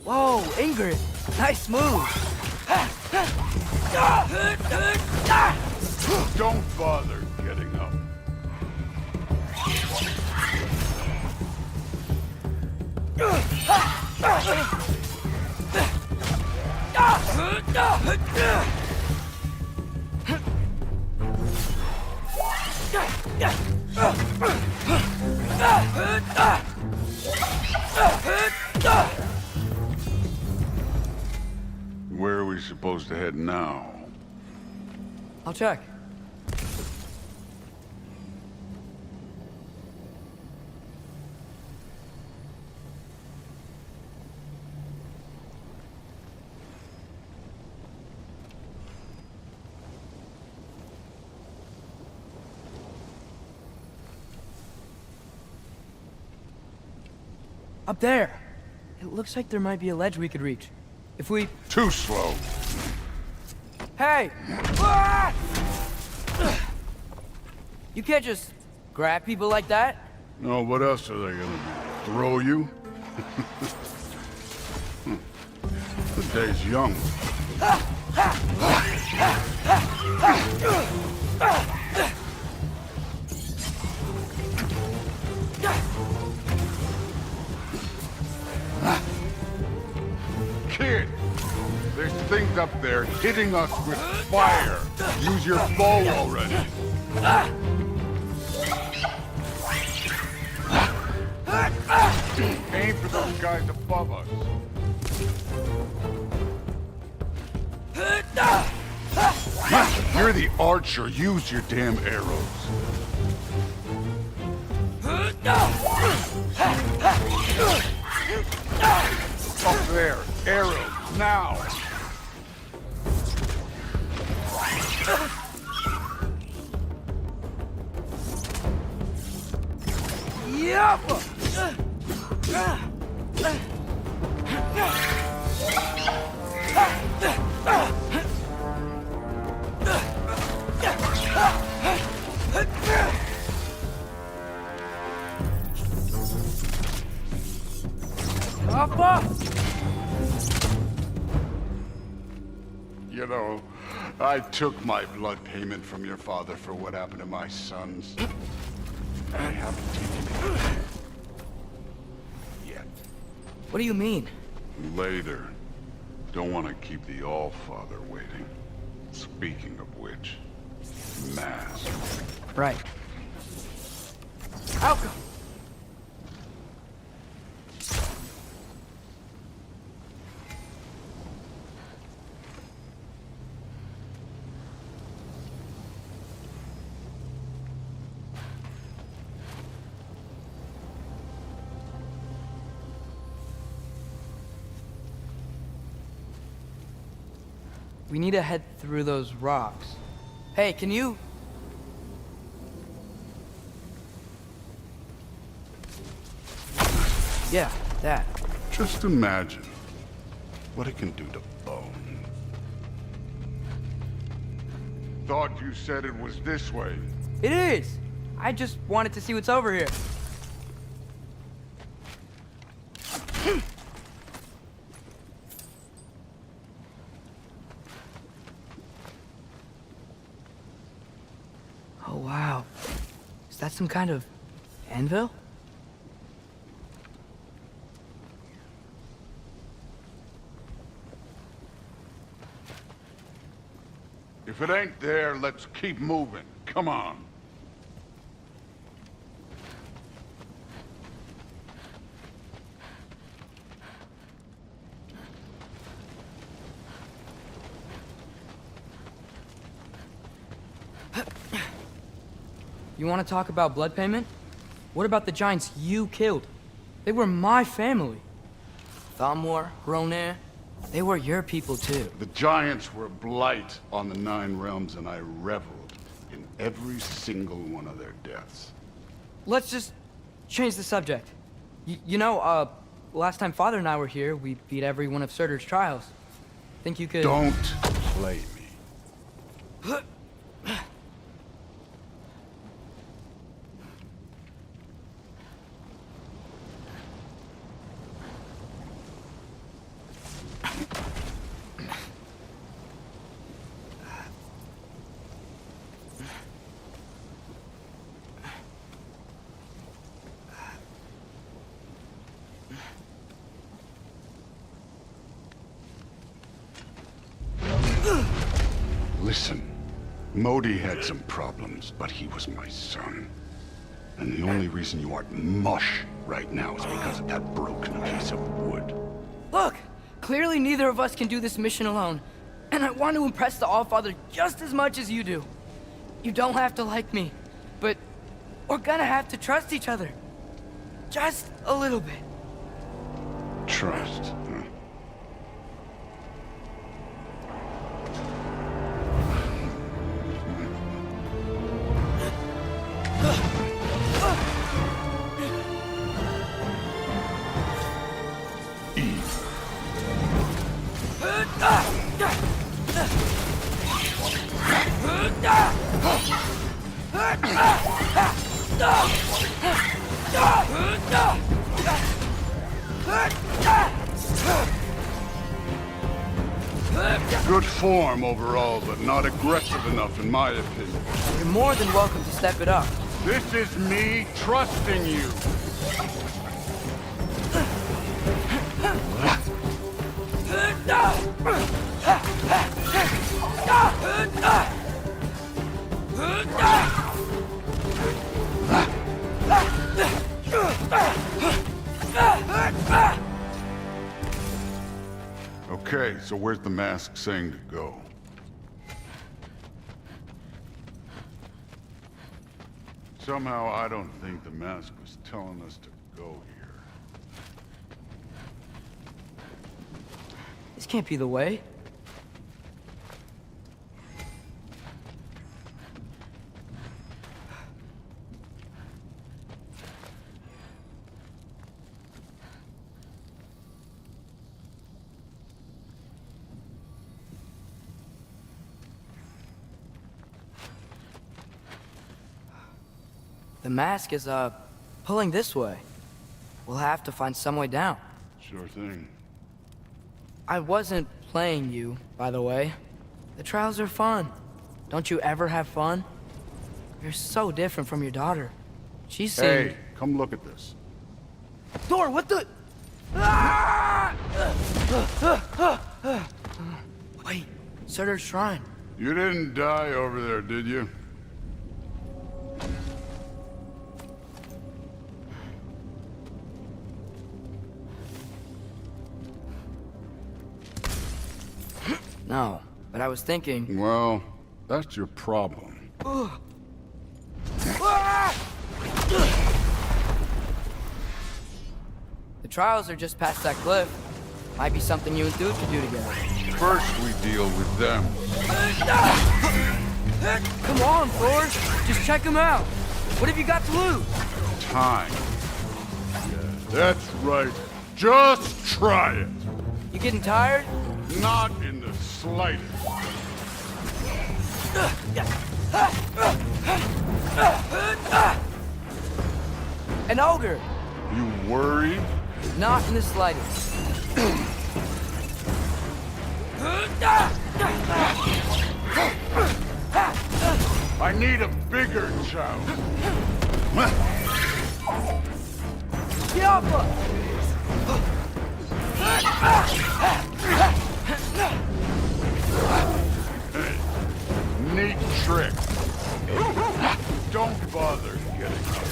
Whoa, Ingrid, nice move. Don't bother getting up. Where are we supposed to head now? I'll check. Up there. It looks like there might be a ledge we could reach. If we... Too slow. Hey! Ah! You can't just grab people like that. No, what else are they gonna do? Throw you? The day's young. Kid, there's things up there hitting us with fire. Use your bow already. Aim for those guys above us. You're the archer. Use your damn arrows. Up there. Arrows, now! Yup! Papa! You know, I took my blood payment from your father for what happened to my sons. I haven't taken it yet. What do you mean? Later. Don't want to keep the All-Father waiting. Speaking of which, mask. Right. Out go! We need to head through those rocks. Hey, can you... Yeah, that. Just imagine what it can do to bone. Thought you said it was this way. It is! I just wanted to see what's over here. Oh, wow. Is that some kind of anvil? If it ain't there, let's keep moving. Come on. You want to talk about blood payment? What about the giants you killed? They were my family. Thamor, Ronair, they were your people too. The giants were a blight on the Nine Realms, and I reveled in every single one of their deaths. Let's just change the subject. Last time Father and I were here, we beat every one of Surtur's trials. Think you could... Don't play me. Listen, Modi had some problems, but he was my son. And the only reason you aren't mush right now is because of that broken piece of wood. Look! Clearly neither of us can do this mission alone. And I want to impress the Allfather just as much as you do. You don't have to like me, but we're gonna have to trust each other. Just a little bit. Trust, huh? Good form overall, but not aggressive enough in my opinion. You're more than welcome to step it up. This is me trusting you. Okay, so where's the mask saying to go? Somehow I don't think the mask was telling us to go here. This can't be the way. The mask is, pulling this way. We'll have to find some way down. Sure thing. I wasn't playing you, by the way. The trials are fun. Don't you ever have fun? You're so different from your daughter. She seemed... Hey, come look at this. Thor, what the... Ah! Wait, Surtur's shrine. You didn't die over there, did you? No, but I was thinking... Well, that's your problem. The trials are just past that cliff. Might be something you and Dude could do together. First, we deal with them. Come on, Thor. Just check them out. What have you got to lose? Time. Yeah, that's right. Just try it. You getting tired? Not in the slightest. An ogre. You worried? Not in the slightest. I need a bigger child. Yappa! Neat trick. Don't bother getting up.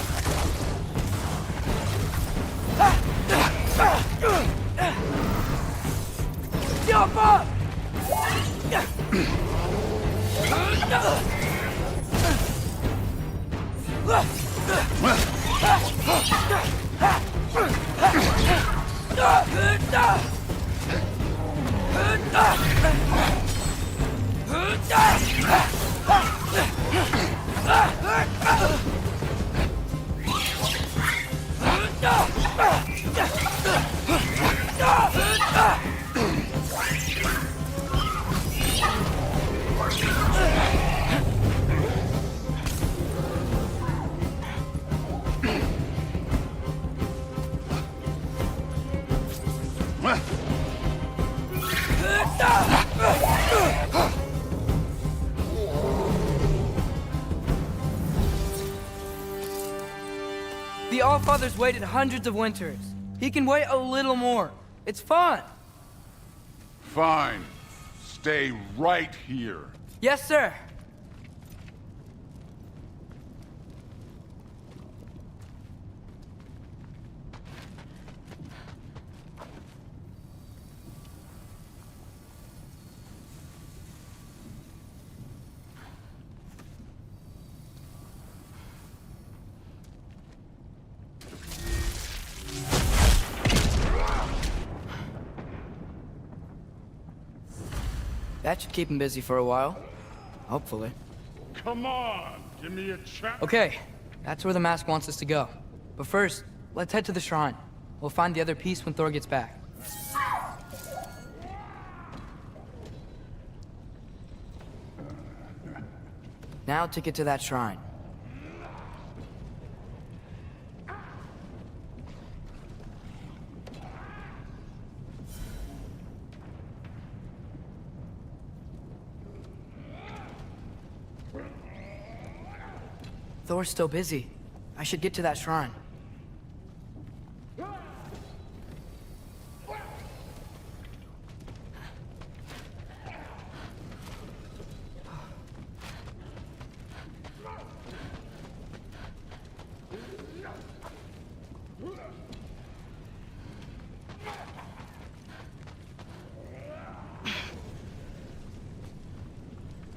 Yappa! The Allfather's waited hundreds of winters. He can wait a little more. It's fun. Fine. Stay right here. Yes, sir. That should keep him busy for a while. Hopefully. Come on, give me a chance. Okay, that's where the mask wants us to go. But first, let's head to the shrine. We'll find the other piece when Thor gets back. Now to get to that shrine. Thor's still busy. I should get to that shrine.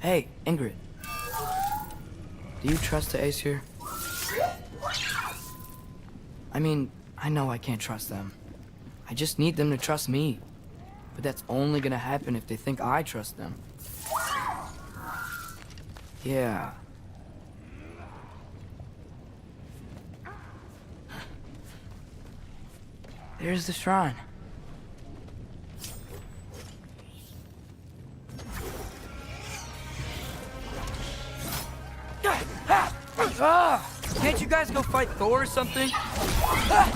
Hey, Ingrid. Do you trust the Aesir? I mean, I know I can't trust them. I just need them to trust me. But that's only gonna happen if they think I trust them. Yeah. There's the shrine. Ah! Can't you guys go fight Thor or something? Ah!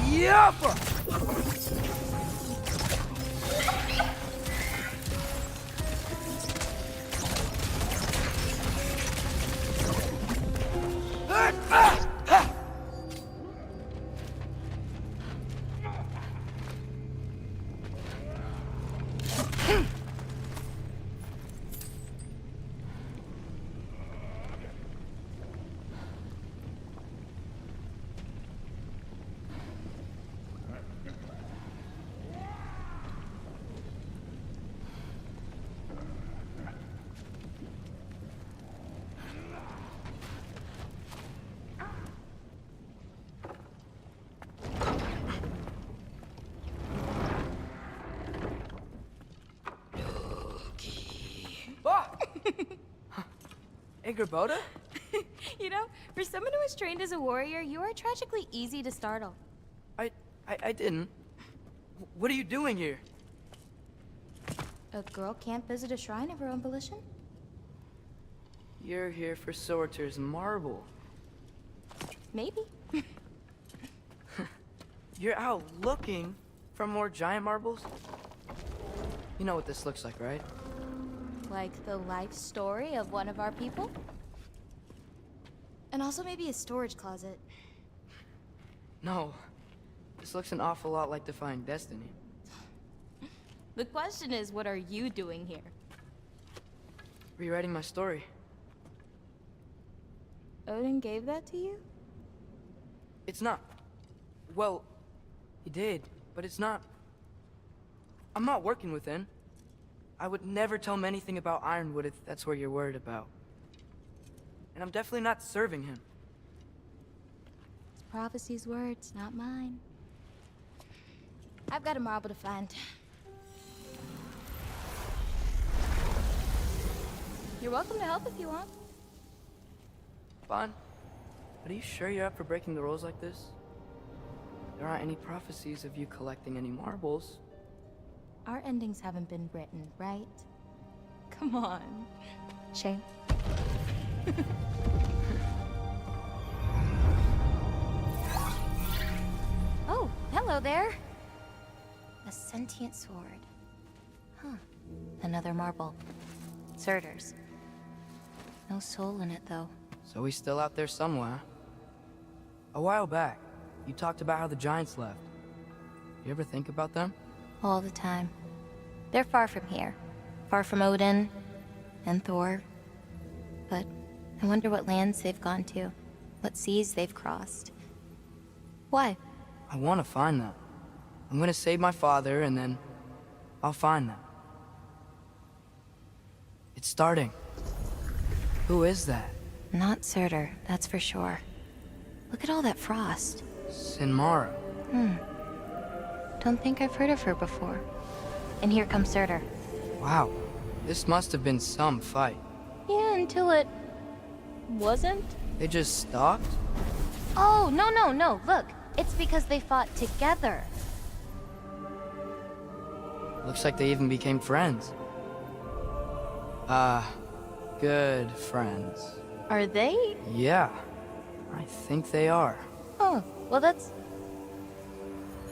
Yappa! Gerboda? You know, for someone who was trained as a warrior, you are tragically easy to startle. I didn't. What are you doing here? A girl can't visit a shrine of her own volition? You're here for Sorter's marble. Maybe. You're out looking for more giant marbles? You know what this looks like, right? Like the life story of one of our people? And also maybe a storage closet. No. This looks an awful lot like Defying Destiny. The question is, what are you doing here? Rewriting my story. Odin gave that to you? It's not. Well, he did, but it's not. I'm not working with him. I would never tell him anything about Ironwood if that's what you're worried about. And I'm definitely not serving him. It's prophecy's words, not mine. I've got a marble to find. You're welcome to help if you want. Bon, but are you sure you're up for breaking the rules like this? There aren't any prophecies of you collecting any marbles. Our endings haven't been written, right? Come on. Shame. Oh, hello there. A sentient sword. Huh. Another marble. Surtur's. No soul in it, though. So he's still out there somewhere. A while back, you talked about how the giants left. You ever think about them? All the time. They're far from here. Far from Odin and Thor. But I wonder what lands they've gone to. What seas they've crossed. Why? I want to find them. I'm gonna save my father, and then I'll find them. It's starting. Who is that? Not Surtur, that's for sure. Look at all that frost. Sinmara. Don't think I've heard of her before. And here comes Surtur. Wow. This must have been some fight. Yeah, until it... wasn't? They just stalked? Oh, no. Look, it's because they fought together. Looks like they even became friends. Good friends. Are they? Yeah, I think they are. Oh, well that's...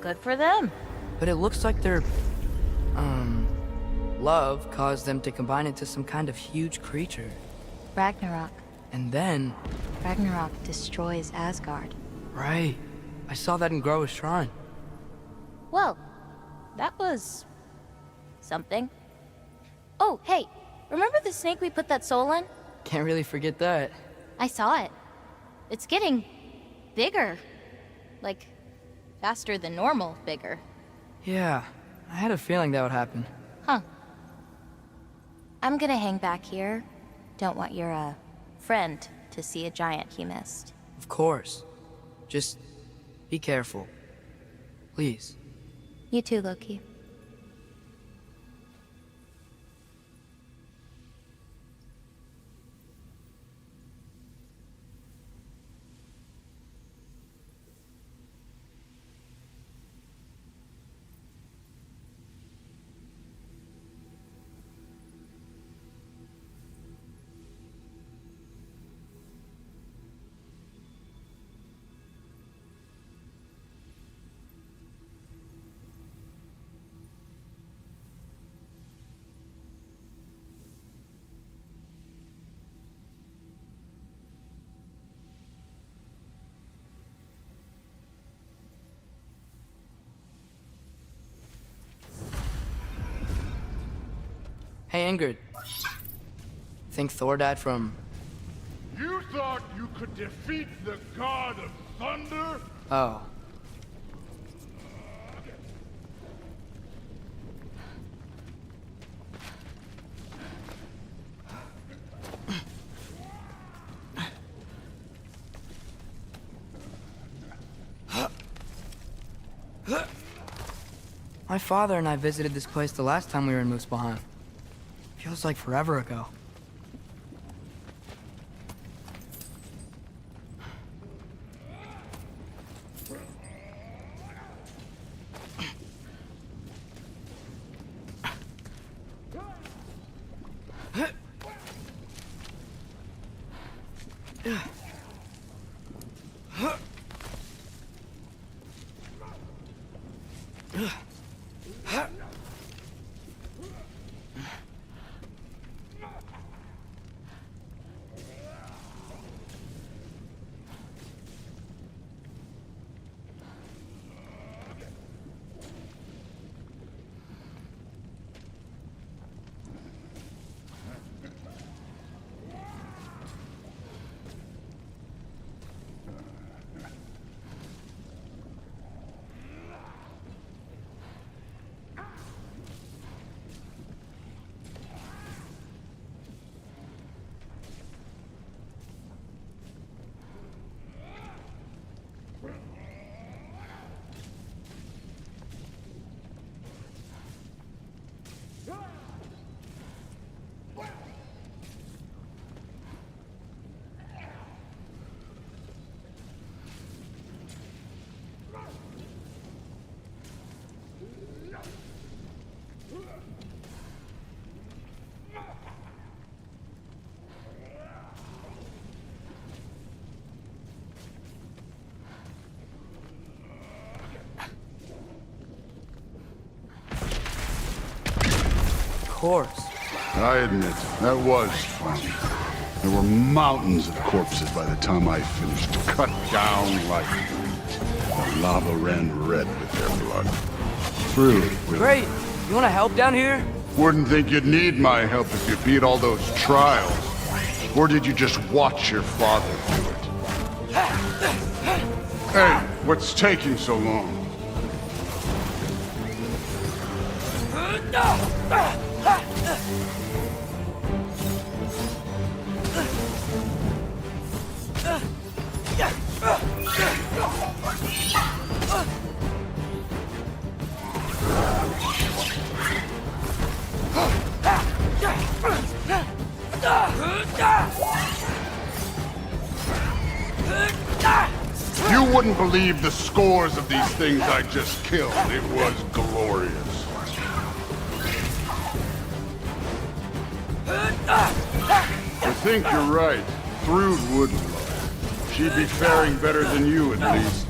good for them. But it looks like their, love caused them to combine into some kind of huge creature. Ragnarok. And then... Ragnarok destroys Asgard. Right. I saw that in Groa's shrine. Well, that was... something. Oh, hey, remember the snake we put that soul in? Can't really forget that. I saw it. It's getting... bigger. Like, faster than normal bigger. Yeah, I had a feeling that would happen. Huh. I'm gonna hang back here. Don't want your, friend to see a giant he missed. Of course. Just be careful. Please. You too, Loki. Hey, Ingrid. Think Thor died from... You thought you could defeat the god of thunder? Oh. My father and I visited this place the last time we were in Muspelheim. Feels like forever ago. Course. I admit, that was fun. There were mountains of corpses by the time I finished, cut down like wheat. The lava ran red with their blood. Really. Great. You want to help down here? Wouldn't think you'd need my help if you beat all those trials. Or did you just watch your father do it? Hey, what's taking so long? You wouldn't believe the scores of these things I just killed. It was glorious. I think you're right. Thrud wouldn't. She'd be faring better than you, at least.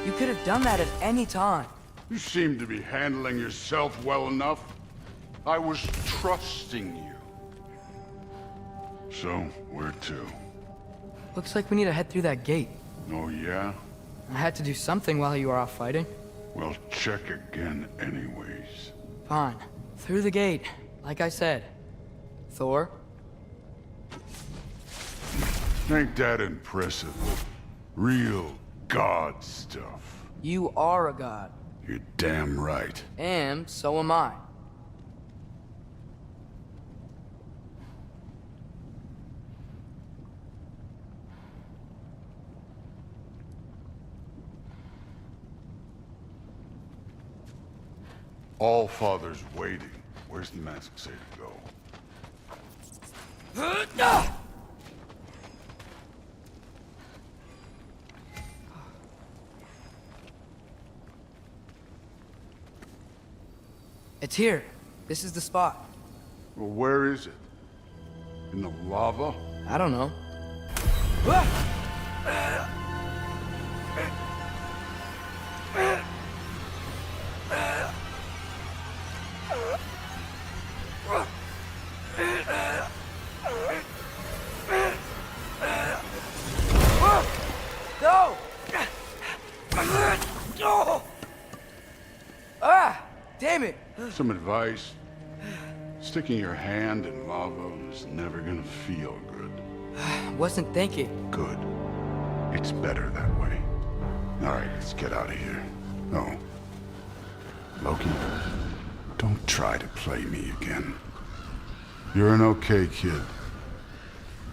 You could have done that at any time. You seem to be handling yourself well enough. I was trusting you. So, where to? Looks like we need to head through that gate. Oh, yeah? I had to do something while you were off fighting. Well, check again anyways. Fine. Through the gate, like I said. Thor? Ain't that impressive? Real god stuff. You are a god. You're damn right. And so am I. All Father's waiting. Where's the mask say to go? It's here. This is the spot. Well, where is it? In the lava? I don't know. No! Ah! Damn it! Some advice. Sticking your hand in lava is never gonna feel good. Wasn't thinking. Good. It's better that way. All right, let's get out of here. Oh. Loki, Don't try to play me again. You're an okay kid.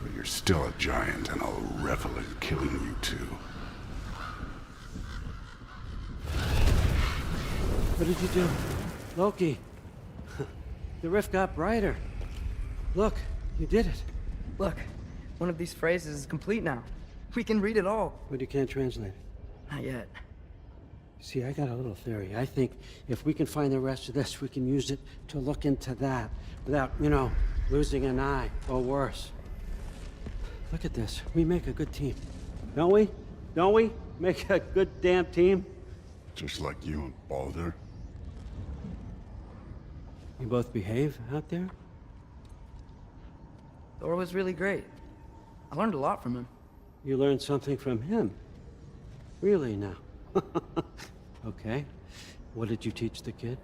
But you're still a giant, and I'll revel in killing you too. What did you do? Loki. The rift got brighter. Look, you did it. Look, one of these phrases is complete now. We can read it all. But you can't translate it. Not yet. See, I got a little theory. I think if we can find the rest of this, we can use it to look into that without, losing an eye or worse. Look at this. We make a good team. Don't we? Don't we? Make a good damn team? Just like you and Balder. You both behave out there? Thor was really great. I learned a lot from him. You learned something from him? Really now? Okay. What did you teach the kid?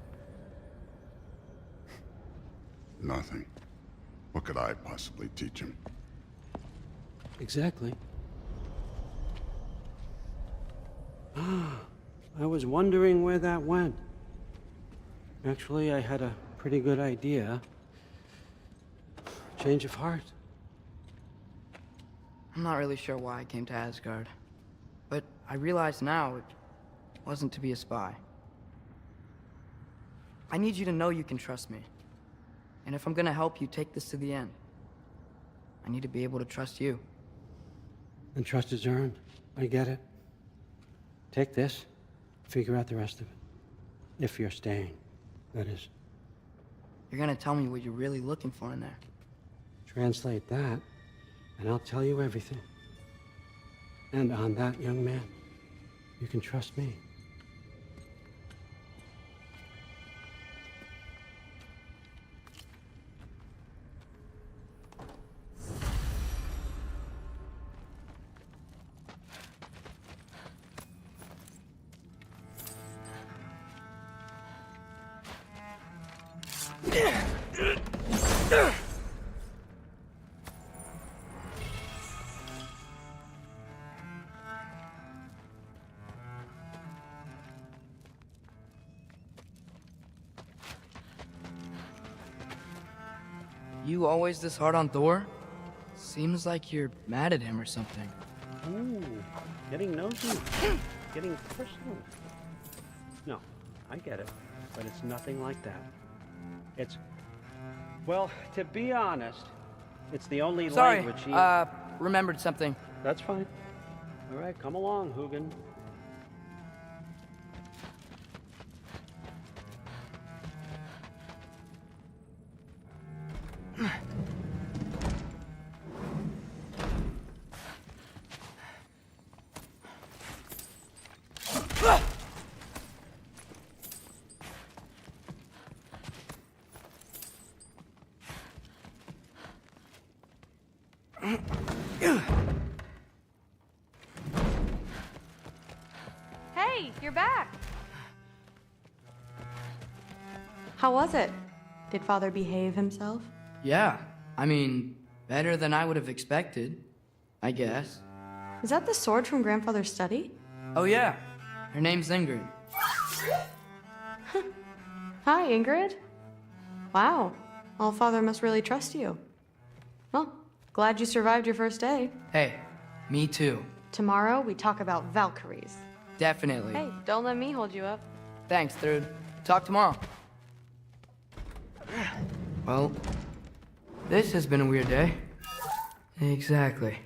Nothing. What could I possibly teach him? Exactly. I was wondering where that went. Actually, I had a pretty good idea. Change of heart. I'm not really sure why I came to Asgard. But I realize now it wasn't to be a spy. I need you to know you can trust me. And if I'm gonna help you take this to the end, I need to be able to trust you. And trust is earned. I get it. Take this, figure out the rest of it. If you're staying, that is. You're gonna tell me what you're really looking for in there. Translate that, and I'll tell you everything. And on that, young man, you can trust me. You always this hard on Thor? Seems like you're mad at him or something. Ooh, getting nosy, getting personal. No, I get it, but it's nothing like that. It's, well, to be honest, it's the only Sorry, language he... remembered something. That's fine. All right, come along, Hugin. Hey, you're back! How was it? Did Father behave himself? Yeah, I mean, better than I would have expected, I guess. Is that the sword from Grandfather's study? Oh yeah, her name's Ingrid. Hi, Ingrid. Wow, All-Father must really trust you. Well, glad you survived your first day. Hey, me too. Tomorrow, we talk about Valkyries. Definitely. Hey, don't let me hold you up. Thanks, Thrud. Talk tomorrow. Well, this has been a weird day. Exactly.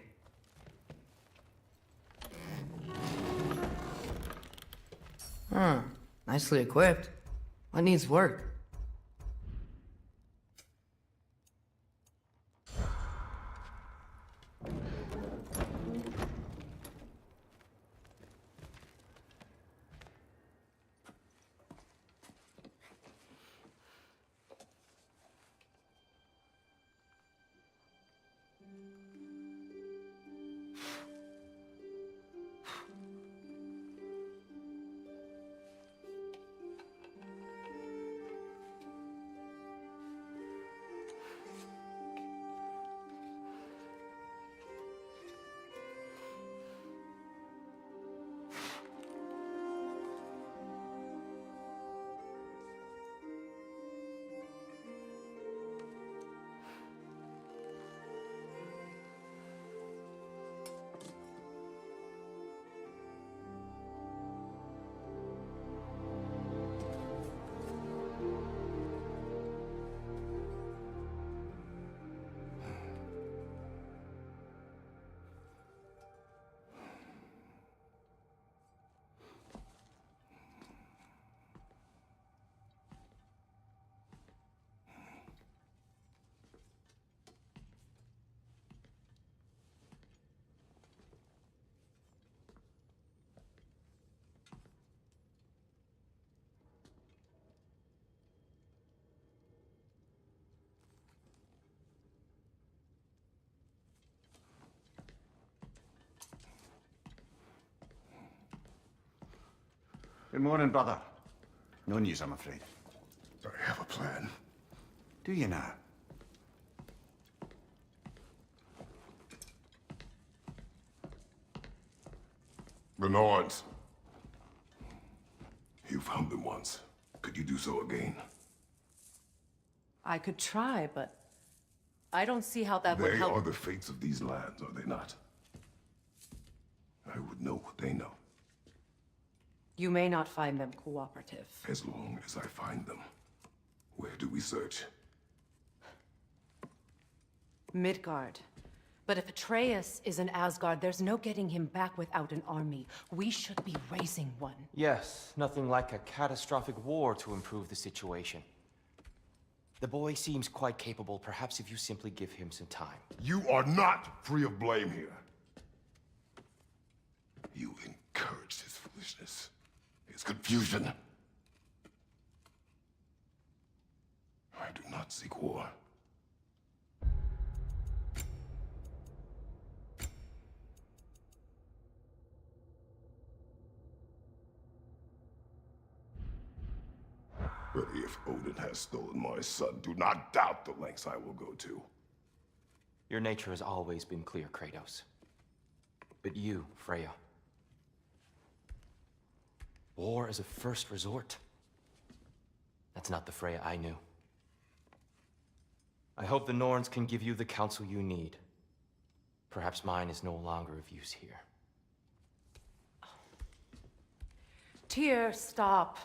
Huh. Nicely equipped. What needs work? Good morning, brother. No news, I'm afraid. I have a plan. Do you now? The Norns. You found them once. Could you do so again? I could try, but I don't see how that would They help. are the fates of these lands, are they not? I would know what they know, You may not find them cooperative. as long as I find them. Where do we search? Midgard. But if Atreus is in Asgard, there's no getting him back without an army. We should be raising one. Yes, nothing like a catastrophic war to improve the situation. The boy seems quite capable, perhaps if you simply give him some time. You are not free of blame here. You encouraged his foolishness, his confusion. I do not seek war. But if Odin has stolen my son, do not doubt the lengths I will go to. Your nature has always been clear, Kratos. But you, Freya. War is a first resort. That's not the Freya I knew. I hope the Norns can give you the counsel you need. Perhaps mine is no longer of use here. Tyr, stop.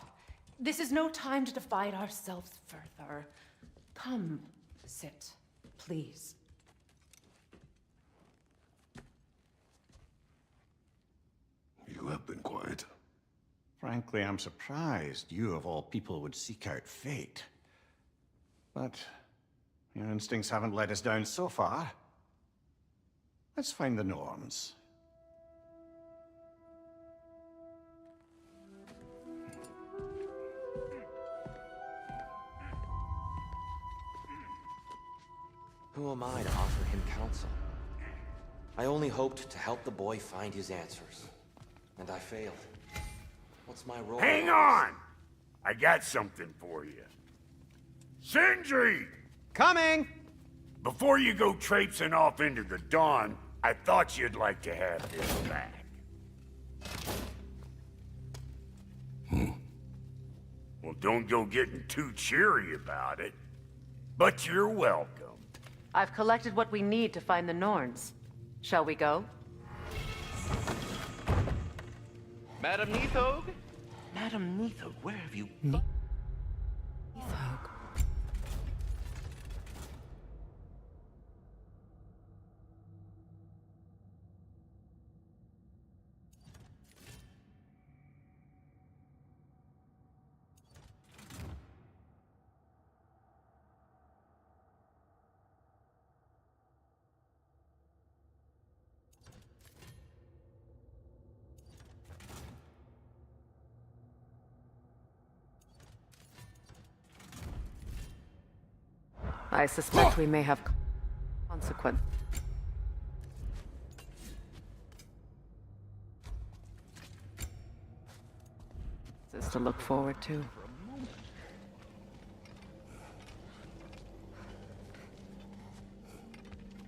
This is no time to divide ourselves further. Come, sit, please. You have been quiet. Frankly, I'm surprised you, of all people, would seek out fate. But your instincts haven't let us down so far. Let's find the Norns. Who am I to offer him counsel? I only hoped to help the boy find his answers. And I failed. What's my role? Hang on! I got something for you. Sindri! Coming! Before you go traipsing off into the dawn, I thought you'd like to have this back. Well, don't go getting too cheery about it. But you're welcome. I've collected what we need to find the Norns. Shall we go? Madam Nithog? Madam Nithog, where have you... Nithog. I suspect we may have consequences. To look forward to.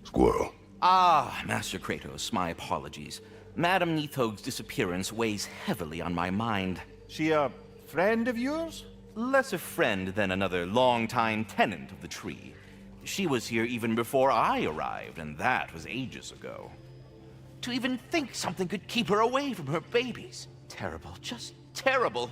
Squirrel. Ah, Master Kratos, my apologies. Madam Nithog's disappearance weighs heavily on my mind. She a friend of yours? Less a friend than another longtime tenant of the tree. She was here even before I arrived, and that was ages ago. To even think something could keep her away from her babies. Terrible, just terrible.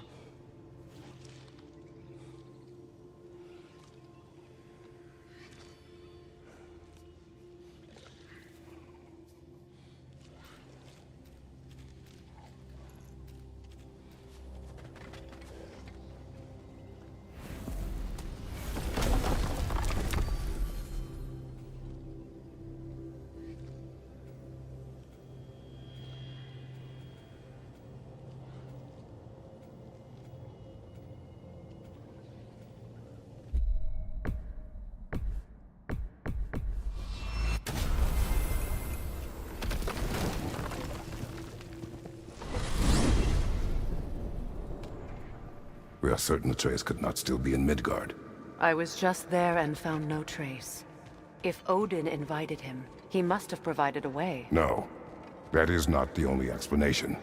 We are certain Atreus could not still be in Midgard. I was just there and found no trace. If Odin invited him, he must have provided a way. No, that is not the only explanation.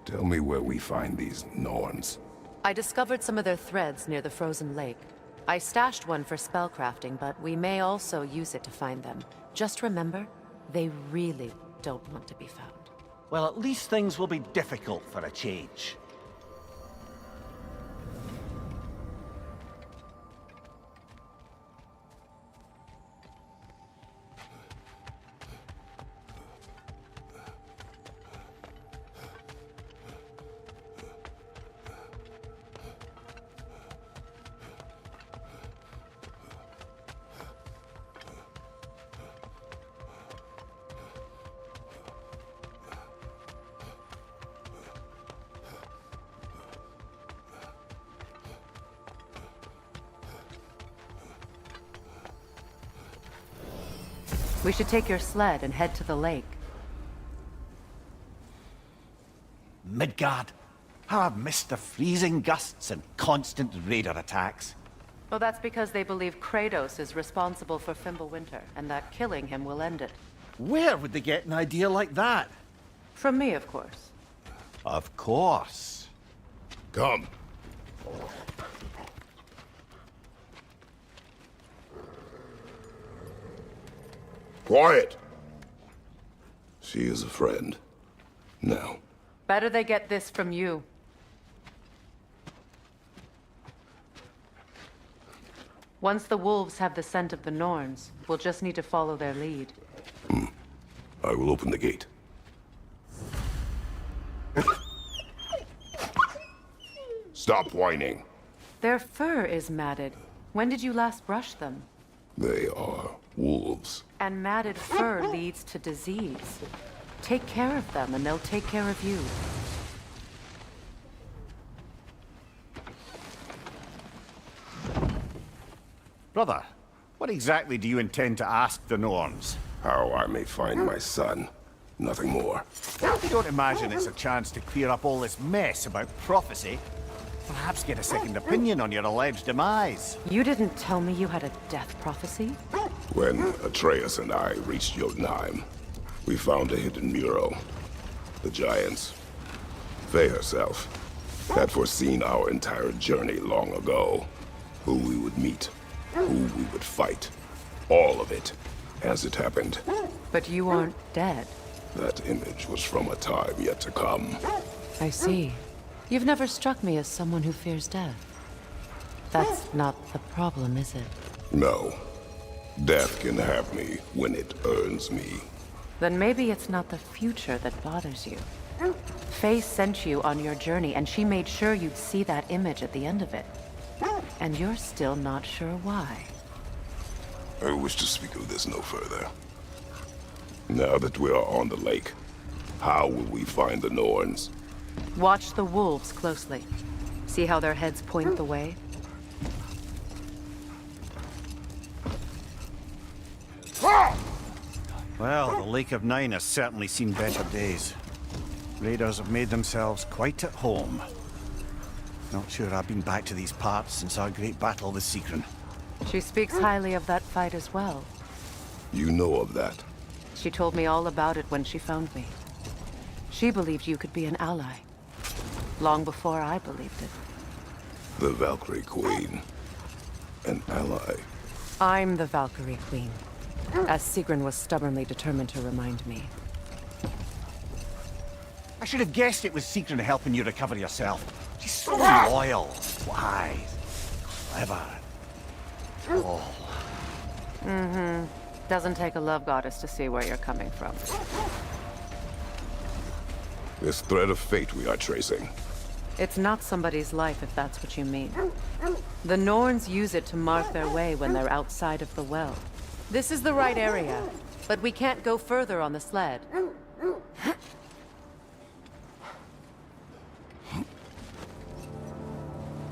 Tell me where we find these Norns. I discovered some of their threads near the frozen lake. I stashed one for spellcrafting, but we may also use it to find them. Just remember, they really don't want to be found. Well, at least things will be difficult for a change. We should take your sled and head to the lake. Midgard. How I've missed the freezing gusts and constant raider attacks. Well, that's because they believe Kratos is responsible for Fimbulwinter, and that killing him will end it. Where would they get an idea like that? From me, of course. Of course. Come. Quiet! She is a friend. Now. Better they get this from you. Once the wolves have the scent of the Norns, we'll just need to follow their lead. I will open the gate. Stop whining. Their fur is matted. When did you last brush them? They are wolves. And matted fur leads to disease. Take care of them, and they'll take care of you. Brother, what exactly do you intend to ask the Norns? How I may find my son. Nothing more. You don't imagine it's a chance to clear up all this mess about prophecy? Perhaps get a second opinion on your alleged demise. You didn't tell me you had a death prophecy? When Atreus and I reached Jotunheim, we found a hidden mural. The giants, Faye herself, had foreseen our entire journey long ago. Who we would meet, who we would fight. All of it, as it happened. But you aren't dead. That image was from a time yet to come. I see. You've never struck me as someone who fears death. That's not the problem, is it? No. Death can have me when it earns me. Then maybe it's not the future that bothers you. Faye sent you on your journey, and she made sure you'd see that image at the end of it. And you're still not sure why. I wish to speak of this no further. Now that we are on the lake, how will we find the Norns? Watch the wolves closely. See how their heads point the way? Well, the Lake of Nine has certainly seen better days. Raiders have made themselves quite at home. Not sure I've been back to these parts since our great battle with Sigrun. She speaks highly of that fight as well. You know of that? She told me all about it when she found me. She believed you could be an ally. Long before I believed it. The Valkyrie Queen. An ally. I'm the Valkyrie Queen. As Sigrun was stubbornly determined to remind me. I should have guessed it was Sigrun helping you recover yourself. She's so loyal, wise, clever. Oh. Mm-hmm. Doesn't take a love goddess to see where you're coming from. This thread of fate we are tracing. It's not somebody's life, if that's what you mean. The Norns use it to mark their way when they're outside of the well. This is the right area, but we can't go further on the sled.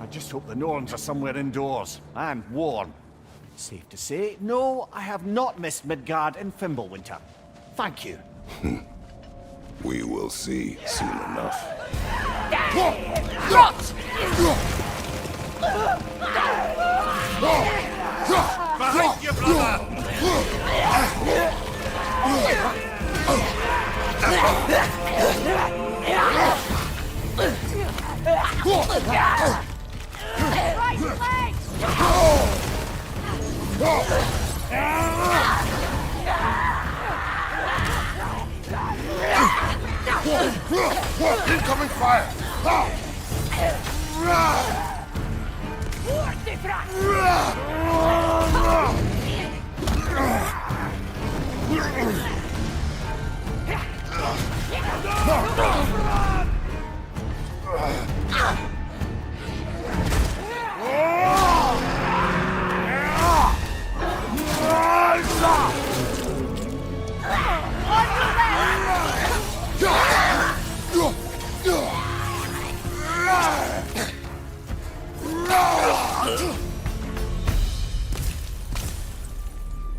I just hope the Norns are somewhere indoors, and warm. Safe to say, no, I have not missed Midgard in Fimbulwinter. Thank you. We will see soon enough. Behind you, brother! Right leg! Incoming fire!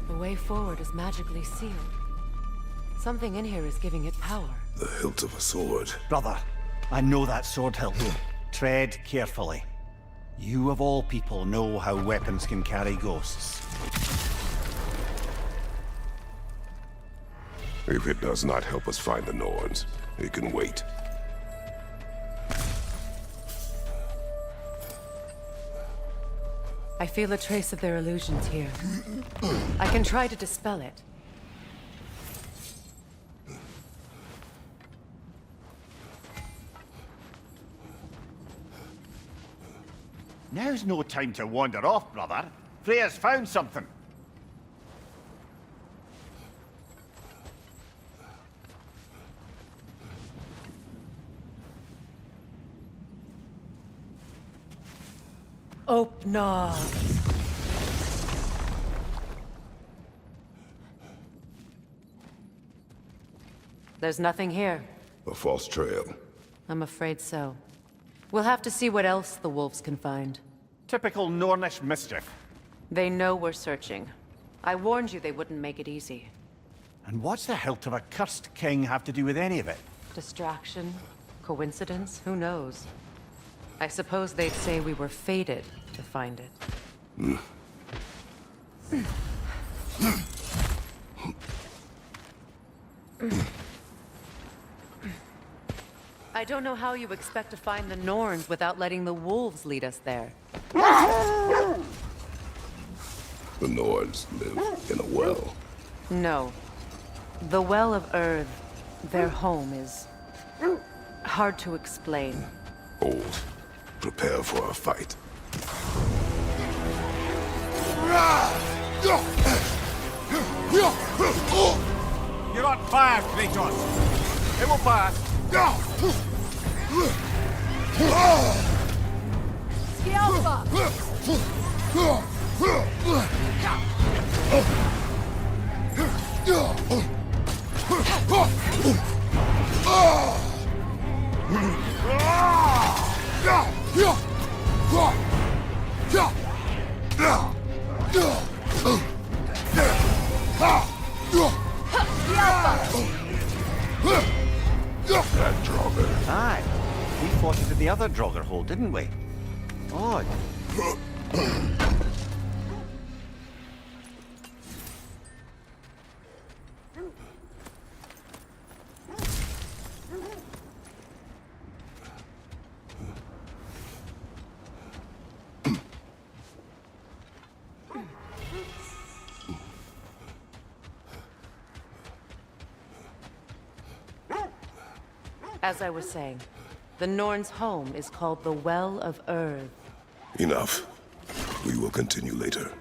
The way forward is magically sealed. Something in here is giving it power. The hilt of a sword. Brother, I know that sword hilt. Tread carefully. You of all people know how weapons can carry ghosts. If it does not help us find the Norns, it can wait. I feel a trace of their illusions here. I can try to dispel it. Now's no time to wander off, brother. Freya's found something. Opna. There's nothing here. A false trail. I'm afraid so. We'll have to see what else the wolves can find. Typical Nornish mischief. They know we're searching. I warned you they wouldn't make it easy. And what's the hilt of a cursed king have to do with any of it? Distraction? Coincidence? Who knows? I suppose they'd say we were fated to find it. I don't know how you expect to find the Norns without letting the wolves lead us there. The Norns live in a well. No. The Well of Earth, their home, is hard to explain. Old. Prepare for a fight. You're on fire, Kratos! It will pass! That Draugr. Aye. We fought it at the other Draugr hole, didn't we? Odd. As I was saying, the Norns' home is called the Well of Earth. Enough. We will continue later.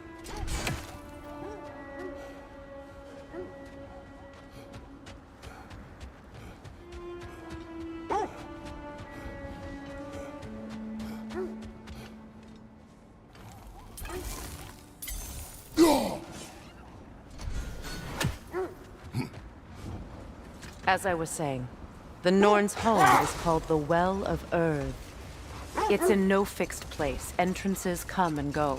As I was saying, the Norns' home is called the Well of Earth. It's in no fixed place. Entrances come and go.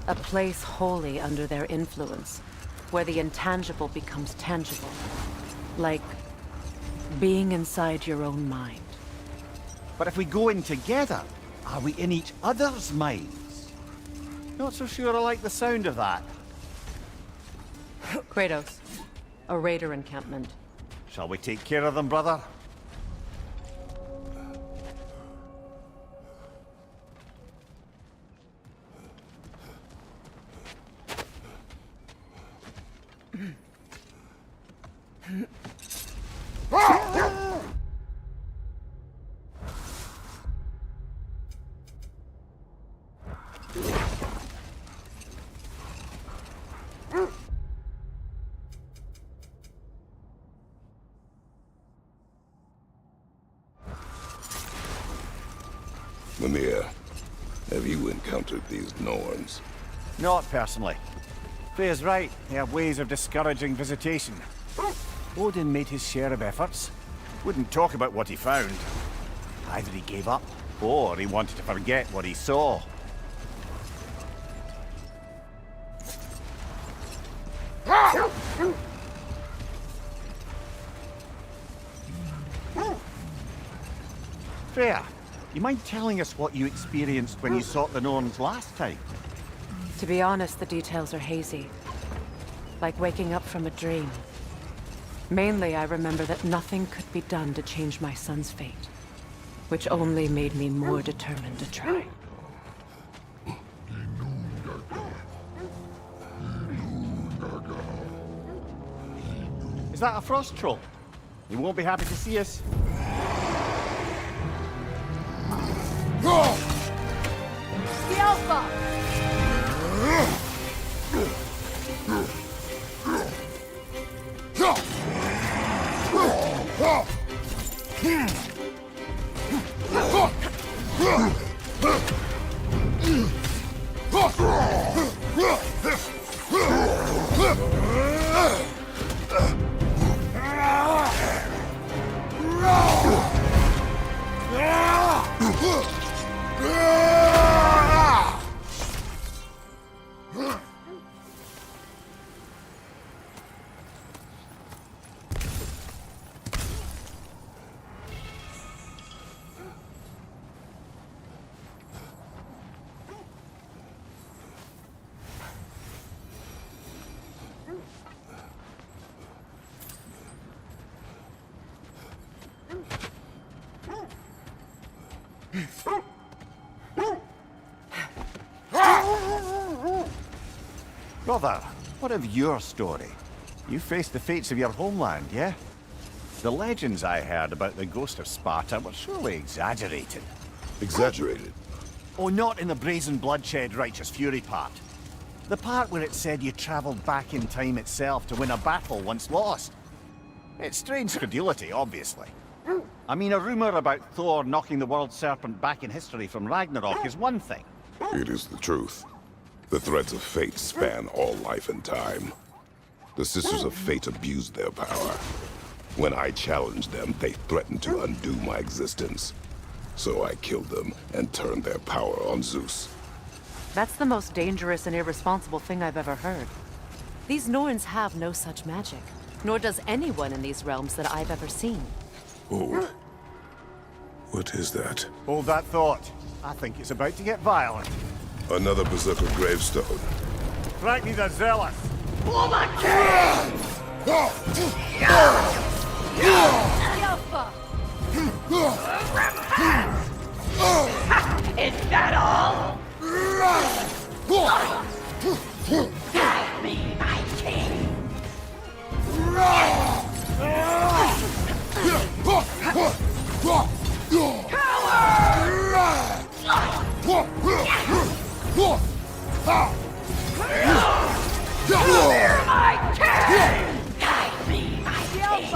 A place wholly under their influence, where the intangible becomes tangible. Like being inside your own mind. But if we go in together, are we in each other's minds? Not so sure I like the sound of that. Kratos, a raider encampment. Shall we take care of them, brother? Mimir, have you encountered these Norns? Not personally. Freya's right. They have ways of discouraging visitation. Odin made his share of efforts. Wouldn't talk about what he found. Either he gave up, or he wanted to forget what he saw. Freya, you mind telling us what you experienced when you sought the Norns last time? To be honest, the details are hazy. Like waking up from a dream. Mainly, I remember that nothing could be done to change my son's fate. Which only made me more determined to try. Is that a frost troll? He won't be happy to see us. The Alpha! Brother, what of your story? You faced the fates of your homeland, yeah? The legends I heard about the ghost of Sparta were surely exaggerated. Exaggerated? Oh, not in the brazen bloodshed righteous fury part. The part where it said you traveled back in time itself to win a battle once lost. It's strange credulity, obviously. I mean, a rumor about Thor knocking the world serpent back in history from Ragnarok is one thing. It is the truth. The threads of fate span all life and time. The Sisters of Fate abused their power. When I challenged them, they threatened to undo my existence. So I killed them and turned their power on Zeus. That's the most dangerous and irresponsible thing I've ever heard. These Norns have no such magic, nor does anyone in these realms that I've ever seen. Oh. What is that? Hold that thought. I think it's about to get violent. Another Berserker gravestone. Frightens the zealous. Is that all? Guide me, my king. Fear my king! Guide me, my king!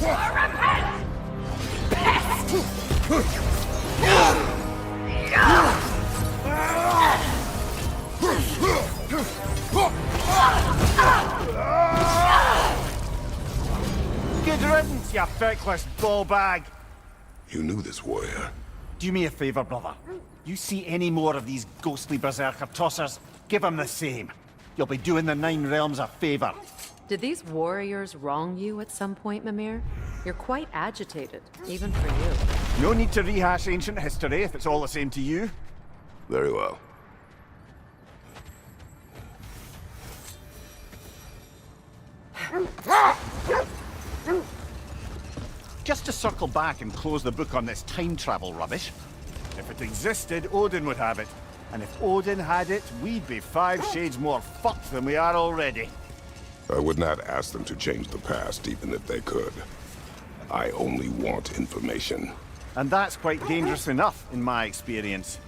Good riddance, you feckless ball bag. You knew this warrior. Do me a favor, brother. You see any more of these ghostly berserker tossers, give them the same. You'll be doing the Nine Realms a favor. Did these warriors wrong you at some point, Mimir? You're quite agitated, even for you. No need to rehash ancient history if it's all the same to you. Very well. Just to circle back and close the book on this time travel rubbish. If it existed, Odin would have it. And if Odin had it, we'd be 5 shades more fucked than we are already. I would not ask them to change the past, even if they could. I only want information. And that's quite dangerous enough, in my experience.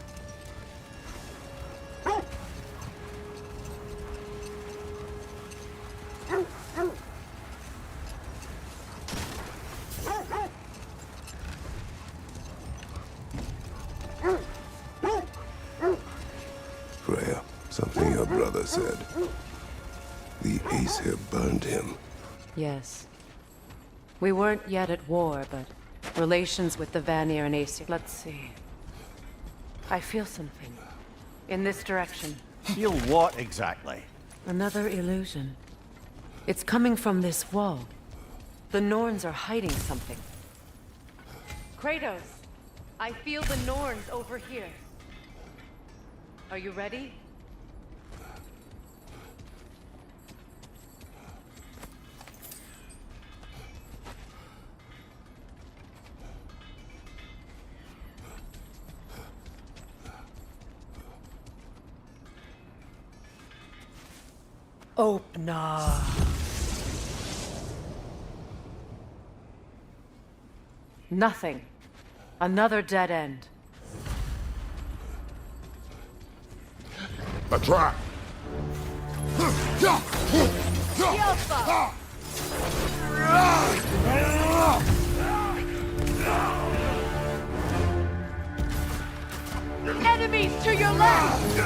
Freya, something your brother said. The Aesir burned him. Yes. We weren't yet at war, but relations with the Vanir and Aesir. Let's see. I feel something. In this direction. Feel what exactly? Another illusion. It's coming from this wall. The Norns are hiding something. Kratos! I feel the Norns over here. Are you ready? Opener. Nothing. Another dead end. A trap! Enemies to your left!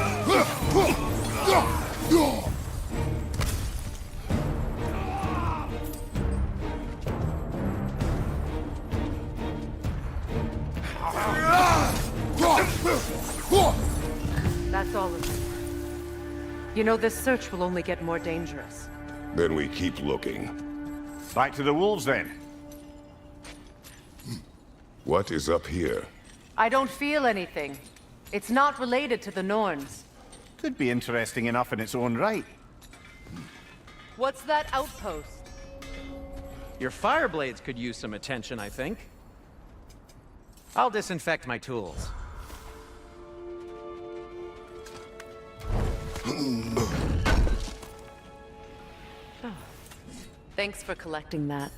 That's all of it. You know, this search will only get more dangerous. Then we keep looking. Back to the wolves, then. What is up here? I don't feel anything. It's not related to the Norns. Could be interesting enough in its own right. What's that outpost? Your fire blades could use some attention, I think. I'll disinfect my tools. Thanks for collecting that.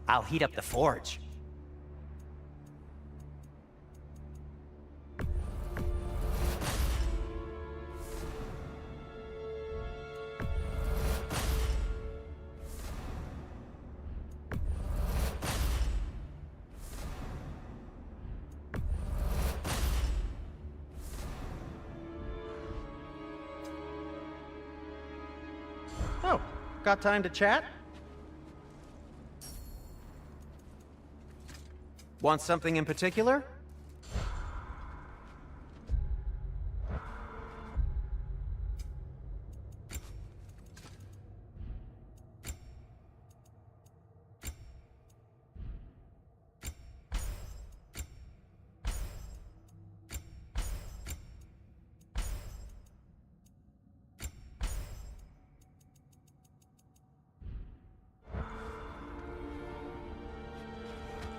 I'll heat up the forge. Oh, got time to chat? Want something in particular?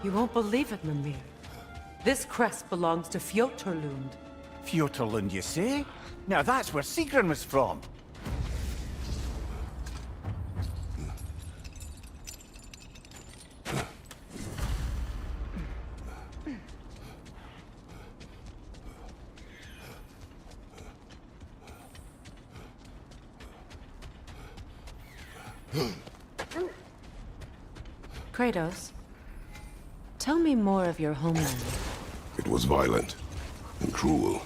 You won't believe it, Mimir. This crest belongs to Fjotorlund. Fjotorlund, you say? Now that's where Sigrun was from. Kratos, tell me more of your homeland. It was violent and cruel.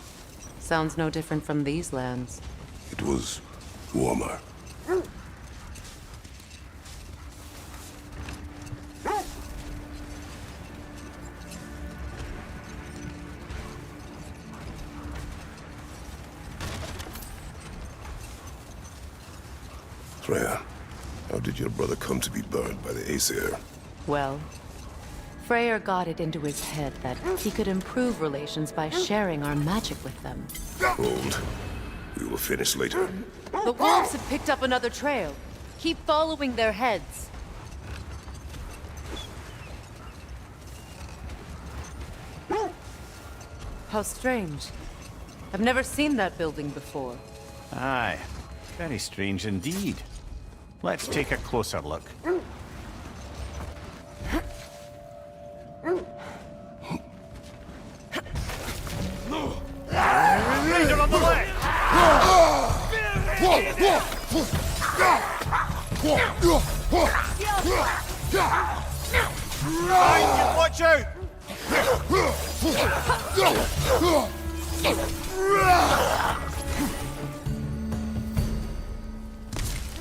Sounds no different from these lands. It was warmer. Freya, how did your brother come to be burned by the Aesir? Well, Freyr got it into his head that he could improve relations by sharing our magic with them. Hold. We will finish later. The wolves have picked up another trail. Keep following their heads. How strange. I've never seen that building before. Aye, very strange indeed. Let's take a closer look. Ranger on the left! Watch out!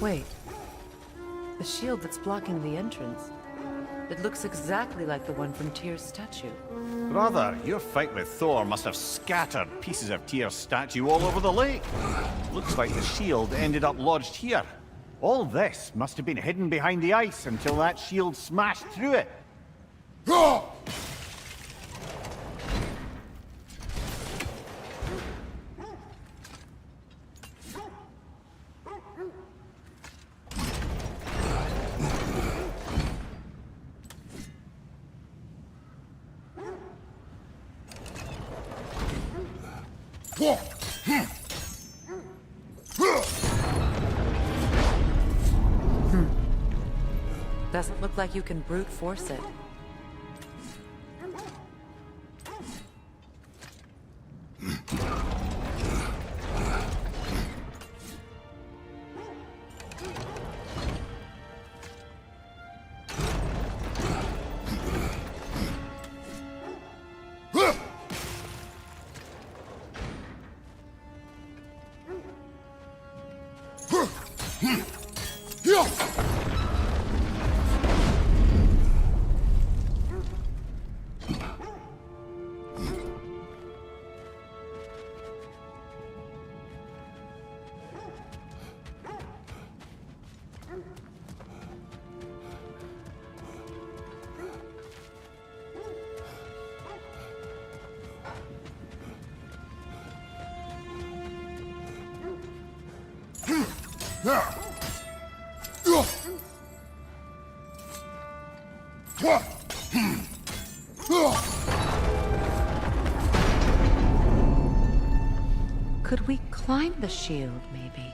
Wait. The shield that's blocking the entrance. It looks exactly like the one from Tyr's statue. Brother, your fight with Thor must have scattered pieces of Tyr's statue all over the lake. Looks like the shield ended up lodged here. All this must have been hidden behind the ice until that shield smashed through it. Doesn't look like you can brute force it. Could we climb the shield, maybe?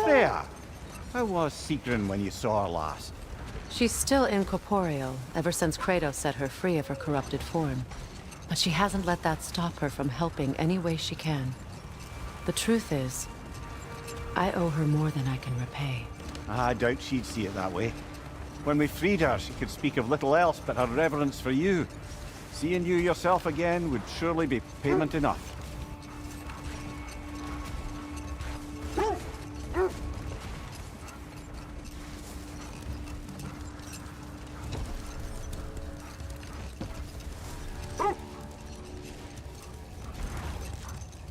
Freya, how was Sigrun when you saw her last? She's still incorporeal, ever since Kratos set her free of her corrupted form. But she hasn't let that stop her from helping any way she can. The truth is, I owe her more than I can repay. I doubt she'd see it that way. When we freed her, she could speak of little else but her reverence for you. Seeing you yourself again would surely be payment enough.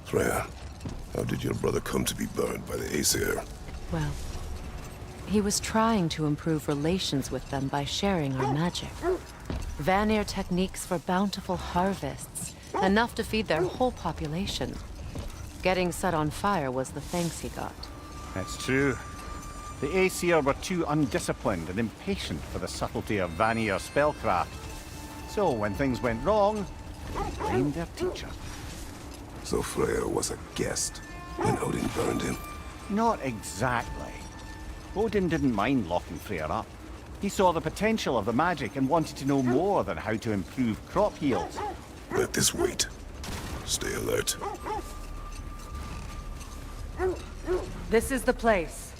Freya, how did your brother come to be burned by the Aesir? Well, he was trying to improve relations with them by sharing our magic. Vanir techniques for bountiful harvests, enough to feed their whole population. Getting set on fire was the thanks he got. That's true. The Aesir were too undisciplined and impatient for the subtlety of Vanir spellcraft. So when things went wrong, they blamed their teacher. So Freya was a guest, and Odin burned him? Not exactly. Odin didn't mind locking Freya up. He saw the potential of the magic and wanted to know more than how to improve crop yields. Let this wait. Stay alert. This is the place.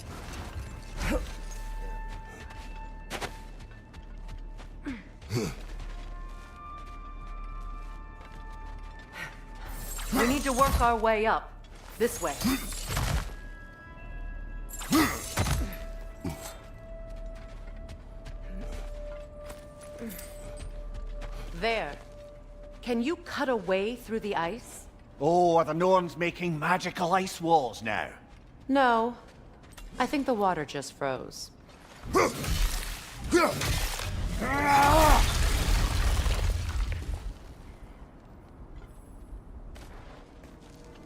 We need to work our way up. This way. There. Can you cut a way through the ice? Oh, are the Norns making magical ice walls now? No. I think the water just froze.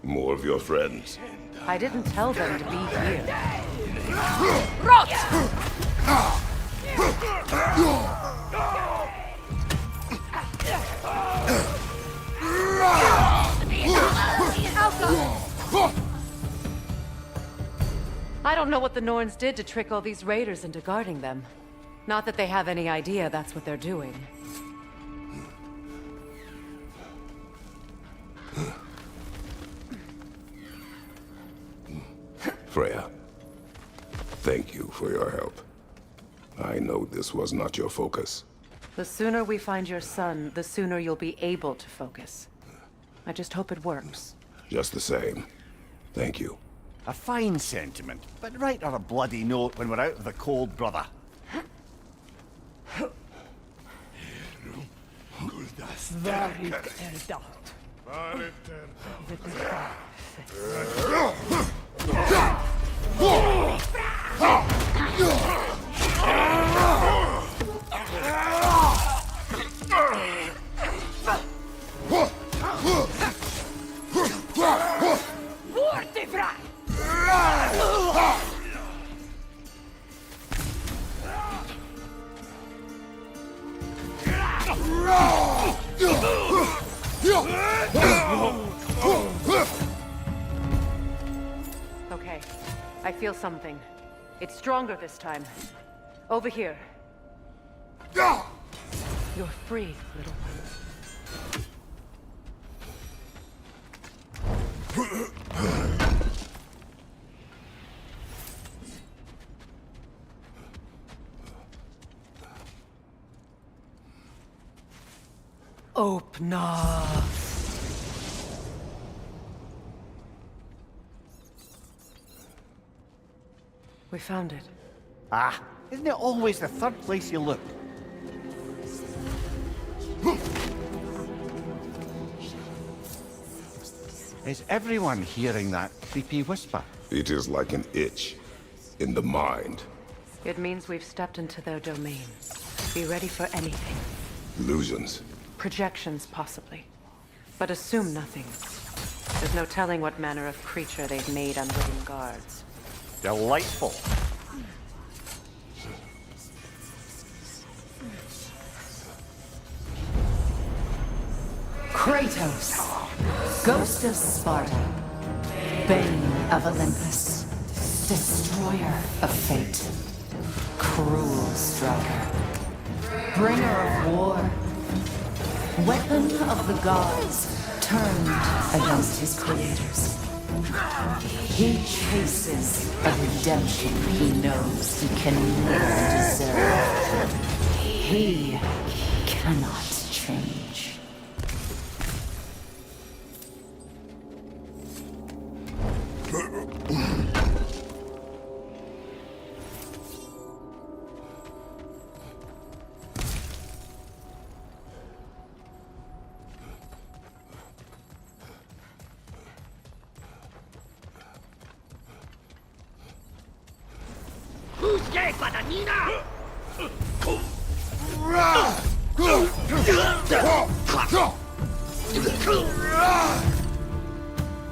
More of your friends. I didn't tell them to be here. I don't know what the Norns did to trick all these raiders into guarding them. Not that they have any idea that's what they're doing. Freya, thank you for your help. I know this was not your focus. The sooner we find your son, the sooner you'll be able to focus. I just hope it works. Just the same. Thank you. A fine sentiment, but write her a bloody note when we're out of the cold, brother. Okay, I feel something. It's stronger this time. Over here. You're free, little one. Opna. We found it. Ah, isn't it always the third place you look? Is everyone hearing that creepy whisper? It is like an itch in the mind. It means we've stepped into their domain. Be ready for anything. Illusions. Projections, possibly. But assume nothing. There's no telling what manner of creature they've made unwitting guards. Delightful. Kratos, Ghost of Sparta, Bane of Olympus, Destroyer of Fate, Cruel Striker, Bringer of War, Weapon of the Gods, turned against his creators. He chases a redemption he knows he can never deserve. He cannot change.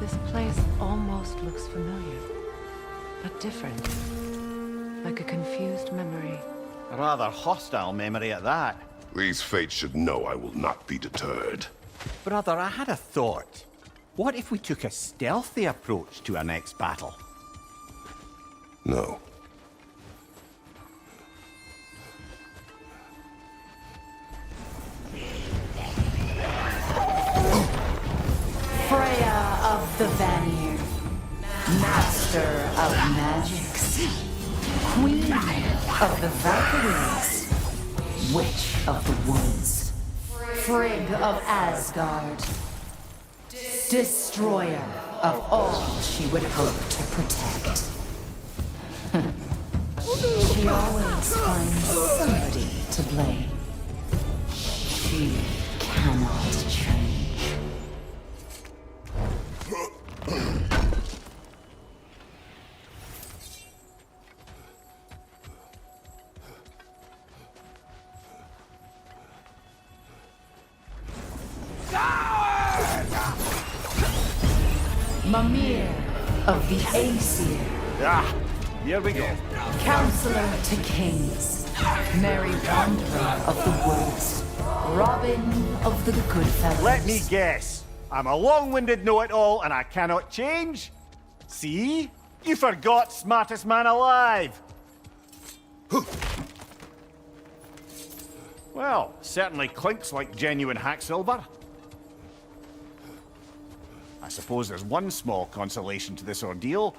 This place almost looks familiar, but different. Like a confused memory. A rather hostile memory at that. These fates should know I will not be deterred. Brother, I had a thought. What if we took a stealthy approach to our next battle? No. Freya of the Vanir, master of magics, queen of the Valkyries, witch of the woods, Frigg of Asgard, destroyer of all she would hope to protect. She always finds somebody to blame. She cannot change. Mimir of the Aesir. Ah, here we go. Counselor to kings. Merry wanderer of the woods. Robin of the Goodfellows. Let me guess. I'm a long-winded know-it-all and I cannot change? See? You forgot smartest man alive. Well, certainly clinks like genuine hack silver. I suppose there's one small consolation to this ordeal.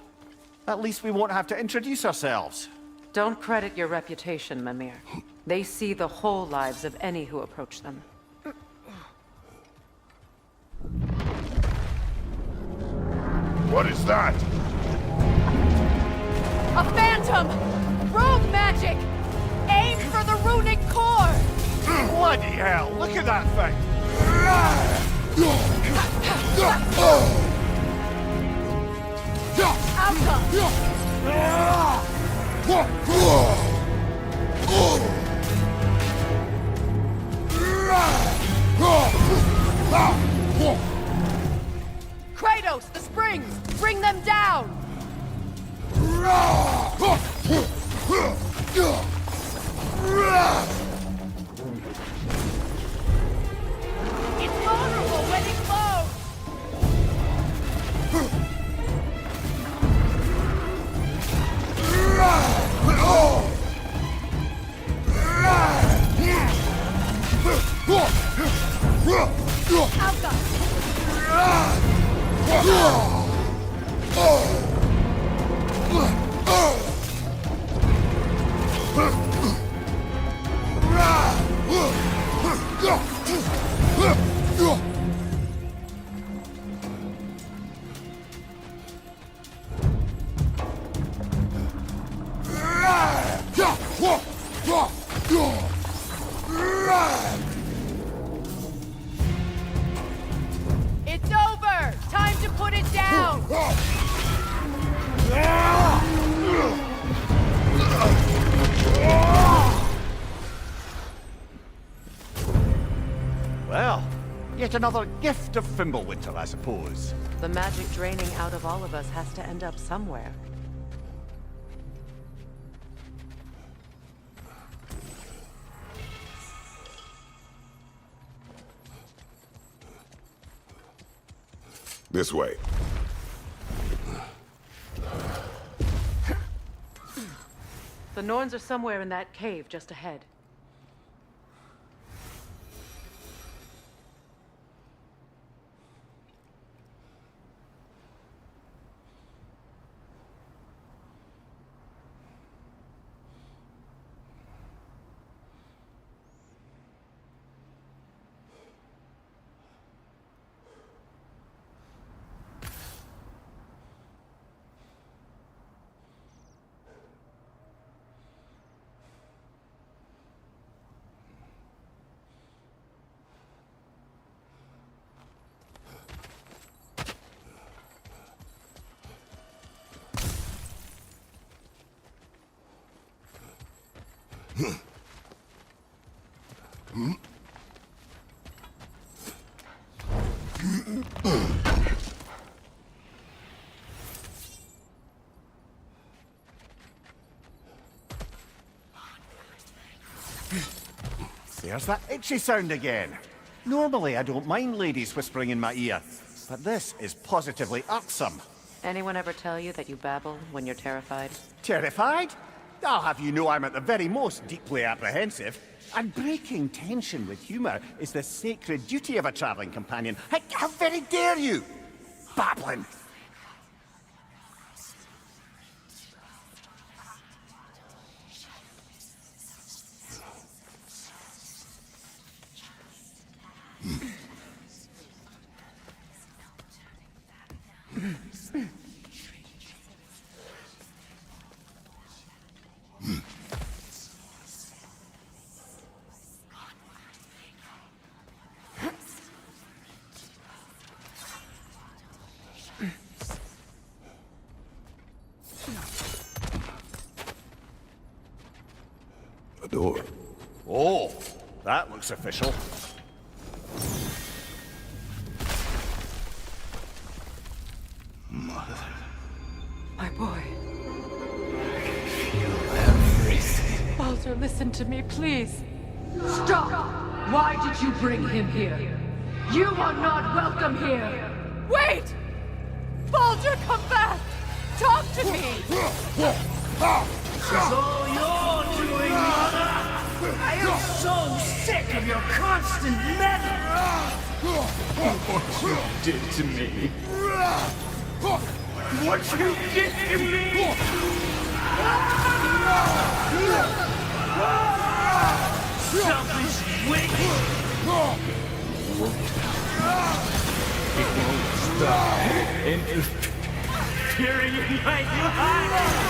At least we won't have to introduce ourselves. Don't credit your reputation, Mimir. They see the whole lives of any who approach them. What is that? A phantom! Rogue magic! Aim for the runic core! Bloody hell, look at that thing! Kratos, the springs! Bring them down! It's vulnerable when it glows! It's over! Time to put it down! Well, yet another gift of Fimbulwinter, I suppose. The magic draining out of all of us has to end up somewhere. This way. The Norns are somewhere in that cave just ahead. There's that itchy sound again. Normally, I don't mind ladies whispering in my ear, but this is positively irksome. Anyone ever tell you that you babble when you're terrified? Terrified? I'll have you know I'm at the very most deeply apprehensive. And breaking tension with humor is the sacred duty of a traveling companion. How very dare you! Babbling! A door. Oh, that looks official. Mother. My boy. Feel everything. Baldur, listen to me, please. Stop! Why did you bring him here? You are not welcome here! Wait! Baldur, come back! Talk to me! This is all you're doing, Mother! I am so sick of your constant meddling! What you did to me! What you did to me! Selfish witch! It won't stop interfering in my life!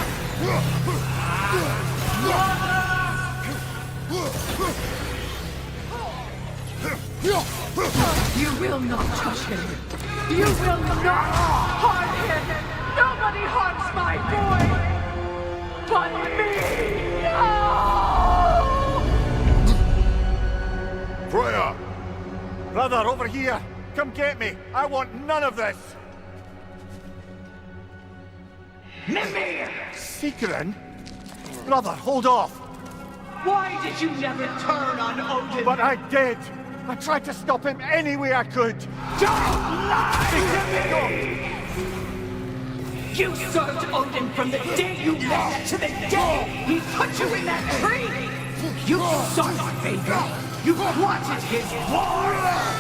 You will not touch him! You will not harm him! Nobody harms my boy! But me! No! Freya! Brother, over here! Come get me! I want none of this! Mimir! Secret? Brother, hold off! Why did you never turn on Odin? But I did! I tried to stop him any way I could! Don't lie to me! You served Odin from the day you left to the day he put you in that tree! You saw his favor! You wanted his war!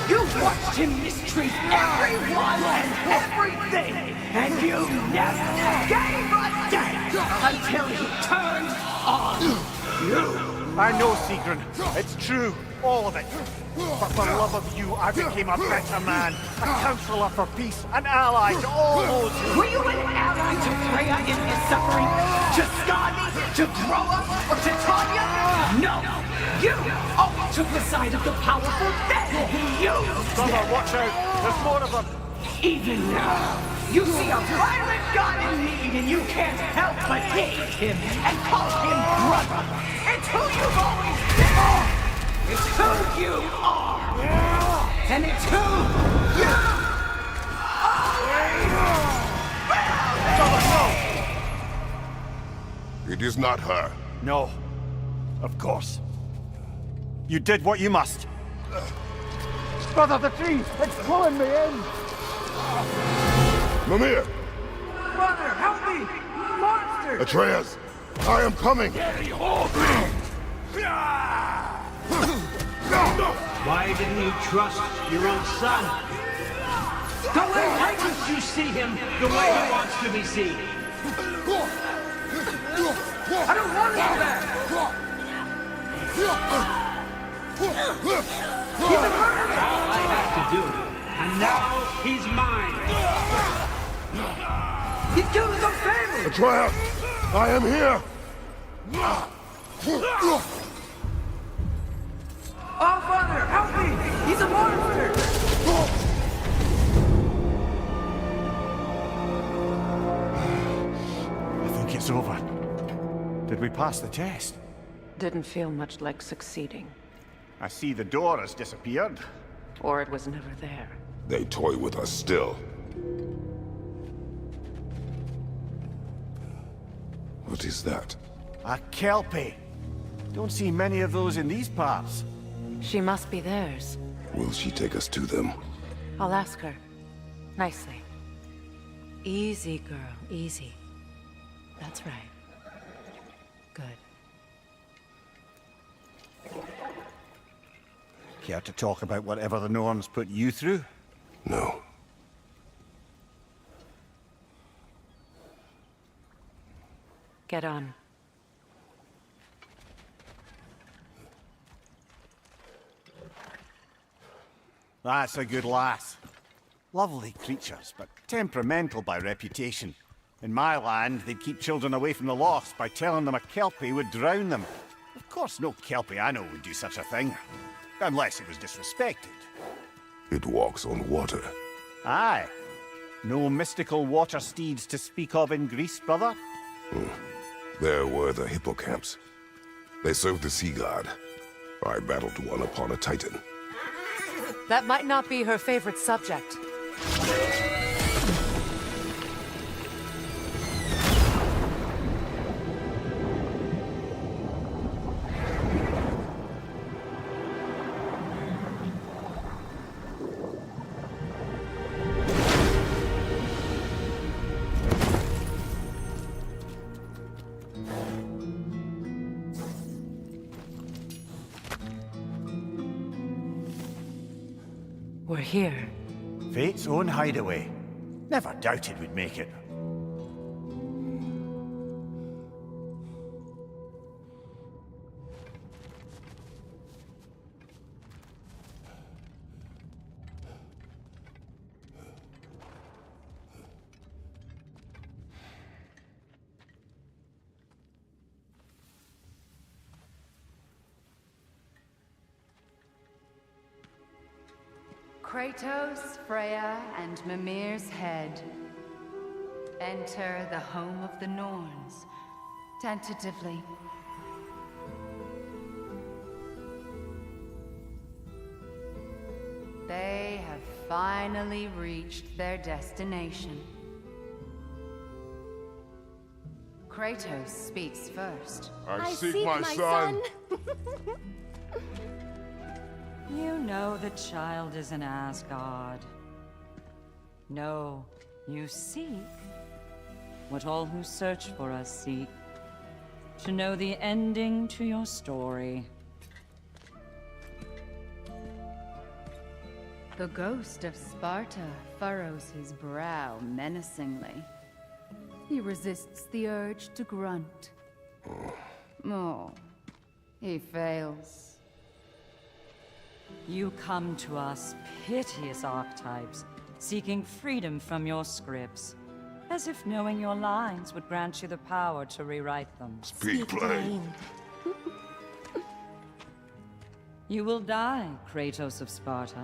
You watched him mistreat everyone and everything! And you never gave a damn until he turned on you! I know, Sigrun. It's true. All of it. But for love of you, I became a better man. A counselor for peace. An ally to all those who... Were you an ally to Freya in his suffering? To Skadi? To Groa? Or to Tanya? No! You always took the side of the powerful, then you... Brother, watch out! There's more of them! Even now, you see a violent god in need and you can't help but hate him and call him brother. It's who you've always been! It's who you are! And it's who you always will be! It is not her. No. Of course. You did what you must. Brother, the tree! It's pulling me in! Mimir! Brother, help me! Monster! Atreus! I am coming! Why didn't you trust your own son? Why couldn't you see him the way he wants to be seen? I don't want to go back! He's a murderer! All I have to do, and now he's mine. He killed his own family! Atreus! I am here! Oh, Father, help me! He's a monster! I think it's over. Did we pass the test? Didn't feel much like succeeding. I see the door has disappeared. Or it was never there. They toy with us still. What is that? A Kelpie. Don't see many of those in these parts. She must be theirs. Will she take us to them? I'll ask her. Nicely. Easy, girl, easy. That's right. Good. Care to talk about whatever the Norns put you through? No. Get on. That's a good lass. Lovely creatures, but temperamental by reputation. In my land, they'd keep children away from the lost by telling them a Kelpie would drown them. Of course, no Kelpie I know would do such a thing. Unless it was disrespected. It walks on water. Aye. No mystical water steeds to speak of in Greece, brother? There were the hippocamps. They served the sea god. I battled one upon a titan. That might not be her favorite subject. We're here. Fate's own hideaway. Never doubted we'd make it. Kratos, Freya, and Mimir's head. Enter the home of the Norns, tentatively. They have finally reached their destination. Kratos speaks first. I seek my son. You know the child is in Asgard. No, you seek what all who search for us seek. To know the ending to your story. The ghost of Sparta furrows his brow menacingly. He resists the urge to grunt. Oh, he fails. You come to us, piteous archetypes, seeking freedom from your scripts, as if knowing your lines would grant you the power to rewrite them. Speak plain. You will die, Kratos of Sparta.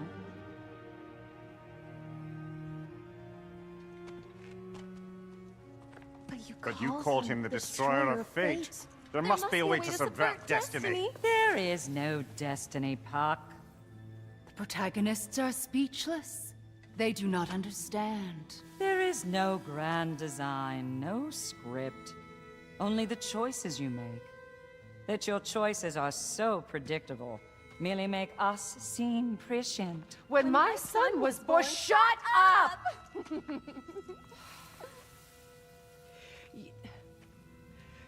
But you called him the Destroyer of Fate. There must be a way to subvert destiny. There is no destiny, Puck. The protagonists are speechless. They do not understand. There is no grand design, no script. Only the choices you make. That your choices are so predictable merely make us seem prescient. When my son was born, shut up!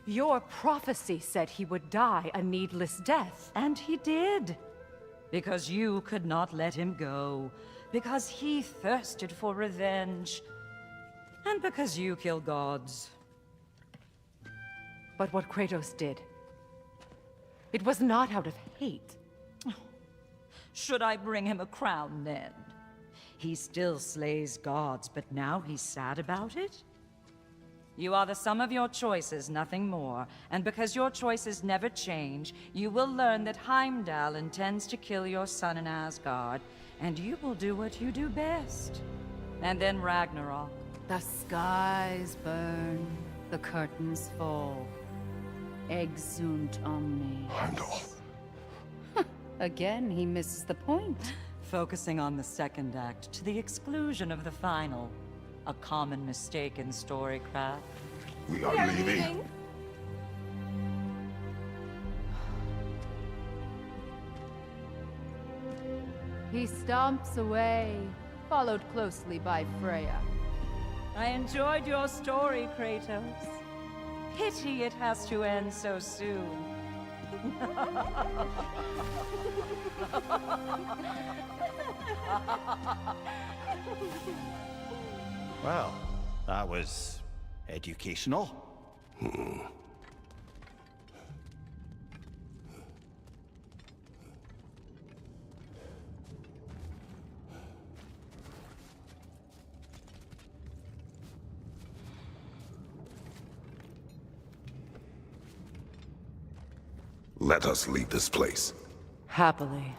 Your prophecy said he would die a needless death. And he did. Because you could not let him go. Because he thirsted for revenge. And because you kill gods. But what Kratos did, it was not out of hate. Should I bring him a crown then? He still slays gods, but now he's sad about it? You are the sum of your choices, nothing more. And because your choices never change, you will learn that Heimdall intends to kill your son in Asgard, and you will do what you do best. And then Ragnarok. The skies burn, the curtains fall. Exunt omnes. Heimdall. Again, he misses the point. Focusing on the second act to the exclusion of the final. A common mistake in storycraft. We are leaving. He stomps away, followed closely by Freya. I enjoyed your story, Kratos. Pity it has to end so soon. Well, that was educational. Let us leave this place. Happily.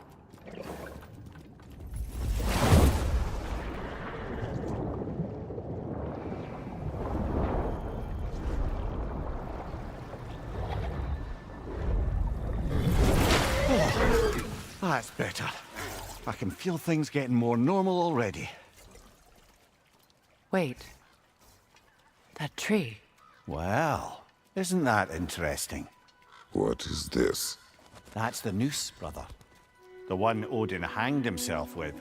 That's better. I can feel things getting more normal already. Wait. That tree. Well, isn't that interesting? What is this? That's the noose, brother. The one Odin hanged himself with.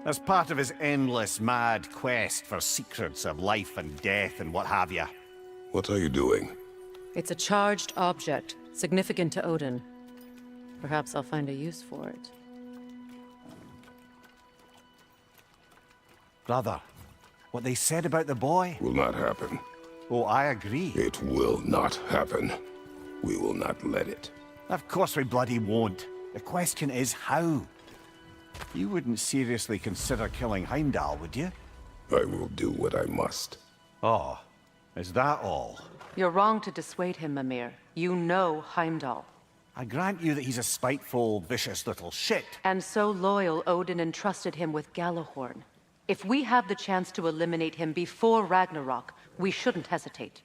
As part of his endless, mad quest for secrets of life and death and what have you. What are you doing? It's a charged object, significant to Odin. Perhaps I'll find a use for it. Brother, what they said about the boy? Will not happen. Oh, I agree. It will not happen. We will not let it. Of course we bloody won't. The question is how. You wouldn't seriously consider killing Heimdall, would you? I will do what I must. Oh, is that all? You're wrong to dissuade him, Mimir. You know Heimdall. I grant you that he's a spiteful, vicious little shit. And so loyal, Odin entrusted him with Galahorn. If we have the chance to eliminate him before Ragnarok, we shouldn't hesitate.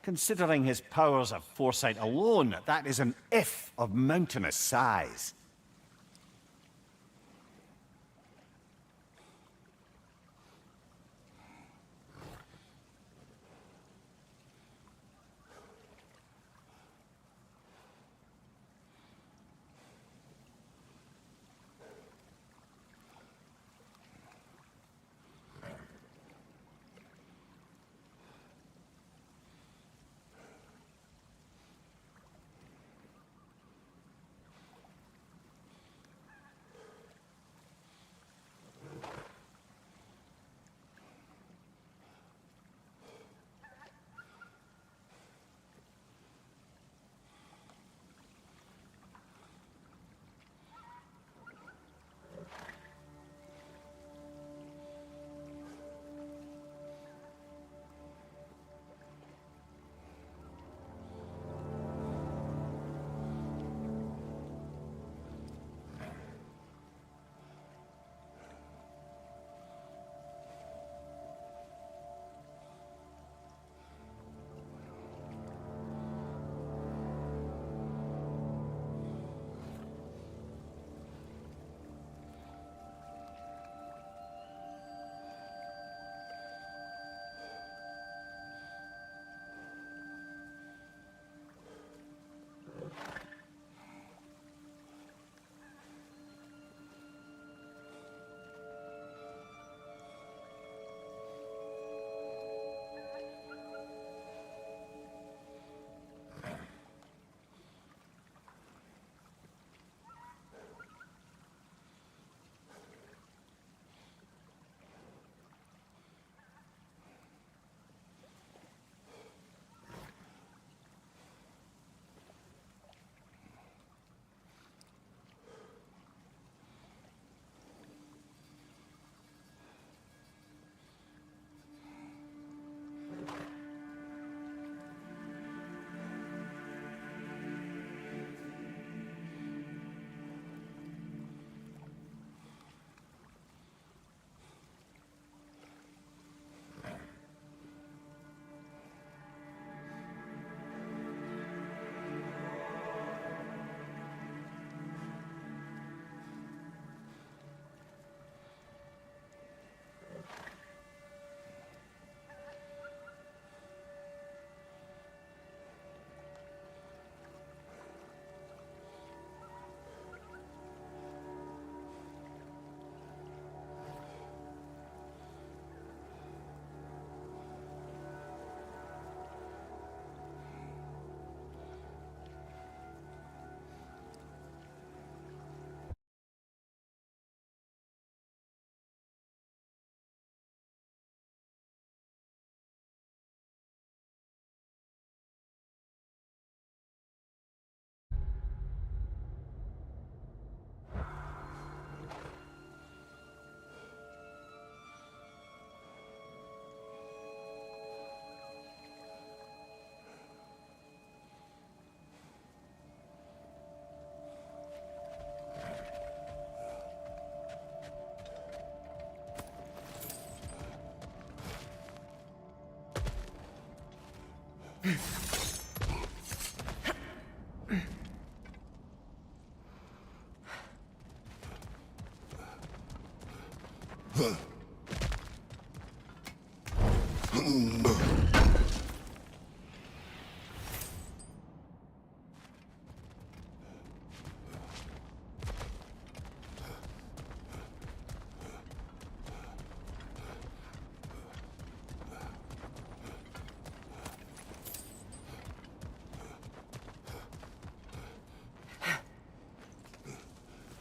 Considering his powers of foresight alone, that is an if of mountainous size.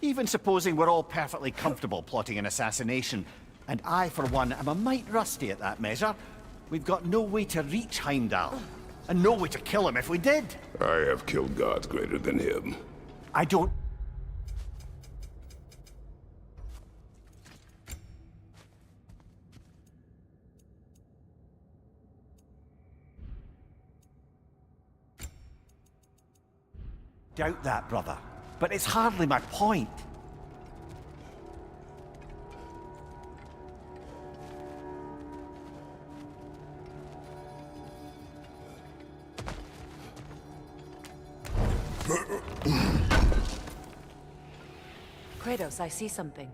Even supposing we're all perfectly comfortable plotting an assassination, and I, for one, am a mite rusty at that measure, we've got no way to reach Heimdall, and no way to kill him if we did. I have killed gods greater than him. I don't... doubt that, brother. But it's hardly my point. Kratos, I see something.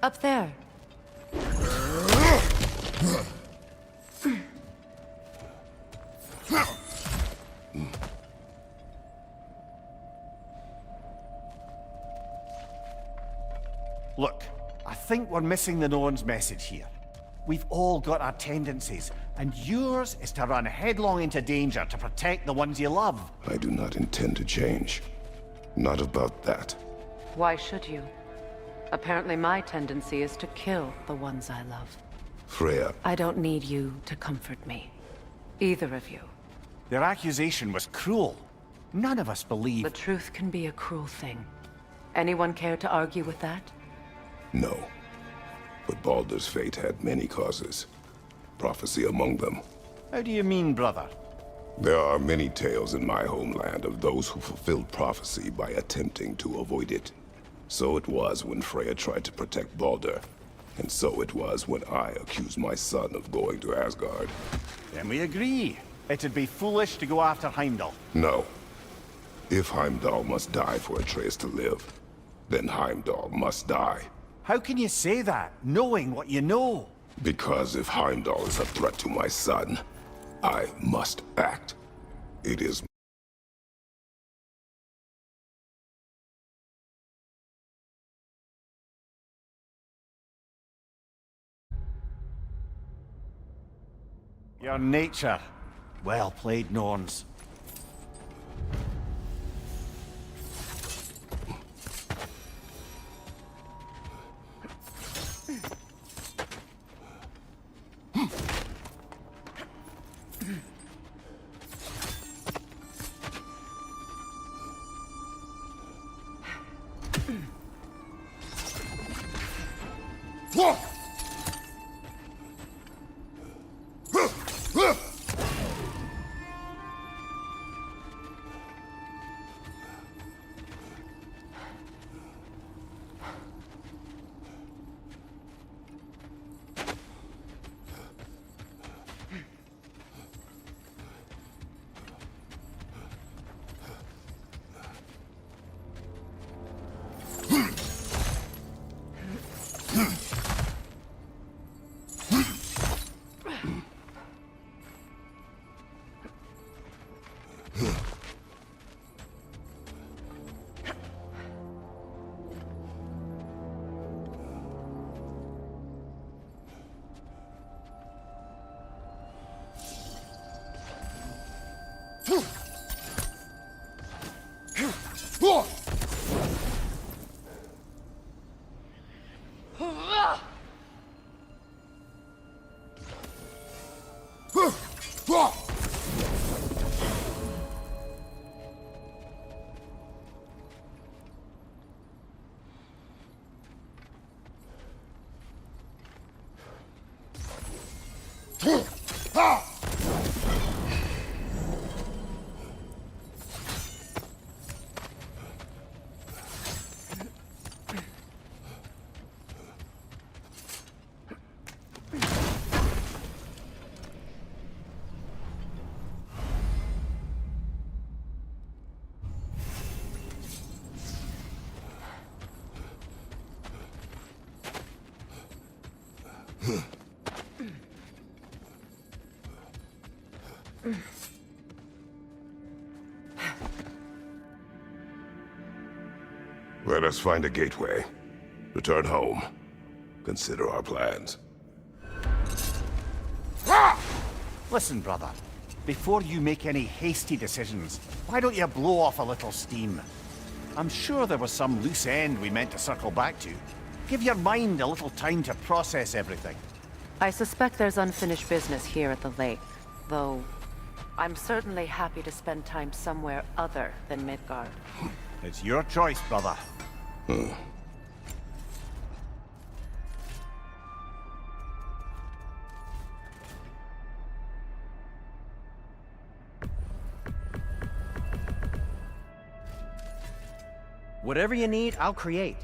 Up there. Look, I think we're missing the Norn's message here. We've all got our tendencies, and yours is to run headlong into danger to protect the ones you love. I do not intend to change. Not about that. Why should you? Apparently my tendency is to kill the ones I love. Freya. I don't need you to comfort me. Either of you. Their accusation was cruel. None of us believe... The truth can be a cruel thing. Anyone care to argue with that? No. But Baldur's fate had many causes. Prophecy among them. How do you mean, brother? There are many tales in my homeland of those who fulfilled prophecy by attempting to avoid it. So it was when Freya tried to protect Baldur. And so it was when I accused my son of going to Asgard. Then we agree. It'd be foolish to go after Heimdall. No. If Heimdall must die for Atreus to live, then Heimdall must die. How can you say that, knowing what you know? Because if Heimdall is a threat to my son, I must act. It is... Your nature. Well played, Norns. Let us find a gateway. Return home. Consider our plans. Listen, brother. Before you make any hasty decisions, why don't you blow off a little steam? I'm sure there was some loose end we meant to circle back to. Give your mind a little time to process everything. I suspect there's unfinished business here at the lake, though I'm certainly happy to spend time somewhere other than Midgard. It's your choice, brother. Whatever you need, I'll create.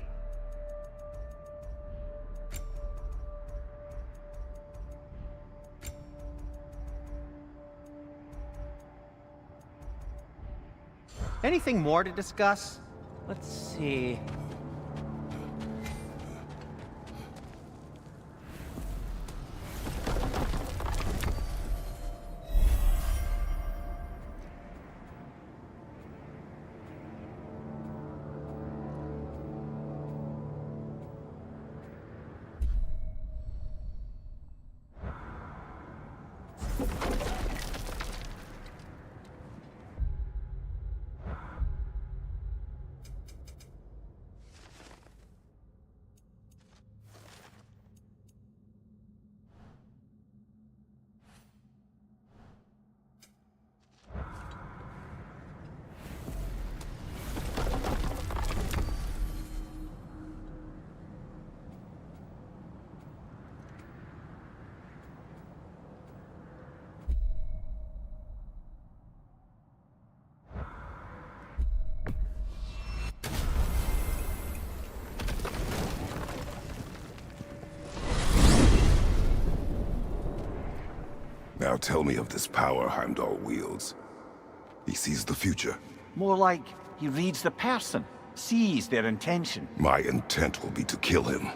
Anything more to discuss? Let's see. Now tell me of this power Heimdall wields. He sees the future. More like he reads the person, sees their intention. My intent will be to kill him.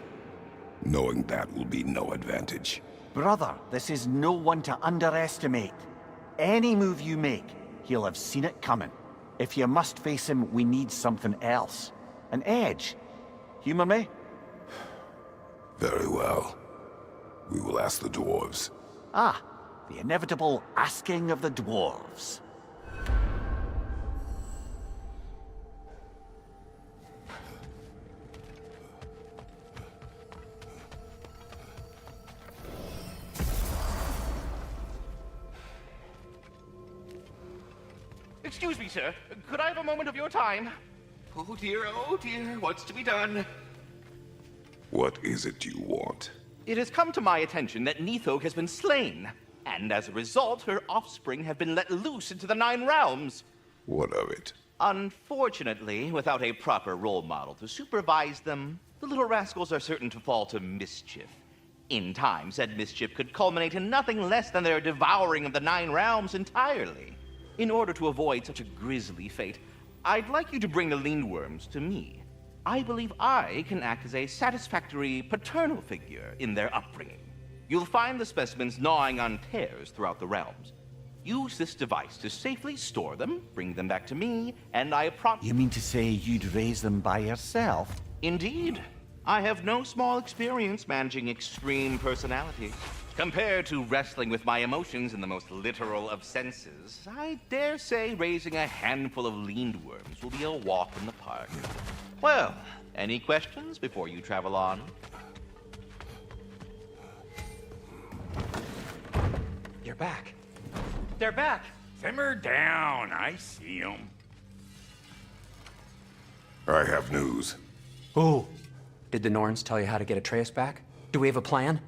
Knowing that will be no advantage. Brother, this is no one to underestimate. Any move you make, he'll have seen it coming. If you must face him, we need something else. An edge. Humor me? Very well. We will ask the dwarves. Ah, the inevitable asking of the dwarves. Excuse me, sir. Could I have a moment of your time? Oh dear, what's to be done? What is it you want? It has come to my attention that Nithog has been slain, and as a result, her offspring have been let loose into the Nine Realms. What of it? Unfortunately, without a proper role model to supervise them, the little rascals are certain to fall to mischief. In time, said mischief could culminate in nothing less than their devouring of the Nine Realms entirely. In order to avoid such a grisly fate, I'd like you to bring the Lindworms to me. I believe I can act as a satisfactory paternal figure in their upbringing. You'll find the specimens gnawing on tears throughout the realms. Use this device to safely store them, bring them back to me, and I promise— You mean to say you'd raise them by yourself? Indeed. I have no small experience managing extreme personality. Compared to wrestling with my emotions in the most literal of senses, I dare say raising a handful of Lindworms will be a walk in the park. Well, any questions before you travel on? You're back. They're back. Simmer down. I see them. I have news. Oh. Did the Norns tell you how to get Atreus back? Do we have a plan?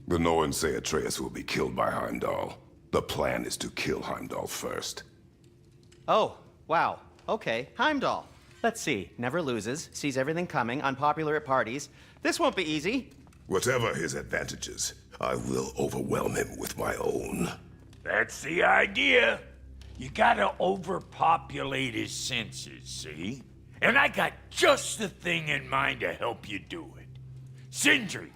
The Norns say Atreus will be killed by Heimdall. The plan is to kill Heimdall first. Oh, wow. Okay, Heimdall. Let's see. Never loses, sees everything coming, unpopular at parties. This won't be easy. Whatever his advantages, I will overwhelm him with my own. That's the idea. You gotta overpopulate his senses, see? And I got just the thing in mind to help you do it. Sindri,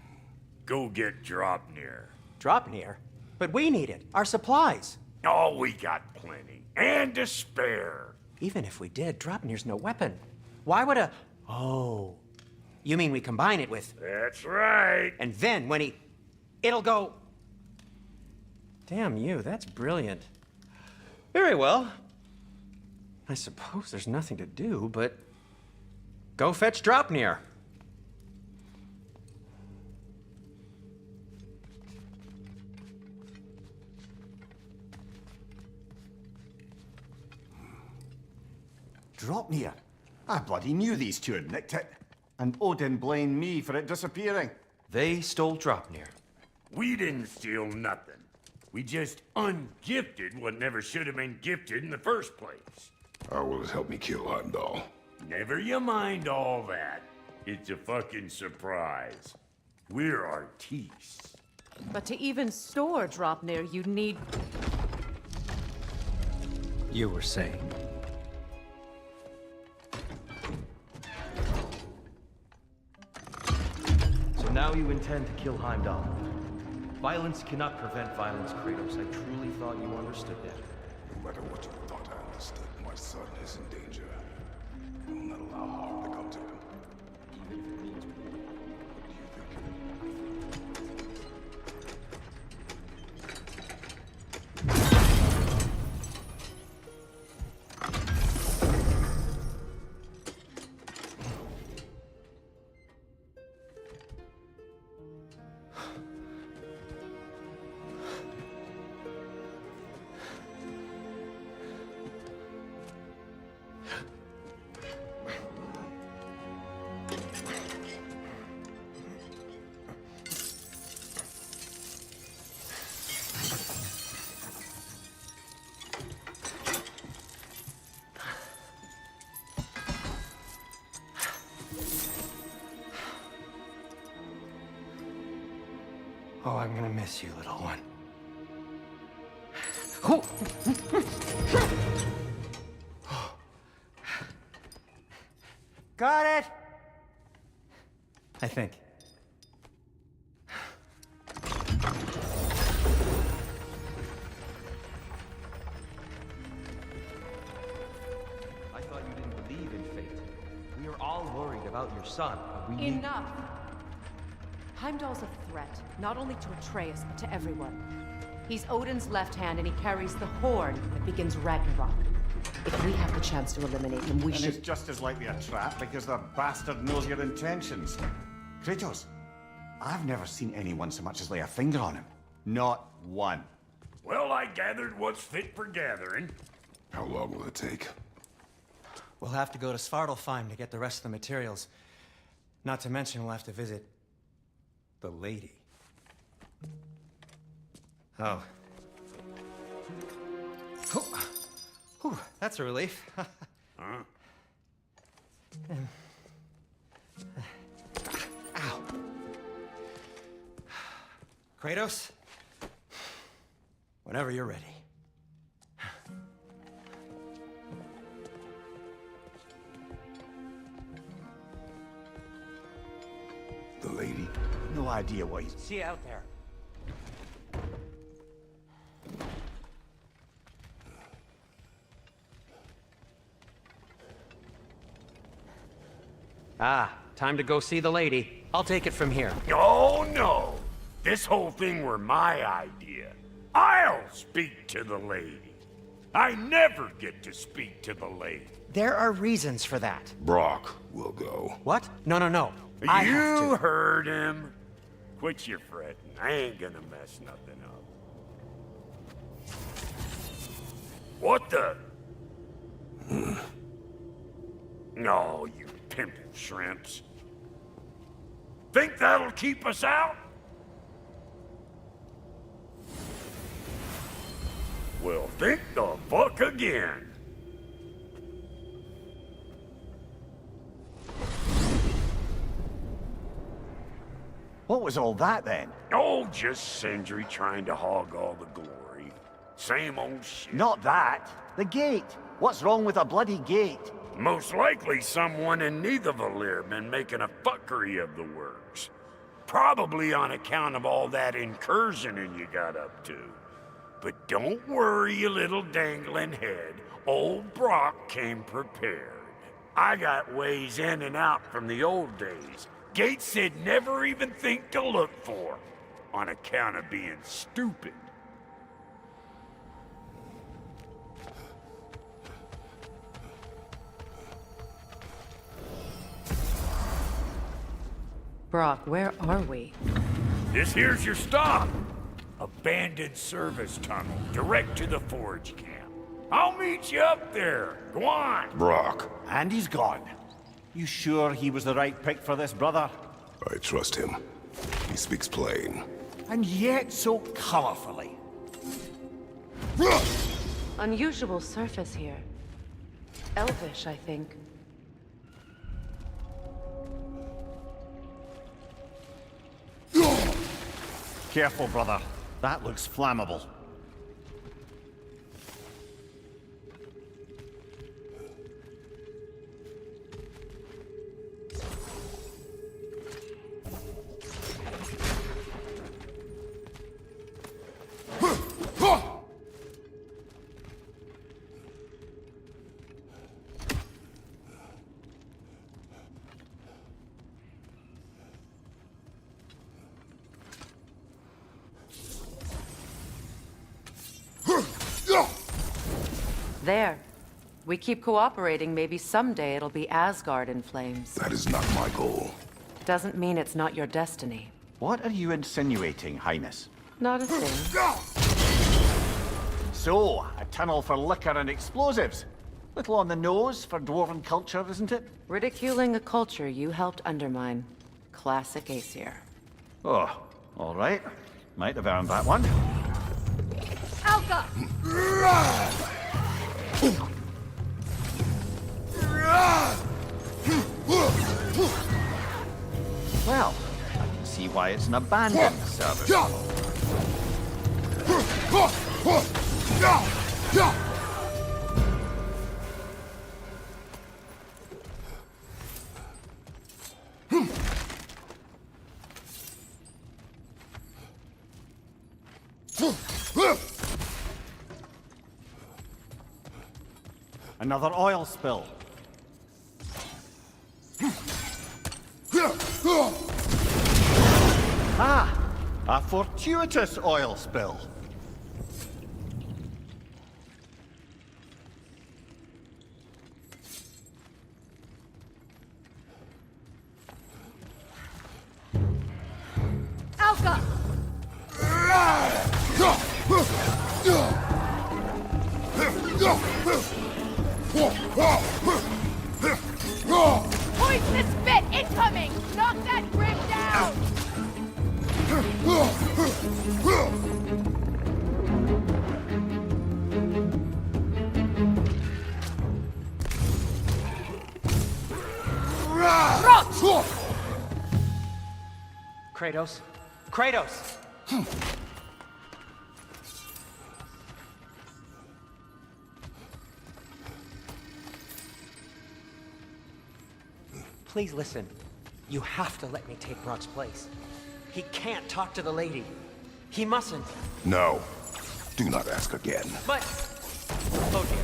Go get Dropnir. Dropnir? But we need it. Our supplies. Oh, we got plenty. And to spare. Even if we did, Dropnir's no weapon. Why would a... Oh. You mean we combine it with... That's right. And then when he... It'll go... Damn you, that's brilliant. Very well. I suppose there's nothing to do, but... Go fetch Dropnir. Dropnir? I bloody knew these two had nicked it. And Odin blamed me for it disappearing. They stole Dropnir. We didn't steal nothing. We just ungifted what never should have been gifted in the first place. How will it help me kill Heimdall? Never you mind all that. It's a fucking surprise. We're artistes. But to even store Dropnir, you'd need... You were saying? So now you intend to kill Heimdall. Violence cannot prevent violence, Kratos. I truly thought you understood that. No matter what you thought I understood, my son is in danger. I will not allow harm to come to him. Even if it means war. What do you think? Oh, I'm gonna miss you, little one. Got it! I think. I thought you didn't believe in fate. We are all worried about your son, but we need... Enough! Heimdall's a threat, not only to Atreus, but to everyone. He's Odin's left hand, and he carries the horn that begins Ragnarok. If we have the chance to eliminate him, we should... And it's just as likely a trap because the bastard knows your intentions. Kratos, I've never seen anyone so much as lay a finger on him. Not one. Well, I gathered what's fit for gathering. How long will it take? We'll have to go to Svartalfheim to get the rest of the materials. Not to mention we'll have to visit... the lady. Oh. Whew, that's a relief. Huh? Ow. Kratos? Whenever you're ready. The lady? No idea what he's... See you out there. Ah, time to go see the lady. I'll take it from here. Oh, no! This whole thing were my idea. I'll speak to the lady. I never get to speak to the lady. There are reasons for that. Brock will go. What? No, no, no. I have You to. heard him. Quit your fretting. I ain't gonna mess nothing up. What the? No, you pimple shrimps. Think that'll keep us out? Well, think the fuck again. What was all that then? Oh, just Sindri trying to hog all the glory. Same old shit. Not that. The gate. What's wrong with a bloody gate? Most likely someone in Nidavellir been making a fuckery of the works. Probably on account of all that incursioning you got up to. But don't worry, you little dangling head. Old Brock came prepared. I got ways in and out from the old days. Gates said never even think to look for, on account of being stupid. Brock, where are we? This here's your stop. Abandoned service tunnel, direct to the forge camp. I'll meet you up there. Go on. Brock. And he's gone. You sure he was the right pick for this, brother? I trust him. He speaks plain. And yet so colorfully. Unusual surface here. Elvish, I think. Careful, brother. That looks flammable. There. We keep cooperating, maybe someday it'll be Asgard in flames. That is not my goal. Doesn't mean it's not your destiny. What are you insinuating, Highness? Not a thing. So, a tunnel for liquor and explosives. Little on the nose for dwarven culture, isn't it? Ridiculing a culture you helped undermine. Classic Aesir. Oh, all right. Might have earned that one. Alka! Well, I can see why it's an abandoned service. Another oil spill. Ah! A fortuitous oil spill. Alka! Poisonous spit incoming! Knock that grip down! Kratos? Kratos! Please listen. You have to let me take Brock's place. He can't talk to the lady. He mustn't. No. Do not ask again. But... Oh dear.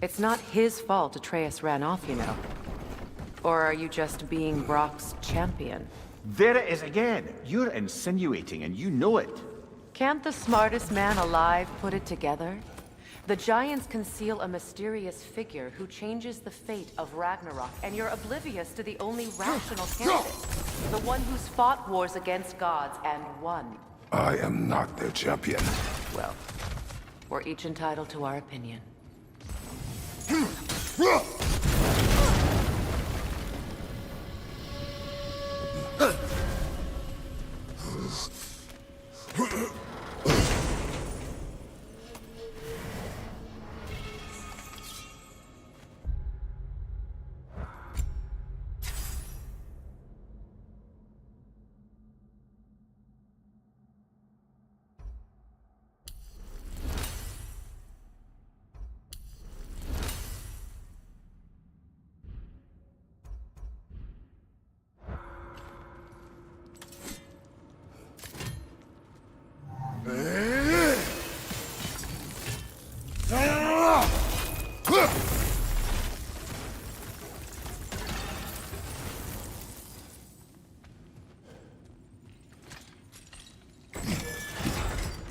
It's not his fault Atreus ran off, you know. Or are you just being Brock's champion? There it is again. You're insinuating and you know it. Can't the smartest man alive put it together? The Giants conceal a mysterious figure who changes the fate of Ragnarok, and you're oblivious to the only rational candidate. The one who's fought wars against gods and won. I am not their champion. Well, we're each entitled to our opinion.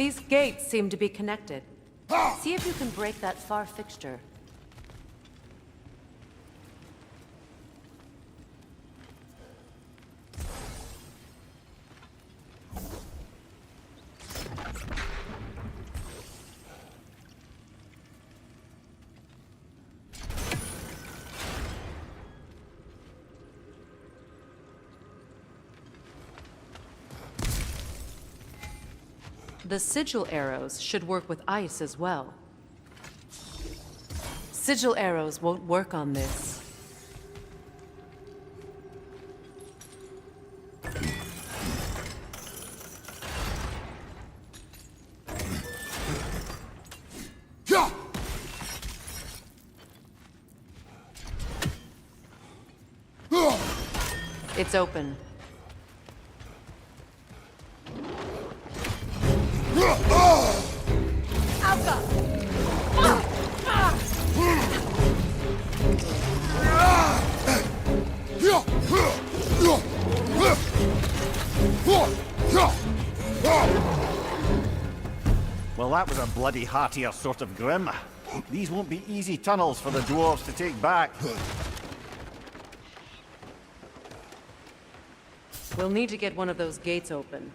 These gates seem to be connected. See if you can break that far fixture. The sigil arrows should work with ice as well. Sigil arrows won't work on this. It's open. Well, that was a bloody heartier sort of grim. These won't be easy tunnels for the dwarves to take back. We'll need to get one of those gates open.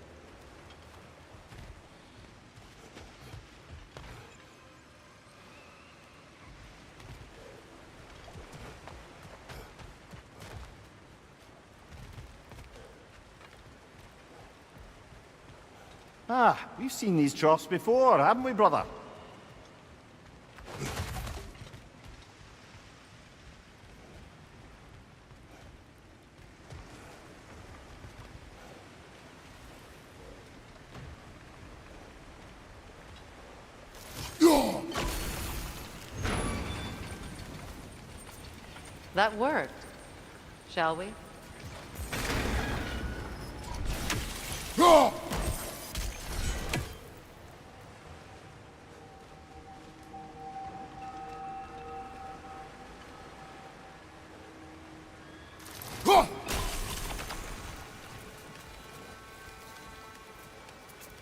Ah, we've seen these troughs before, haven't we, brother? That worked. Shall we?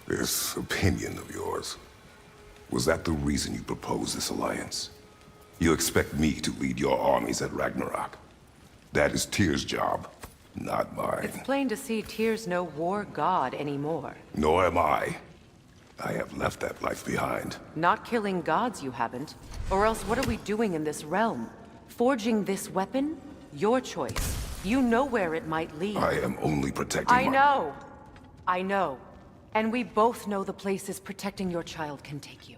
This opinion of yours, was that the reason you proposed this alliance? You expect me to lead your armies at Ragnarok? That is Tyr's job, not mine. It's plain to see Tyr's no war god anymore. Nor am I. I have left that life behind. Not killing gods, you haven't. Or else what are we doing in this realm? Forging this weapon? Your choice. You know where it might lead. I am only protecting I know. I know. And we both know the places protecting your child can take you.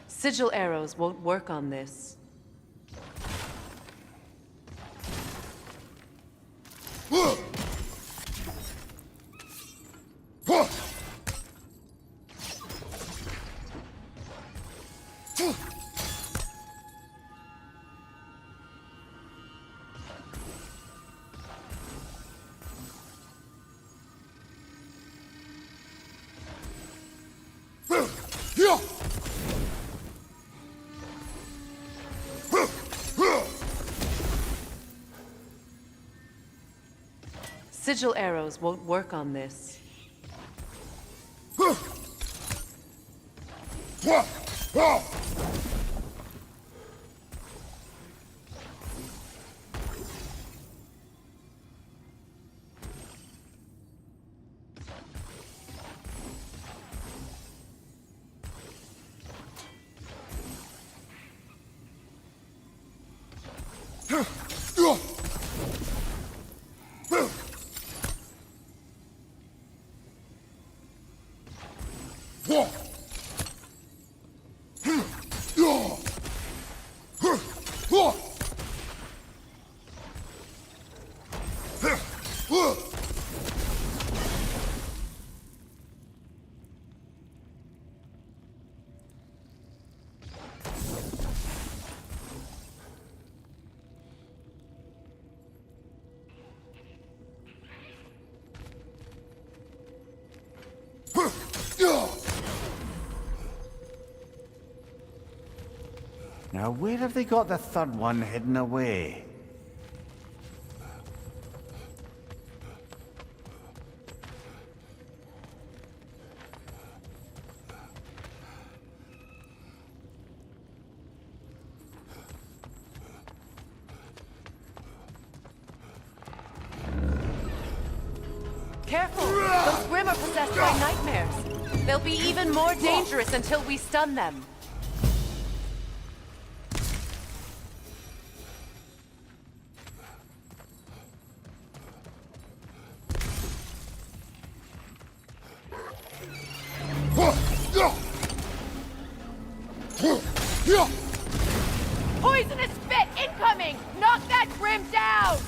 Sigil arrows won't work on this. Sigil arrows won't work on this. Now, where have they got the third one hidden away? Careful! Those Grimm are possessed by nightmares. They'll be even more dangerous until we stun them. Poisonous spit incoming! Knock that Grimm down!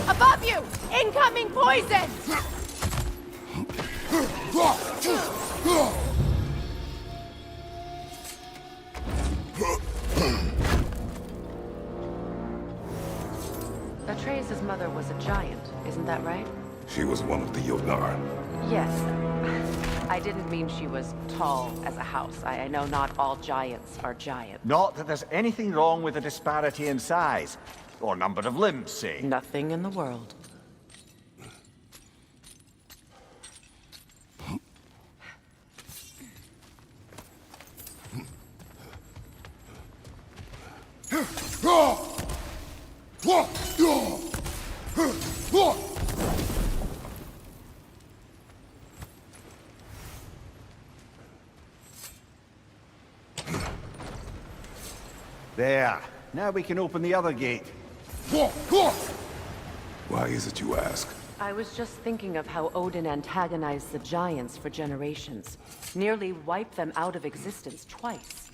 Above you! Incoming poison! Atreus' mother was a giant, isn't that right? She was one of the Yonar. Yes. I didn't mean she was tall as a house. I know not all giants are giant. Not that there's anything wrong with the disparity in size. Or number of limbs, say. Nothing in the world. There. Now we can open the other gate. Why is it you ask? I was just thinking of how Odin antagonized the giants for generations. Nearly wiped them out of existence twice.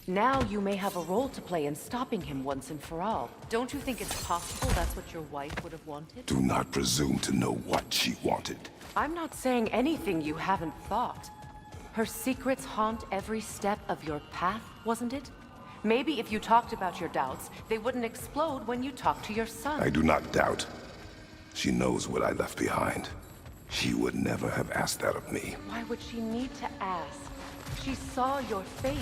Now you may have a role to play in stopping him once and for all. Don't you think it's possible that's what your wife would have wanted? Do not presume to know what she wanted. I'm not saying anything you haven't thought. Her secrets haunt every step of your path, wasn't it? Maybe if you talked about your doubts, they wouldn't explode when you talked to your son. I do not doubt. She knows what I left behind. She would never have asked that of me. Why would she need to ask? She saw your fate.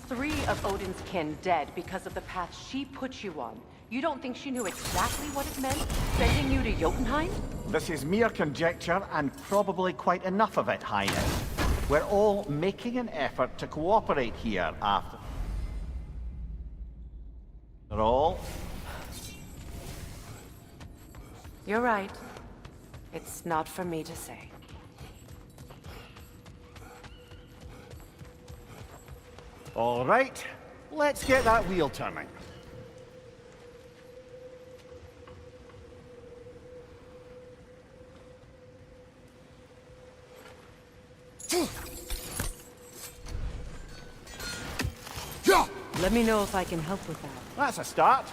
3 of Odin's kin dead because of the path she put you on. You don't think she knew exactly what it meant, sending you to Jotunheim? This is mere conjecture, and probably quite enough of it, Highness. We're all making an effort to cooperate here after all. You're right. It's not for me to say. All right, let's get that wheel turning. Let me know if I can help with that. That's a start.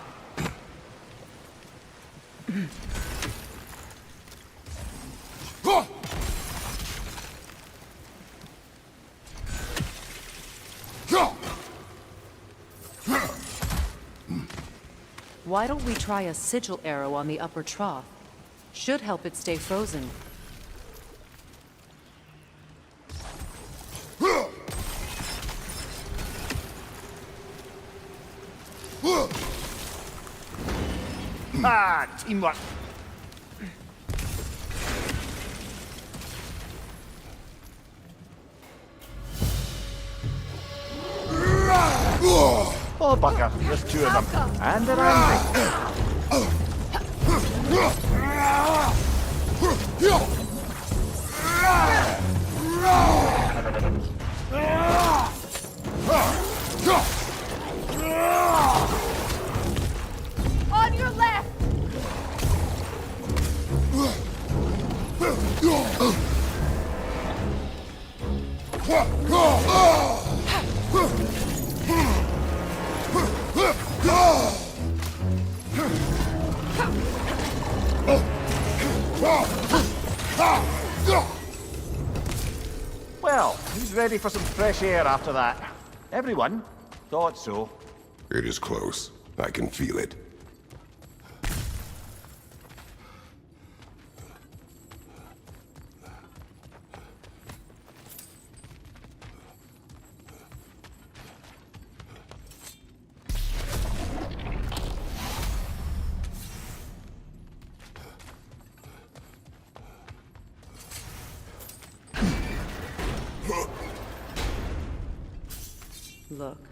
Why don't we try a sigil arrow on the upper trough? Should help it stay frozen. Ah, teamwork. Oh, bugger. There's 2 of them. And they're angry. On your left! Well, who's ready for some fresh air after that? Everyone? Thought so. It is close. I can feel it. Look,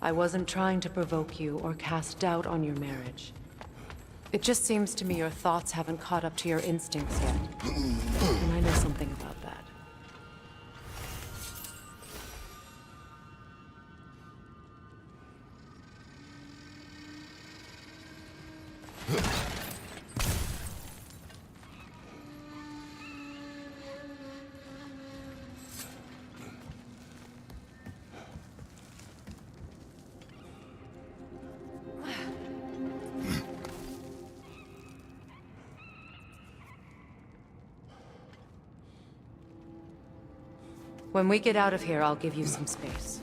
I wasn't trying to provoke you or cast doubt on your marriage. It just seems to me your thoughts haven't caught up to your instincts yet. And I know something about that. When we get out of here, I'll give you some space.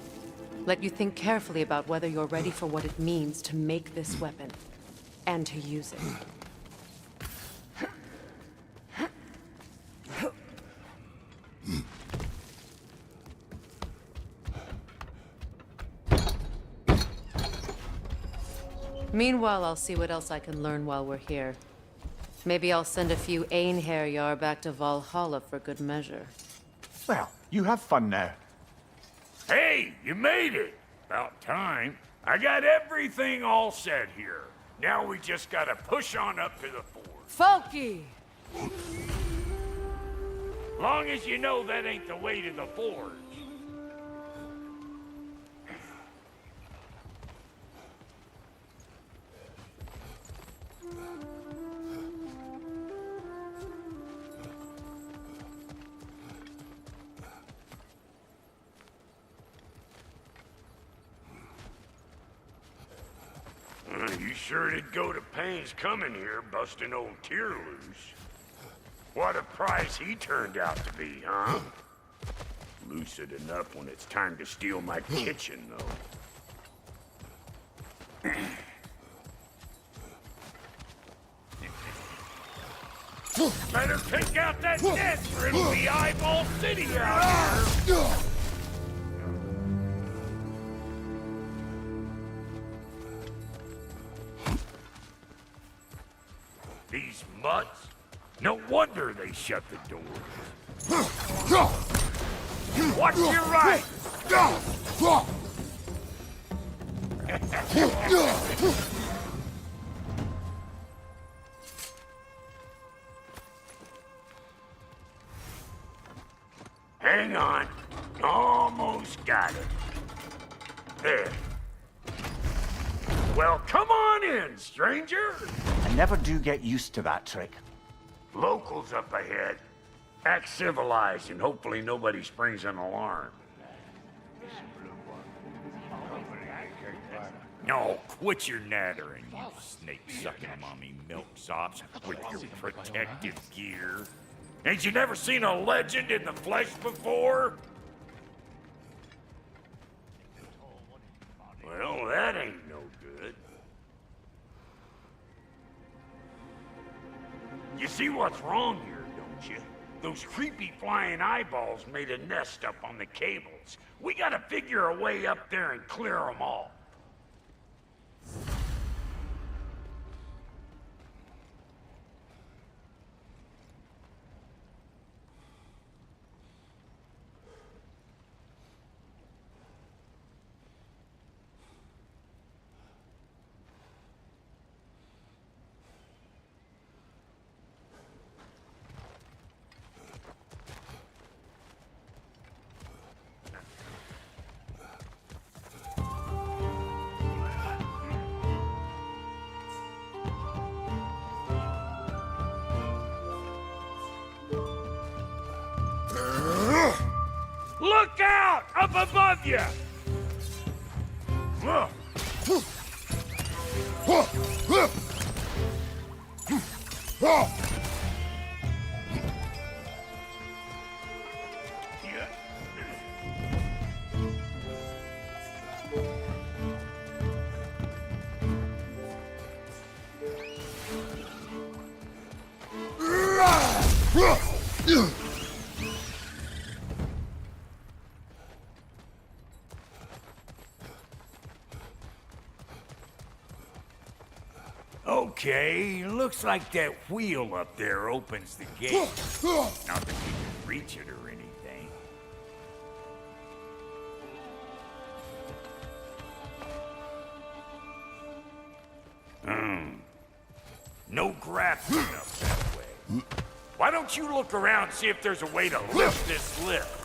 Let you think carefully about whether you're ready for what it means to make this weapon, and to use it. Meanwhile, I'll see what else I can learn while we're here. Maybe I'll send a few Einherjar back to Valhalla for good measure. Well, you have fun now. Hey, you made it! About time. I got everything all set here. Now we just gotta push on up to the fort. Falky! Long as you know that ain't the way to the forge. You sure did go to pains coming here, busting old Tyr loose. What a prize he turned out to be, huh? Lucid enough when it's time to steal my kitchen, though. Better take out that nest or it'll be Eyeball City out here! These mutts? No wonder they shut the doors. Watch your right! Hang on. Almost got it. There. Well, come on in, stranger! I never do get used to that trick. Locals up ahead. Act civilized and hopefully nobody springs an alarm. No, quit your nattering, you snake-sucking mommy milksops with your protective gear. Ain't you never seen a legend in the flesh before? Well, that ain't no good. You see what's wrong here, don't you? Those creepy flying eyeballs made a nest up on the cables. We gotta figure a way up there and clear them all. Look out! Up above you! Okay, looks like that wheel up there opens the gate. Not that we can reach it or anything. No grabbing up that way. Why don't you look around and see if there's a way to lift this lift?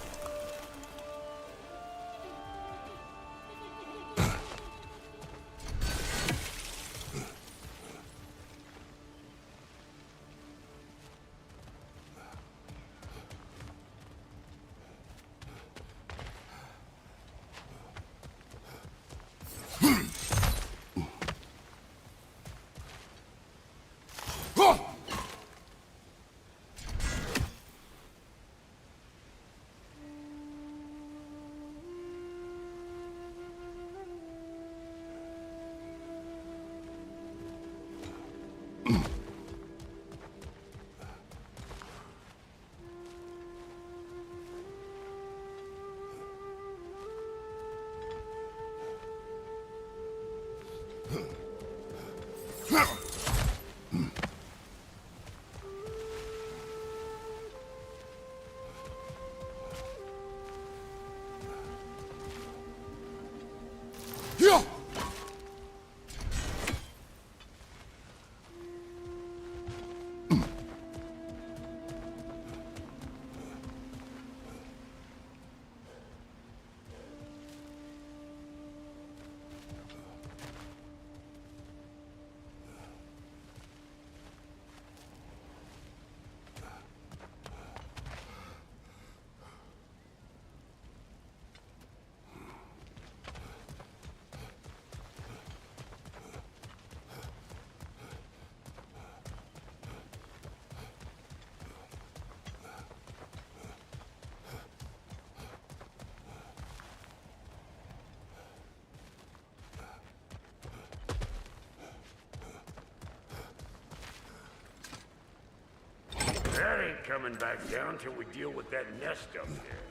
That ain't coming back down till we deal with that nest up there.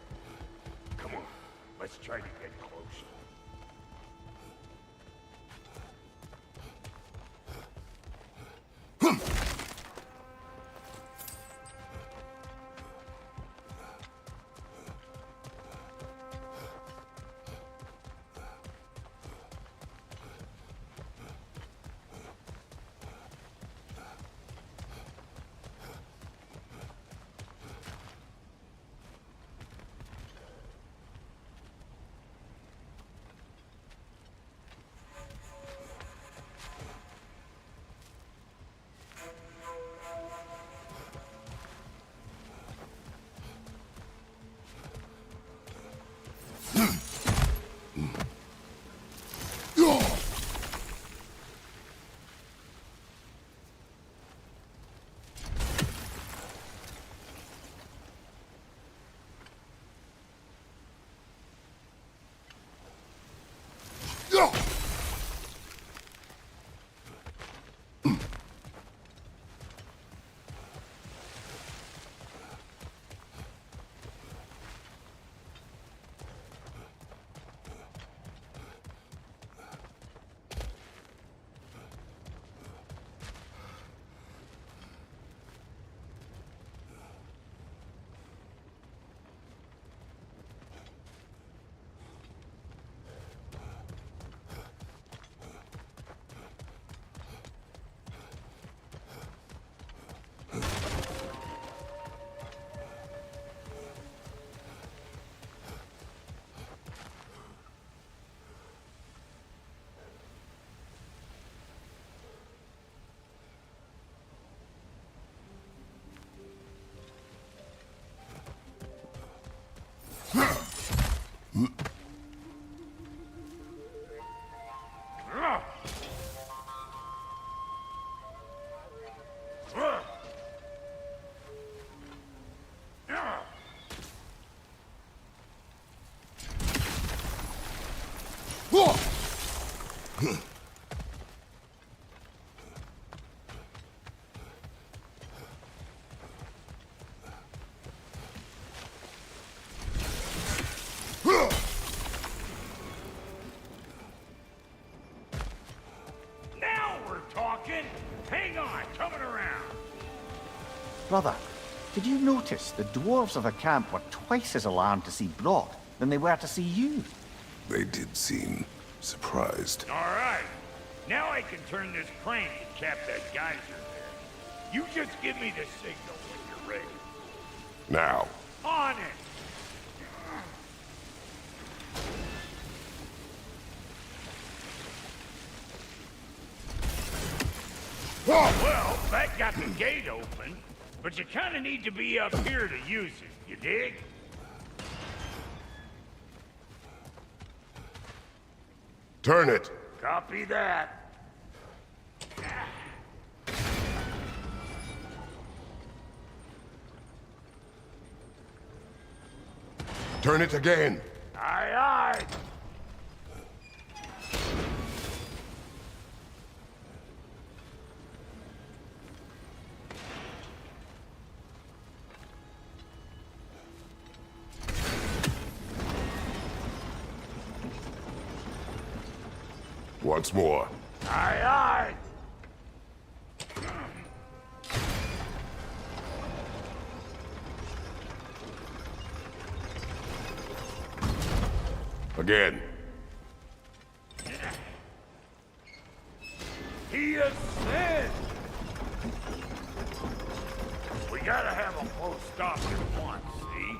Come on, let's try to get closer. Hang on, coming around. Brother, did you notice the dwarves of the camp were twice as alarmed to see Brock than they were to see you? They did seem surprised. All right. Now I can turn this crane and cap that geyser there. You just give me the signal when you're ready. Now. On it! Well, that got the gate open, but you kind of need to be up here to use it, you dig? Turn it. Copy that. Turn it again. Aye, aye. Once more. Aye, aye. Again. He ascends! We gotta have a close stop at once, see?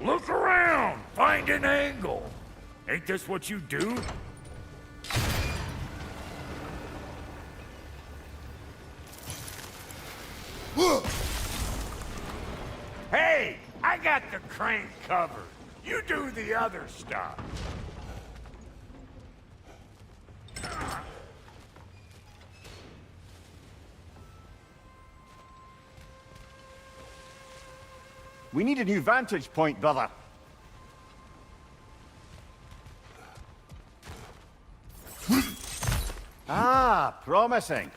Look around! Find an angle! Ain't this what you do? Hey! I got the crane covered. You do the other stuff. We need a new vantage point, brother. Ah, promising.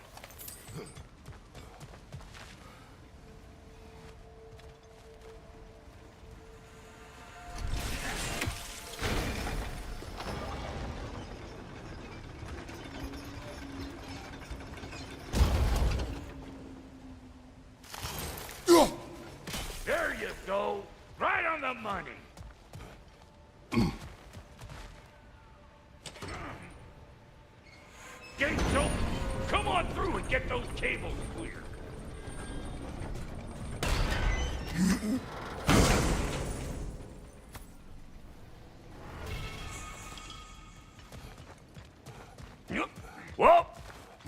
There you go. Right on the money. Gates open. Come on through and get those cables clear. Well,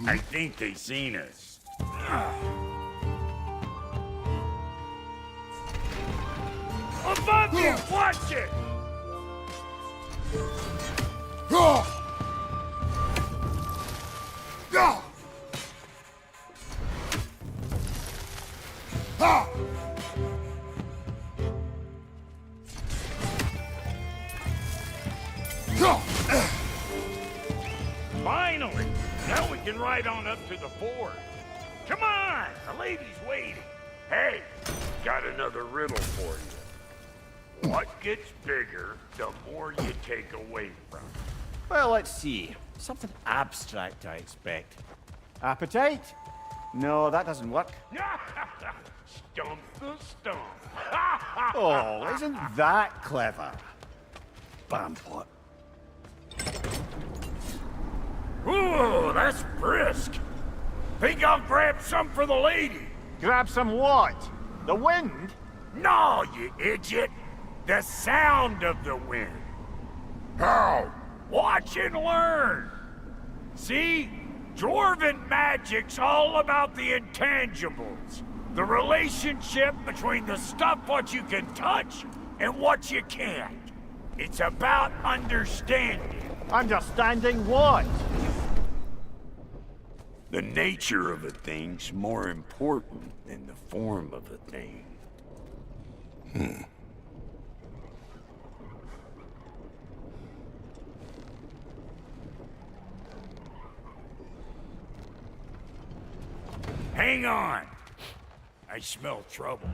I think they seen us. Above you! Watch it! Finally! Now we can ride on up to the fort. Come on! The lady's waiting. Hey, got another riddle for you. What gets bigger, the more you take away from it? Well, let's see. Something abstract, I expect. Appetite? No, that doesn't work. Stump the stump. Oh, isn't that clever? Bamfort. Ooh, that's brisk. Think I'll grab some for the lady? Grab some what? The wind? No, you idiot. The sound of the wind. How? Watch and learn. See? Dwarven magic's all about the intangibles. The relationship between the stuff what you can touch and what you can't. It's about understanding. Understanding what? The nature of a thing's more important than the form of a thing. Hang on. I smell trouble.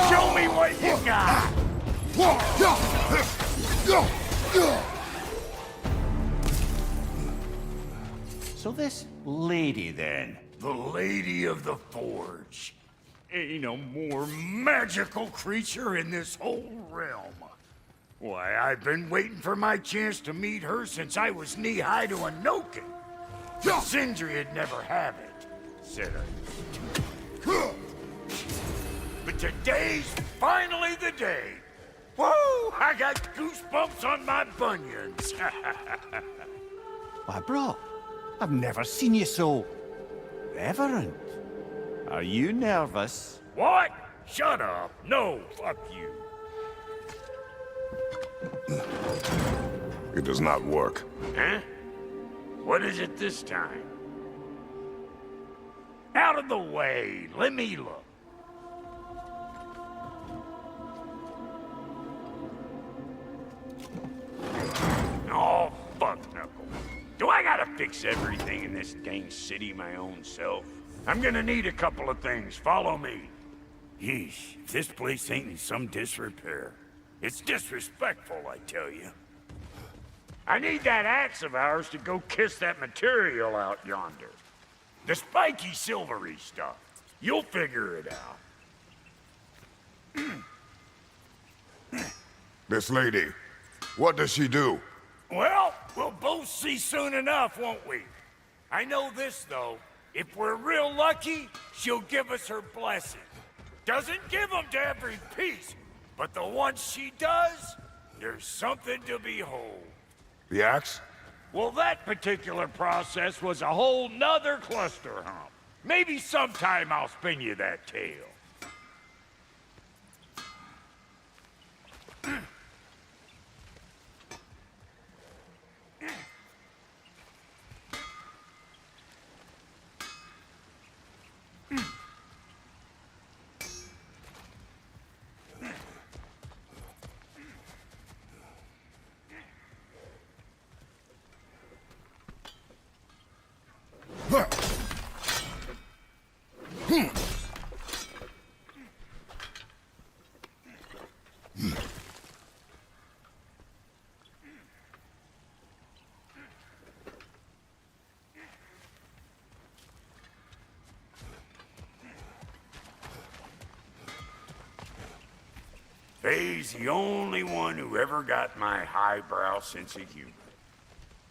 Show me what you got! So this lady, then? The Lady of the Forge. Ain't no more magical creature in this whole realm. Why, I've been waiting for my chance to meet her since I was knee-high to a Noken. But Sindri would never have it, said I used to. But today's finally the day. Woo! I got goosebumps on my bunions. Why, bro, I've never seen you so reverent. Are you nervous? What? Shut up. No, fuck you. It does not work. Huh? What is it this time? Out of the way. Let me look. Oh, fuck knuckle. Do I gotta fix everything in this dang city my own self? I'm gonna need a couple of things. Follow me. Yeesh, if this place ain't in some disrepair. It's disrespectful, I tell you. I need that axe of ours to go kiss that material out yonder. The spiky silvery stuff. You'll figure it out. This lady, what does she do? Well, we'll both see soon enough, won't we? I know this, though. If we're real lucky, she'll give us her blessing. Doesn't give them to every piece, but the ones she does, there's something to behold. The axe? Well, that particular process was a whole nother cluster hump. Maybe sometime I'll spin you that tale. Faye's the only one who ever got my highbrow sense of humor.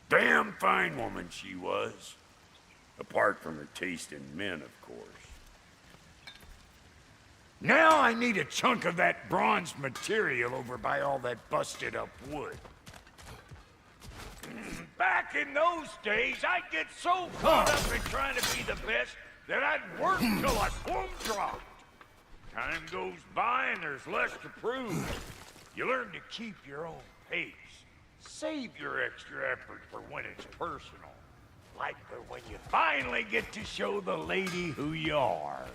Damn fine woman she was. Apart from her taste in men, of course. Now I need a chunk of that bronze material over by all that busted up wood. Back in those days, I'd get so caught up in trying to be the best that I'd work till I plumb dropped. Time goes by and there's less to prove. You learn to keep your own pace. Save your extra effort for when it's personal. Like for when you finally get to show the lady who you are.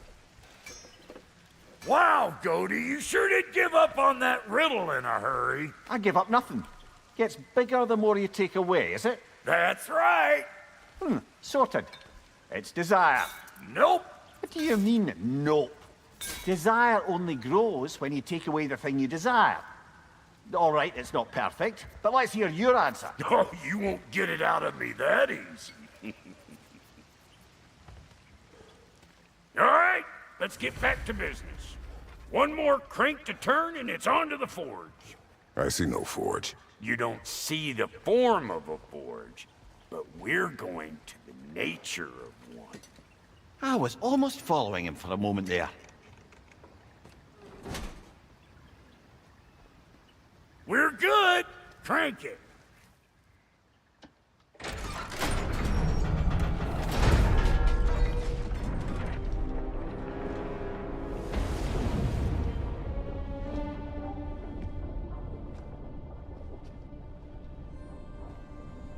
Wow, Goaty, you sure did give up on that riddle in a hurry. I give up nothing. Gets bigger the more you take away, is it? That's right. Sorted. It's desire. Nope. What do you mean, nope? Desire only grows when you take away the thing you desire. All right, it's not perfect, but let's hear your answer. Oh, you won't get it out of me that easy. All right, let's get back to business. One more crank to turn and it's on to the forge. I see no forge. You don't see the form of a forge, but we're going to the nature of one. I was almost following him for a moment there. We're good. Crank it.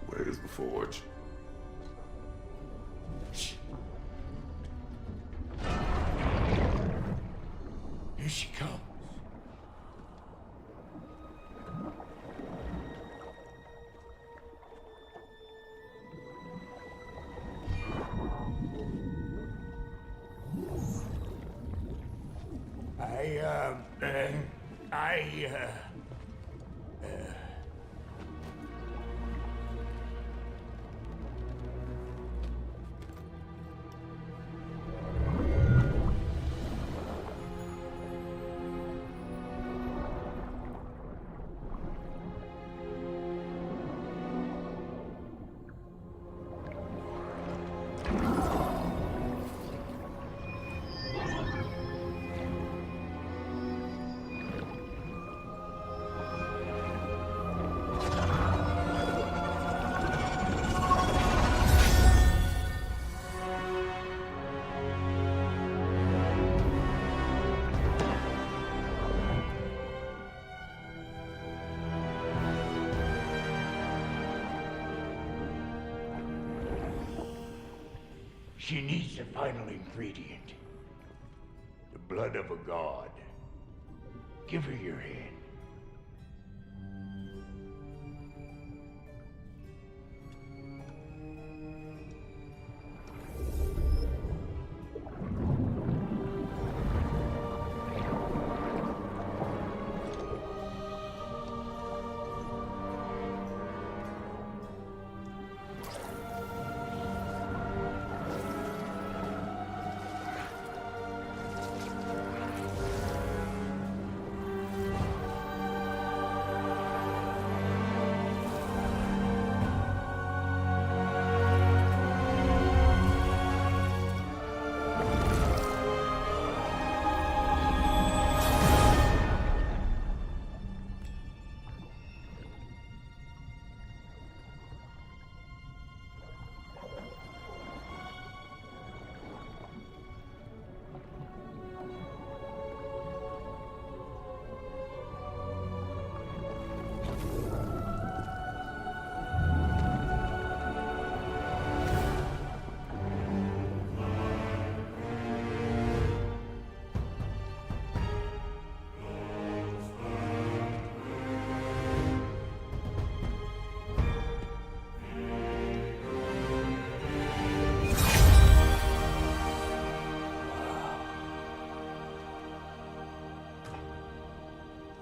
Where's the forge? Here she comes. She needs the final ingredient. The blood of a god. Give her your hand.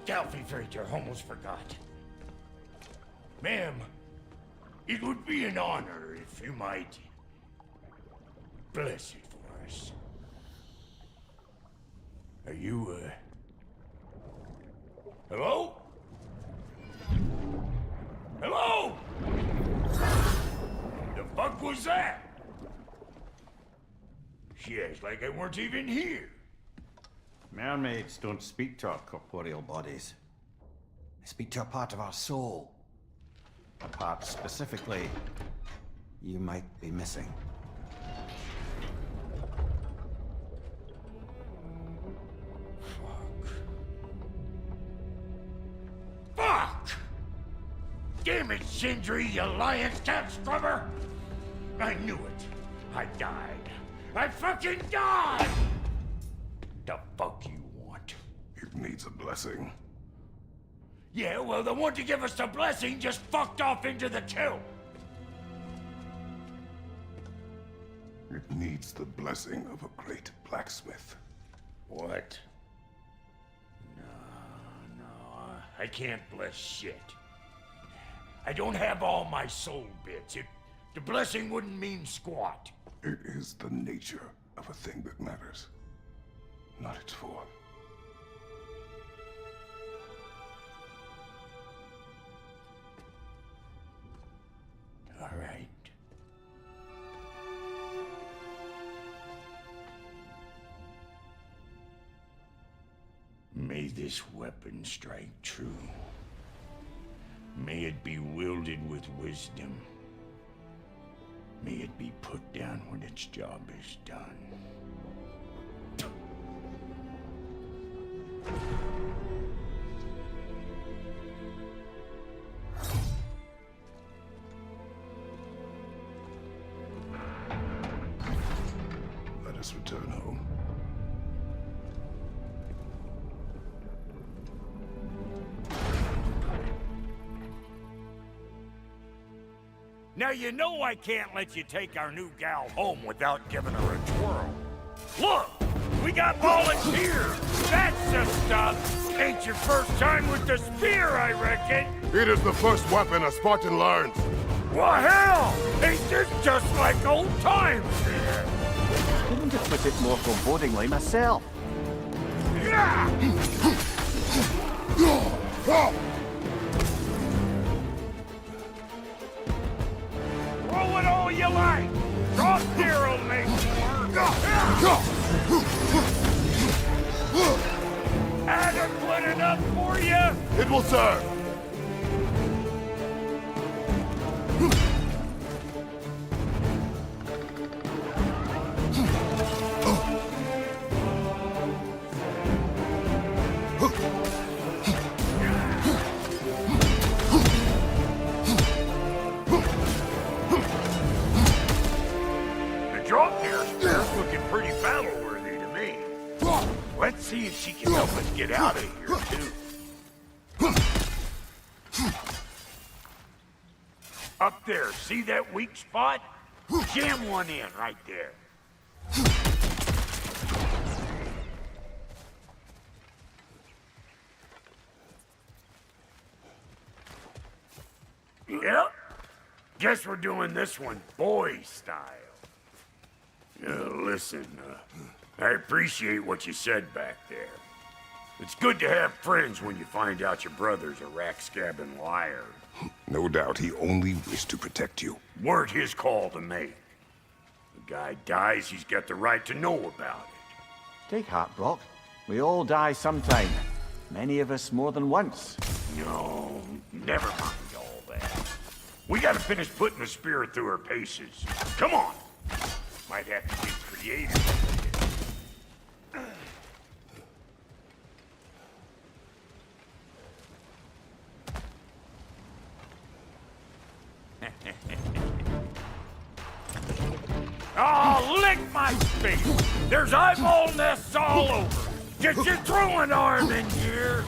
Delphi Freighter almost forgot. Ma'am, it would be an honor if you might bless it for us. Are you, hello? Hello? The fuck was that? She acts like I weren't even here. Mermaids don't speak to our corporeal bodies. They speak to a part of our soul. A part specifically you might be missing. Fuck! Damn it, Sindri, you lion cat scrubber! I knew it. I died. I fucking died! The fuck you want? It needs a blessing. Yeah, well, the one to give us the blessing just fucked off into the kill. It needs the blessing of a great blacksmith. What? No, I can't bless shit. I don't have all my soul bits. The blessing wouldn't mean squat. It is the nature of a thing that matters, not its form. All right. May this weapon strike true. May it be wielded with wisdom. May it be put down when its job is done. Let us return home. Now you know I can't let you take our new gal home without giving her a twirl. Look! We got volunteers! That's the stuff! Ain't your first time with the spear, I reckon. It is the first weapon a Spartan learns. Well, hell! Ain't this just like old times here? Couldn't have put it more forebodingly myself. Throw it all you like! Drop there'll make adequate enough for you? It will serve. Let's see if she can help us get out of here, too. Up there, see that weak spot? Jam one in right there. Yep. Guess we're doing this one boy style. Listen, I appreciate what you said back there. It's good to have friends when you find out your brother's a rack-scabbing liar. No doubt he only wished to protect you. Weren't his call to make. The guy dies, he's got the right to know about it. Take heart, Brock. We all die sometime. Many of us more than once. No, never mind all that. We gotta finish putting the spirit through her paces. Come on! Might have to get creative. Oh, lick my face! There's eyeball nests all over! Get your throwing arm in here!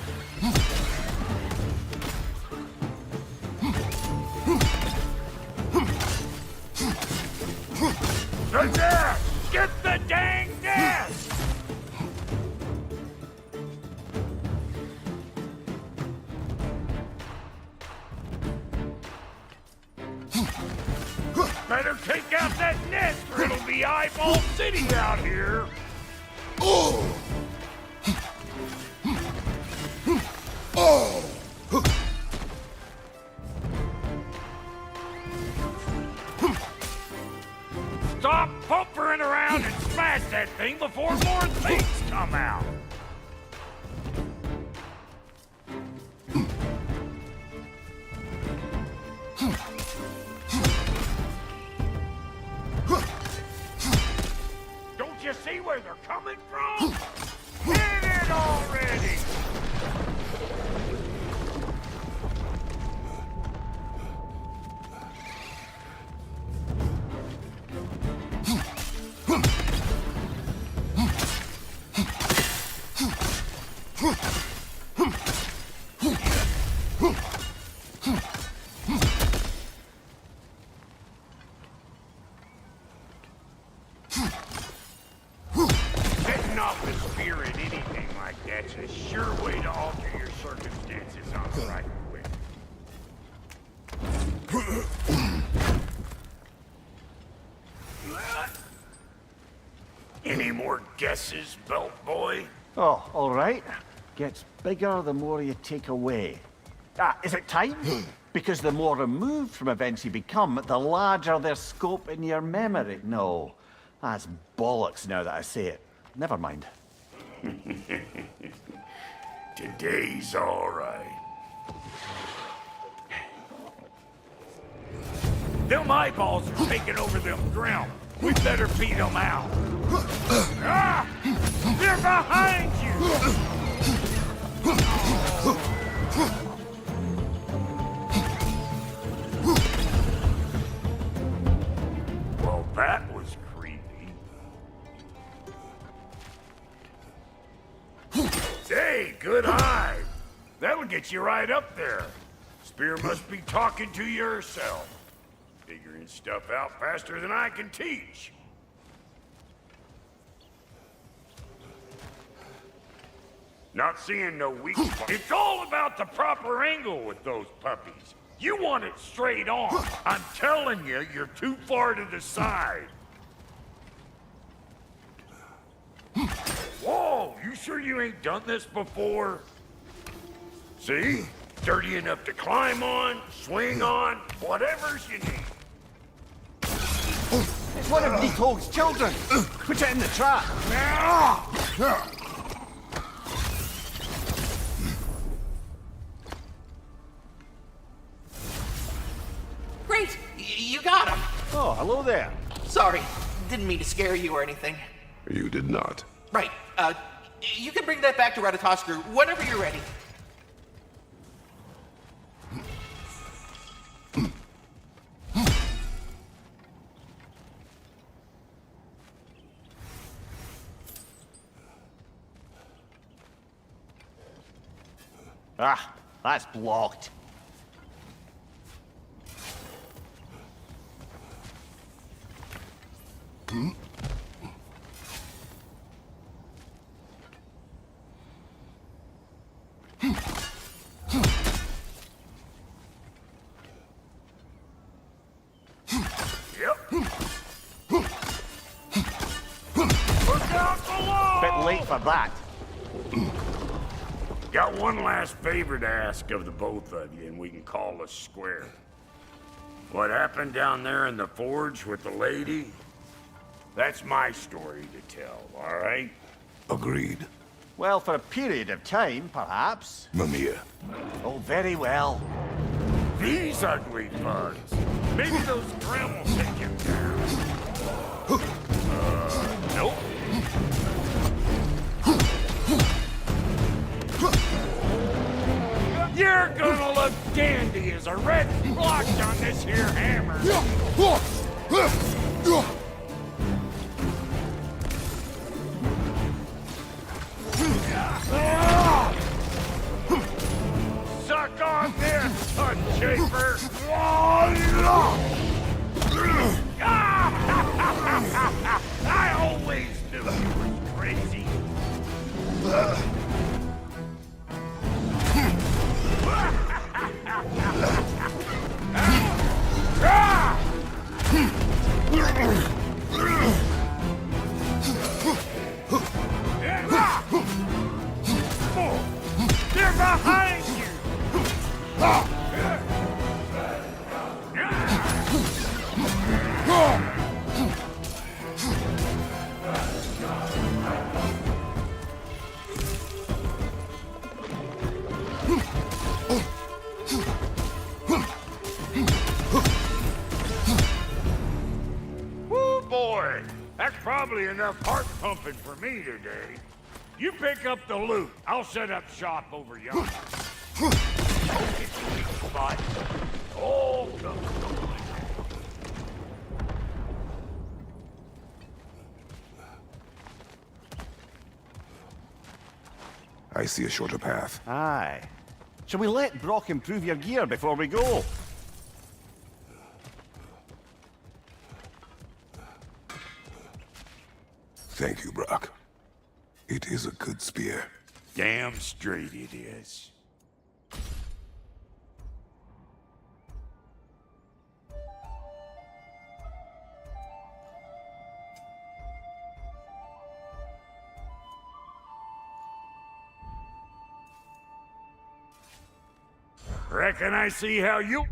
The nest! Get the dang nest! Better take out that nest or it'll be eyeball city out here! Oh! Oh! Stop pumpering around and smash that thing before more things come out! Don't you see where they're coming from? Hit it already! Setting off the spear at anything like that's a sure way to alter your circumstances on the right way. Any more guesses, belt boy? Oh, all right. Gets bigger the more you take away. Ah, is it time? Because the more removed from events you become, the larger their scope in your memory. No, that's bollocks now that I say it. Never mind. Today's all right. Them eyeballs are taking over them ground. We better beat them out. Ah! They're behind you! Well, that was creepy. Hey, good eye. That'll get you right up there. Spear must be talking to you herself. Figuring stuff out faster than I can teach. Not seeing no weak spots. It's all about the proper angle with those puppies. You want it straight on. I'm telling you, you're too far to the side. Whoa, you sure you ain't done this before? See? Dirty enough to climb on, swing on, whatever's you need. It's one of Nicole's children. Put it in the trap. Great! You got him! Oh, hello there. Sorry, didn't mean to scare you or anything. You did not. Right, you can bring that back to Ratatoskru whenever you're ready. Ah, that's blocked. Bit late for that. Got one last favor to ask of the both of you, and we can call us square. What happened down there in the forge with the lady? That's my story to tell, all right? Agreed. Well, for a period of time, perhaps. Mamiya. Oh, very well. These ugly bugs. Maybe those Grim will take him down. Nope. You're gonna look dandy as a red blotch on this here hammer. Suck on this, Tut Chafer! I always knew you were crazy. They're behind you! Woo, boy! That's probably enough heart pumping for me today. You pick up the loot. I'll set up shop over yonder. Oh, it's a weak spot. Oh, come on. I see a shorter path. Aye. Shall we let Brock improve your gear before we go? Thank you, Brock. It is a good spear. Damn straight it is. Reckon I see how you...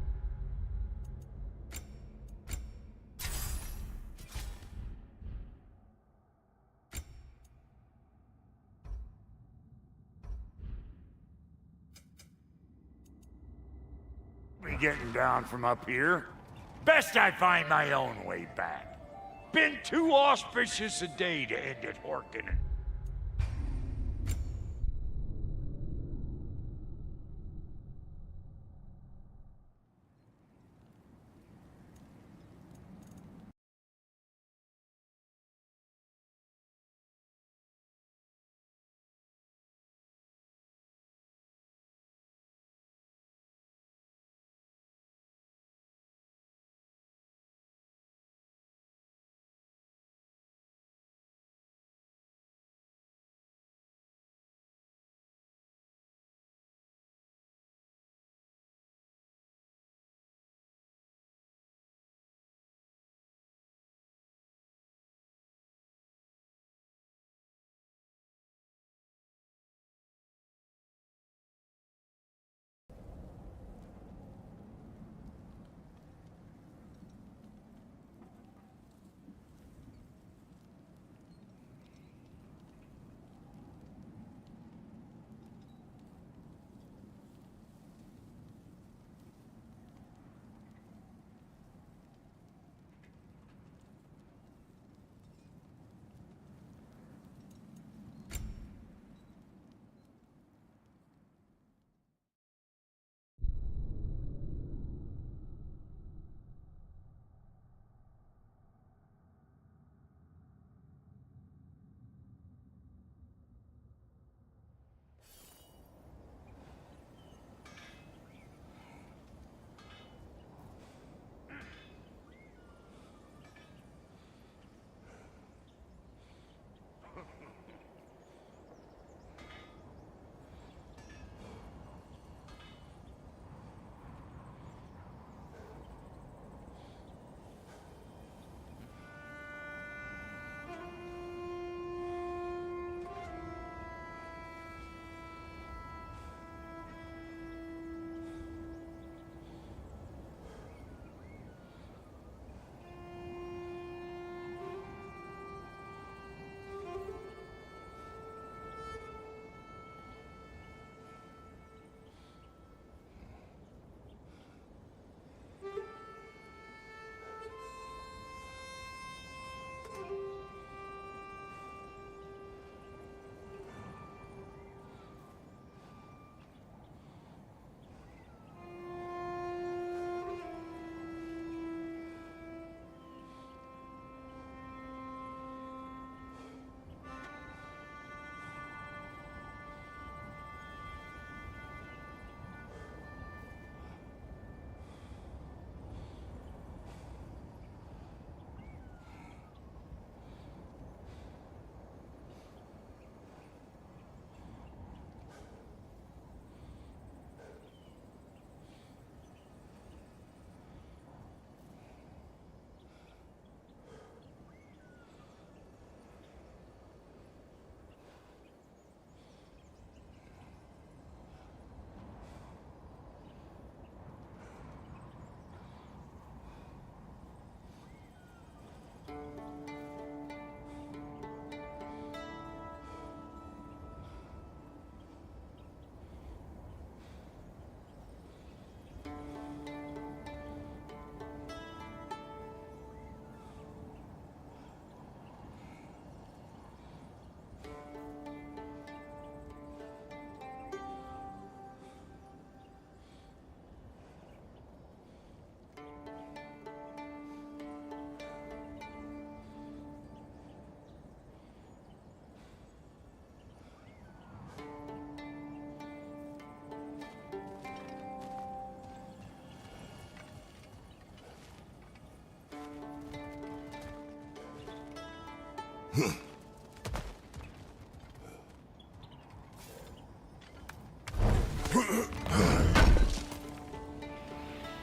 be getting down from up here. Best I find my own way back. Been too auspicious a day to end it horking.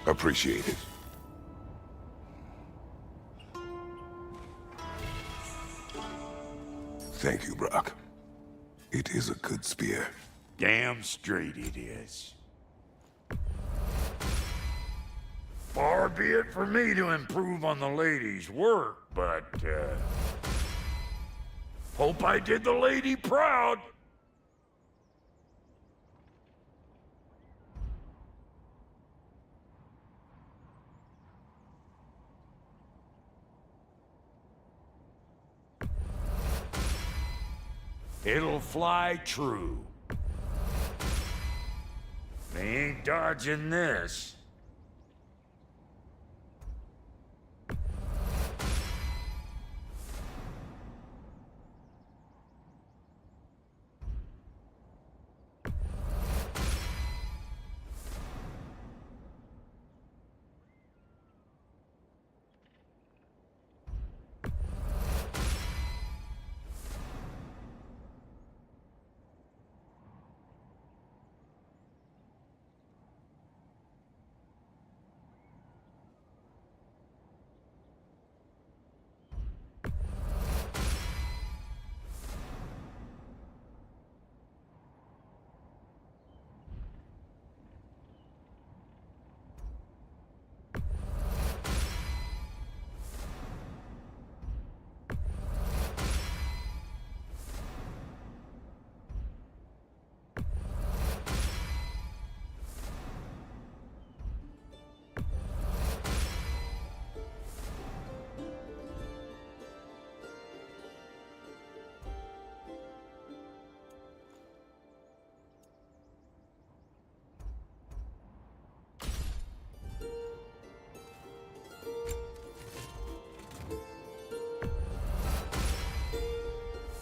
Appreciate it. Thank you, Brock. It is a good spear. Damn straight it is. Far be it for me to improve on the lady's work, but, hope I did the lady proud. It'll fly true. They ain't dodging this.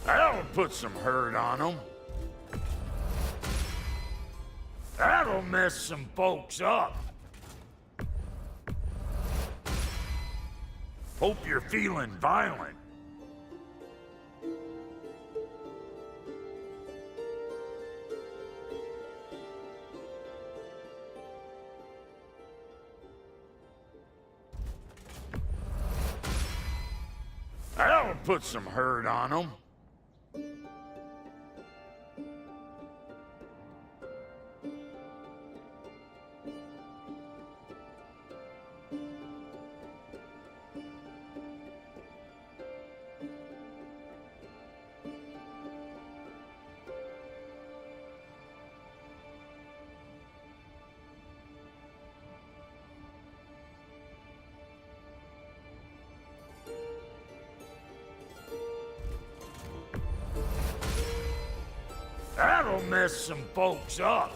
That'll put some hurt on them. That'll mess some folks up. Hope you're feeling violent. That'll put some hurt on them. That'll mess some folks up.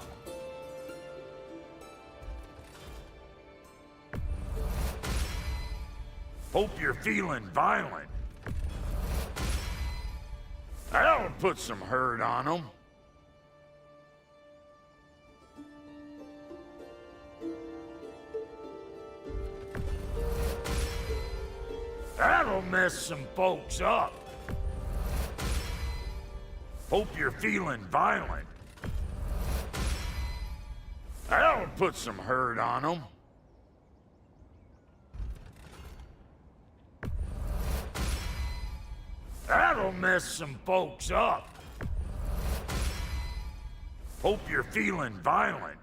Hope you're feeling violent. That'll put some hurt on them. That'll mess some folks up. Hope you're feeling violent. That'll put some hurt on them. That'll mess some folks up. Hope you're feeling violent.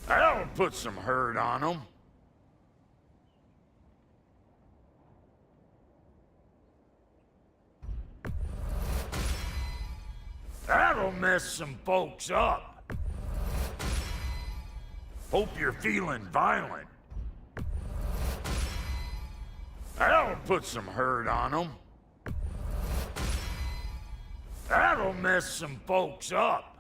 That'll put some hurt on them. mess some folks up. Hope you're feeling violent. That'll put some hurt on them. That'll mess some folks up.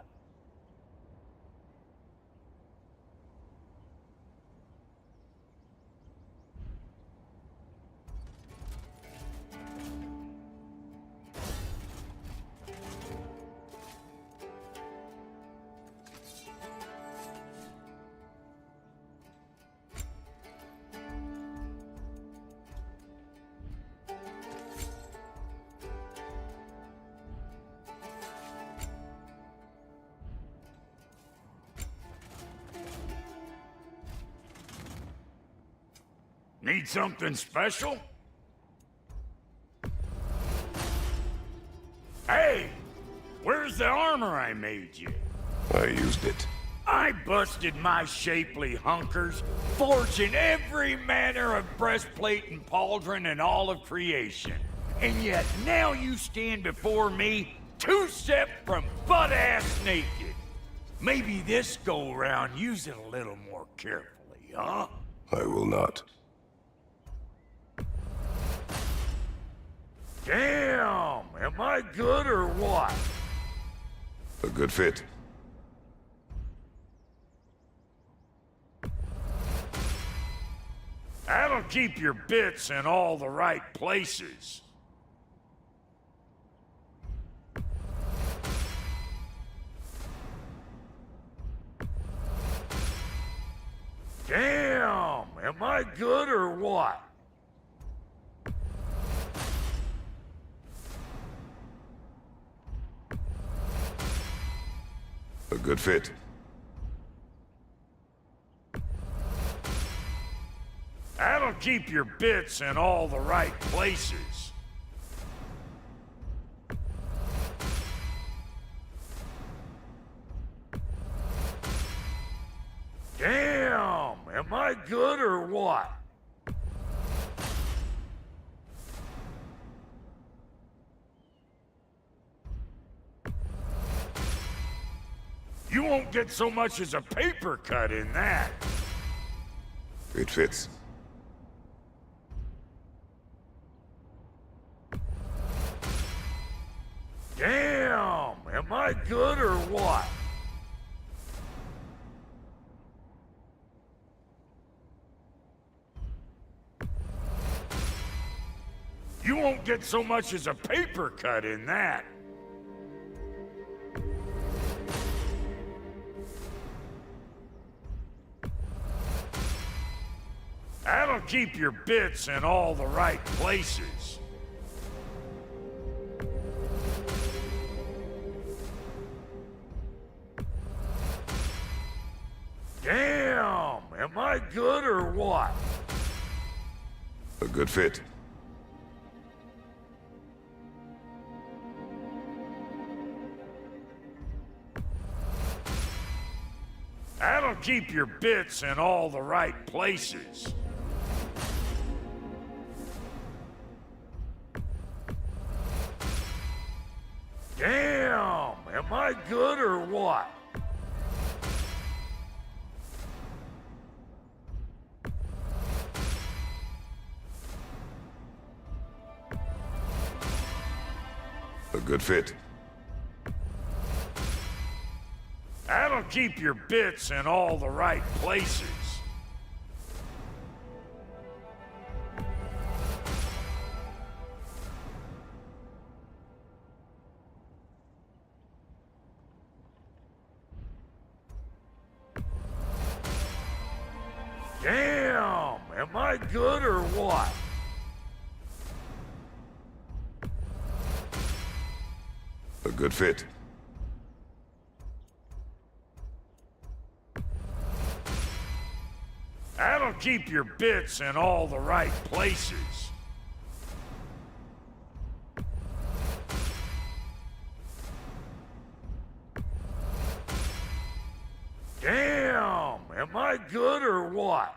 Need something special? Hey! Where's the armor I made you? I used it. I busted my shapely hunkers, forging every manner of breastplate and pauldron in all of creation. And yet now you stand before me, two-step from butt-ass naked. Maybe this go-round use it a little more carefully, huh? I will not. Damn! Am I good or what? A good fit. That'll keep your bits in all the right places. Damn! Am I good or what? A good fit. That'll keep your bits in all the right places. Damn! Am I good or what? You won't get so much as a paper cut in that. It fits. Damn! Am I good or what? You won't get so much as a paper cut in that. That'll keep your bits in all the right places. Damn! Am I good or what? A good fit. That'll keep your bits in all the right places. Damn! Am I good or what? A good fit. That'll keep your bits in all the right places. Damn! Am I good or what? A good fit. That'll keep your bits in all the right places. Damn! Am I good or what?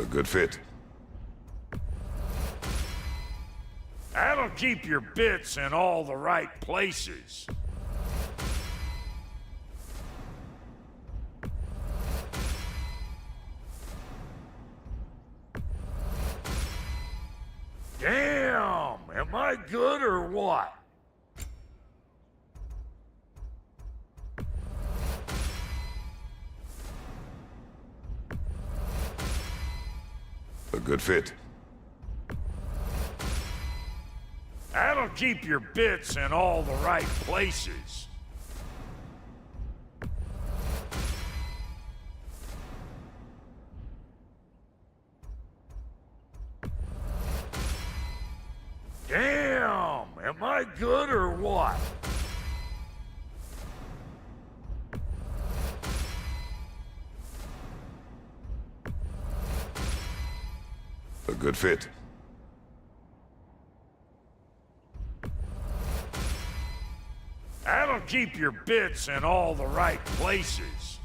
A good fit. That'll keep your bits in all the right places. Damn! Am I good or what? A good fit. That'll keep your bits in all the right places. Damn! Am I good or what? A good fit. That'll keep your bits in all the right places.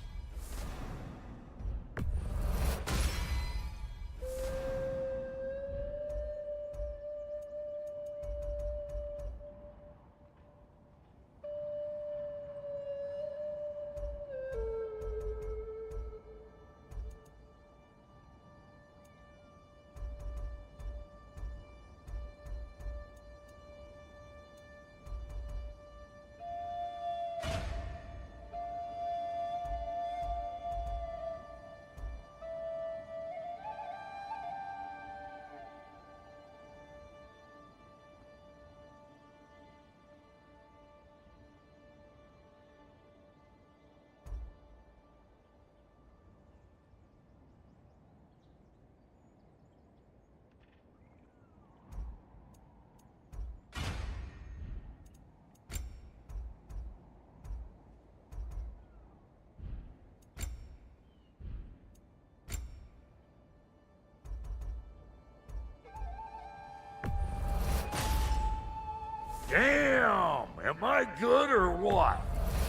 Damn! Am I good or what?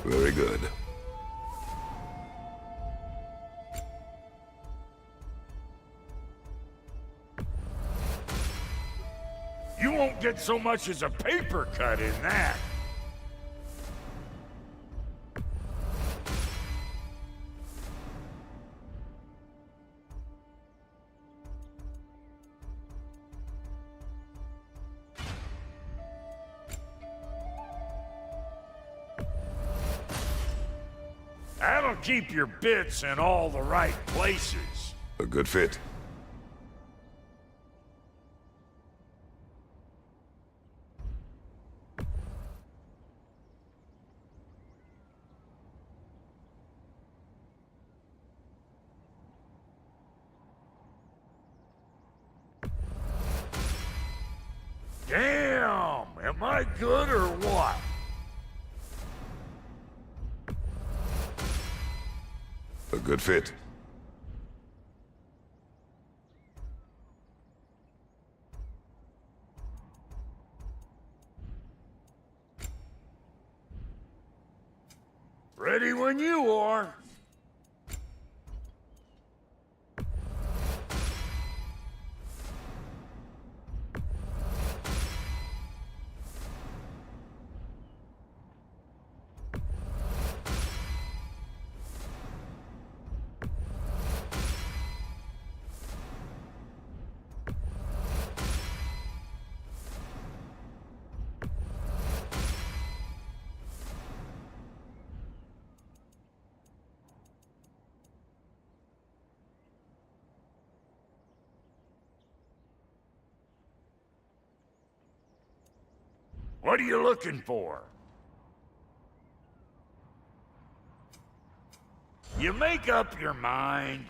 Very good. You won't get so much as a paper cut in that. That'll keep your bits in all the right places. A good fit. Damn! Am I good or what? A good fit. Ready when you are. What are you looking for? You make up your mind.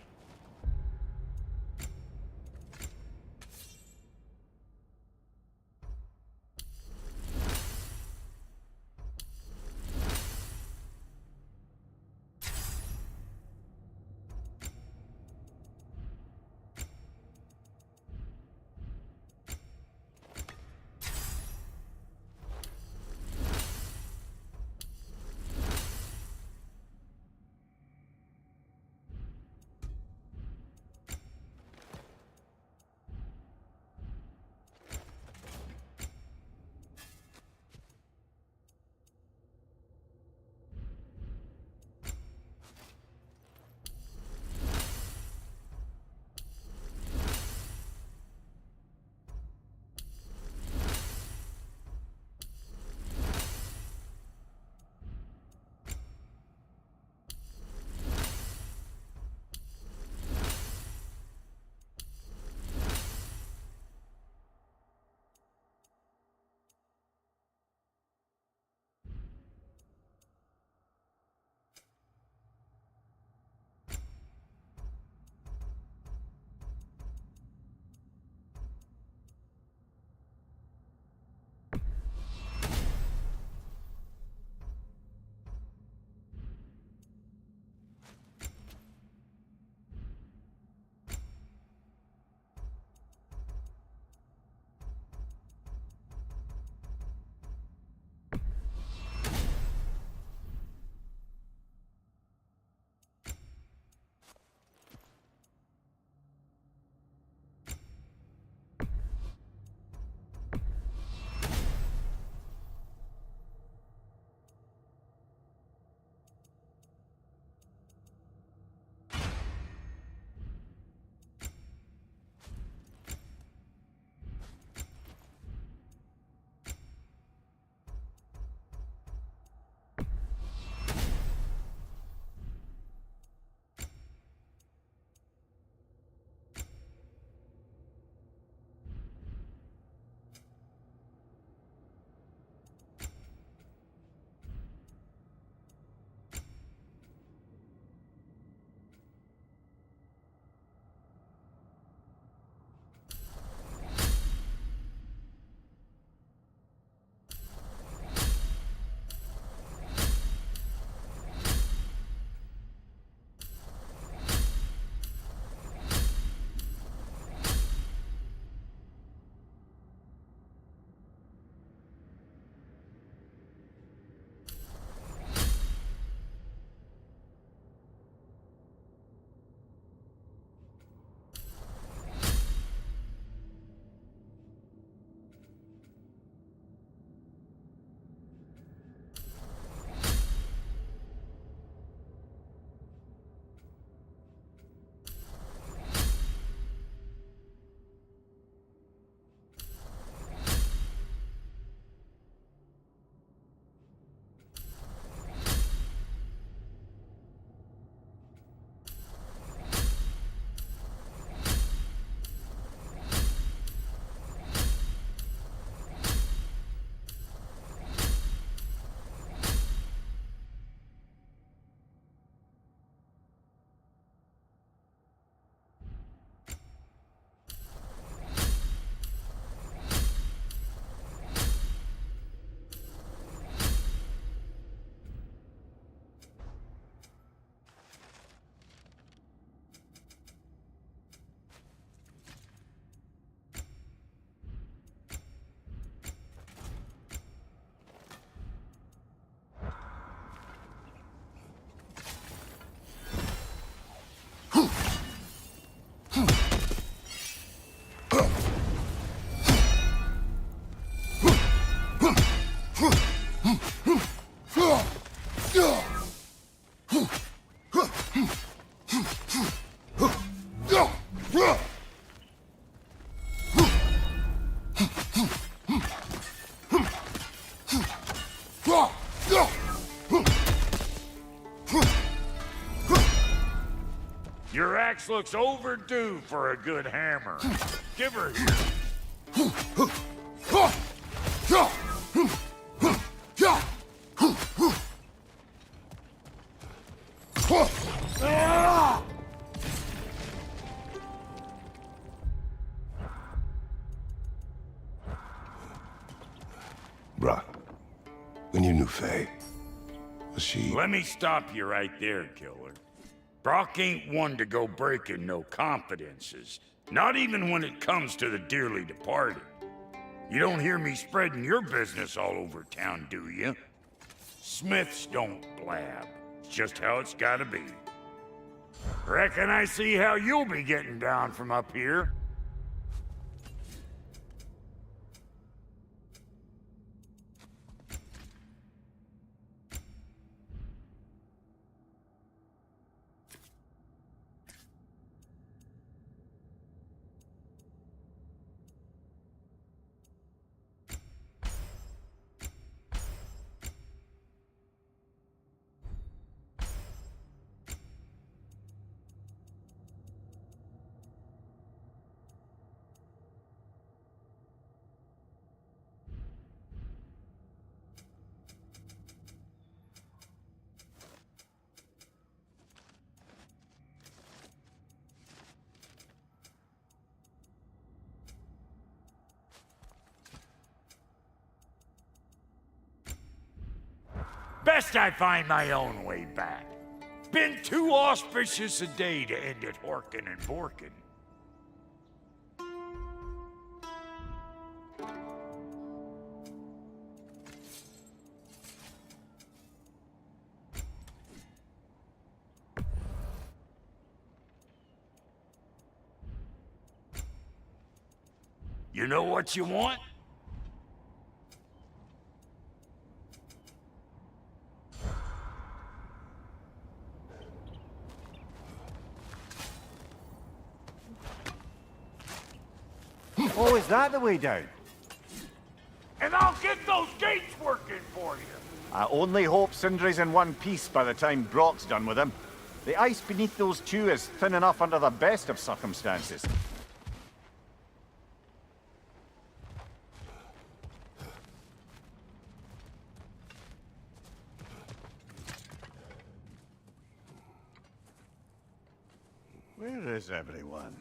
place looks overdue for a good hammer. Give her here. Bruh, when you knew Faye, was she... Let me stop you right there, killer. Brock ain't one to go breaking no confidences. Not even when it comes to the dearly departed. You don't hear me spreading your business all over town, do you? Smiths don't blab. It's just how it's gotta be. Reckon I see how you'll be getting down from up here. Best I find my own way back. Been too auspicious a day to end it horkin' and borkin'. You know what you want? Oh, is that the way down? And I'll get those gates working for you. I only hope Sindri's in one piece by the time Brock's done with him. The ice beneath those two is thin enough under the best of circumstances. Where is everyone?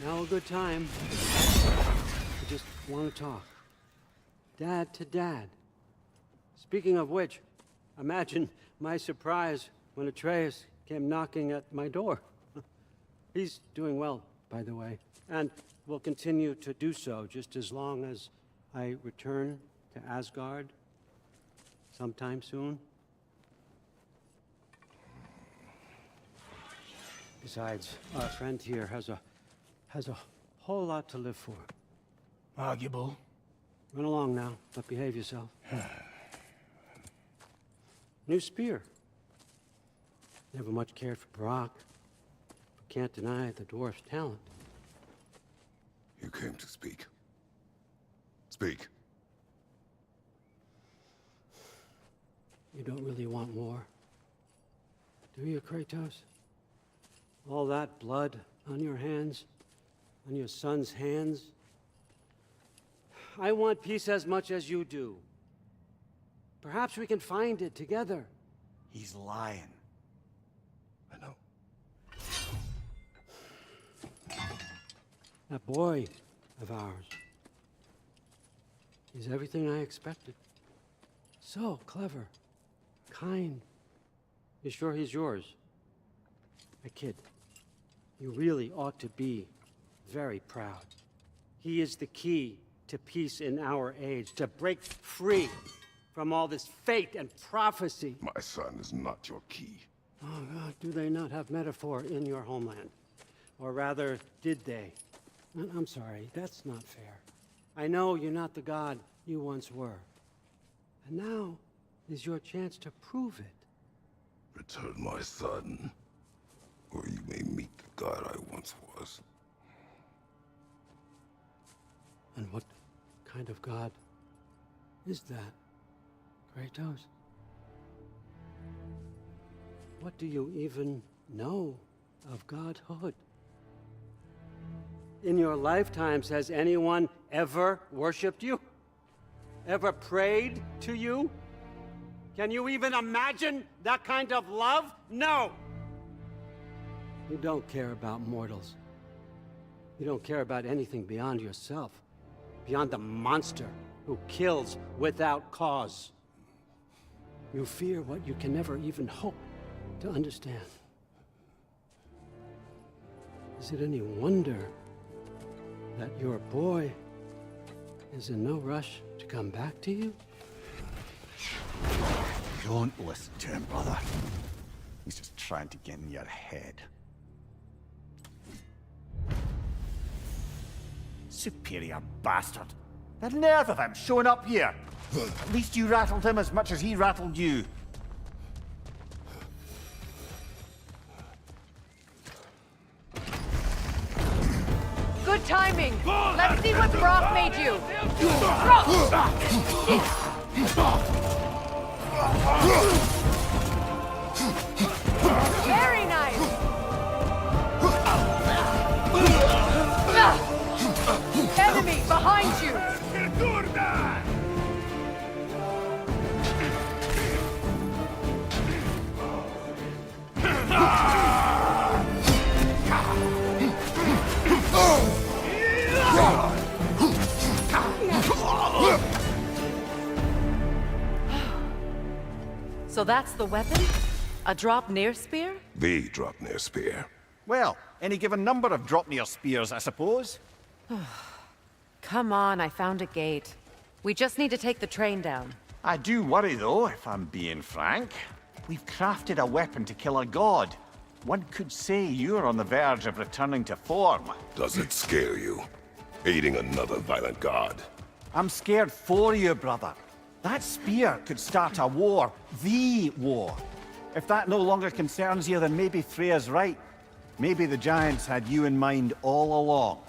Now a good time. I just want to talk. Dad to Dad. Speaking of which, imagine my surprise when Atreus came knocking at my door. He's doing well, by the way, and will continue to do so just as long as I return to Asgard sometime soon. Besides, our friend here has a whole lot to live for. Arguable. Run along now, but behave yourself. New spear. Never much cared for Brock, but can't deny the dwarf's talent. You came to speak. Speak. You don't really want war, do you, Kratos? All that blood on your hands, on your son's hands? I want peace as much as you do. Perhaps we can find it together. He's lying. I know. That boy of ours. He's everything I expected. So clever, kind. You sure he's yours? My kid, you really ought to be very proud. He is the key to peace in our age, to break free from all this fate and prophecy. My son is not your key. Oh, God, do they not have metaphor in your homeland? Or rather, did they? I'm sorry, that's not fair. I know you're not the god you once were. And now is your chance to prove it. Return my son, or you may meet the god I once was. And what kind of god is that, Kratos, what do you even know of godhood? In your lifetimes, has anyone ever worshipped you? Ever prayed to you? Can you even imagine that kind of love? No! You don't care about mortals. You don't care about anything beyond yourself, beyond the monster who kills without cause. You fear what you can never even hope to understand. Is it any wonder that your boy is in no rush to come back to you? Don't listen to him, brother. He's just trying to get in your head. Superior bastard. The nerve of him showing up here. At least you rattled him as much as he rattled you. Good timing. Let's see what Brock made you. Brock! Very nice. Enemy behind you. So that's the weapon? A drop-near spear? The drop-near spear. Well, any given number of drop-near spears, I suppose. Come on, I found a gate. We just need to take the train down. I do worry, though, if I'm being frank. We've crafted a weapon to kill a god. One could say you're on the verge of returning to form. Does it scare you? Aiding another violent god? I'm scared for you, brother. That spear could start a war. The war. If that no longer concerns you, then maybe Freya's right. Maybe the Giants had you in mind all along.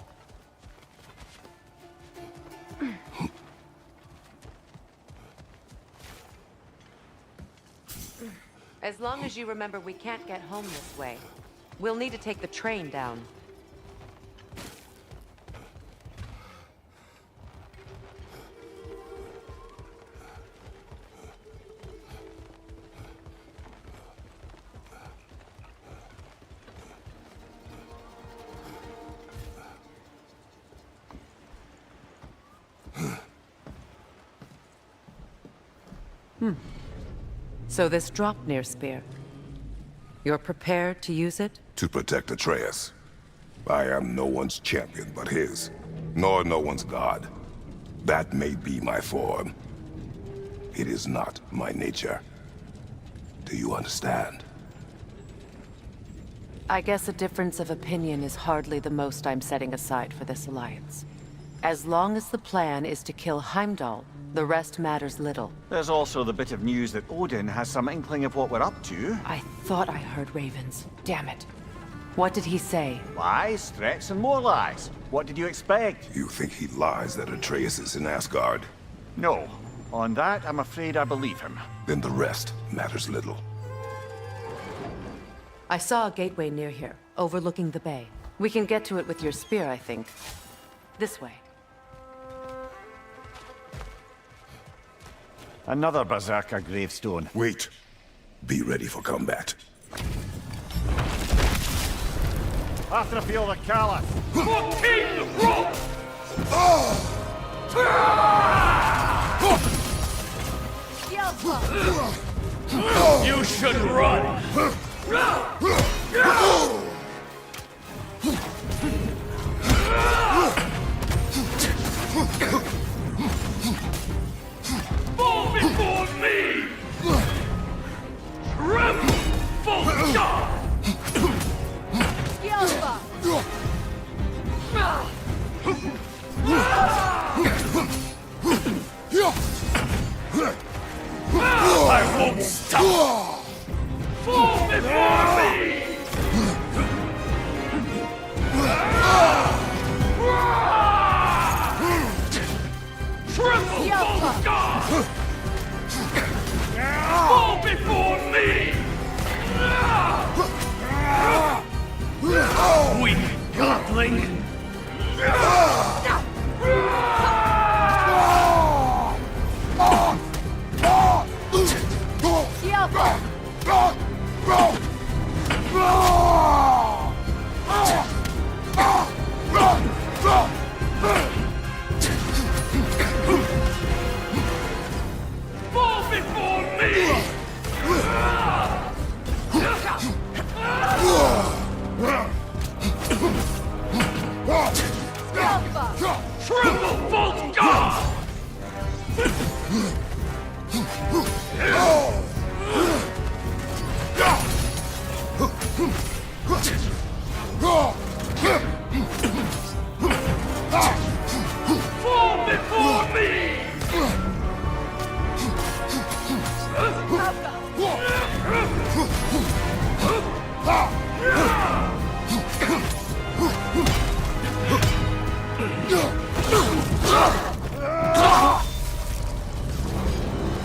As long as you remember we can't get home this way. We'll need to take the train down. So this drop-near spear, you're prepared to use it? To protect Atreus. I am no one's champion but his, nor no one's god. That may be my form. It is not my nature. Do you understand? I guess a difference of opinion is hardly the most I'm setting aside for this alliance. As long as the plan is to kill Heimdall, the rest matters little. There's also the bit of news that Odin has some inkling of what we're up to. I thought I heard ravens. Damn it. What did he say? Lies, threats, and more lies. What did you expect? You think he lies that Atreus is in Asgard? No. On that, I'm afraid I believe him. Then the rest matters little. I saw a gateway near here, overlooking the bay. We can get to it with your spear, I think. This way. Another Berserker gravestone. Wait. Be ready for combat. After the Callus. You should run! Fall before me! Tremble, Volstar! I won't stop! Fall before me! weakling! Fall before me! Tremble, false god! Fall before me!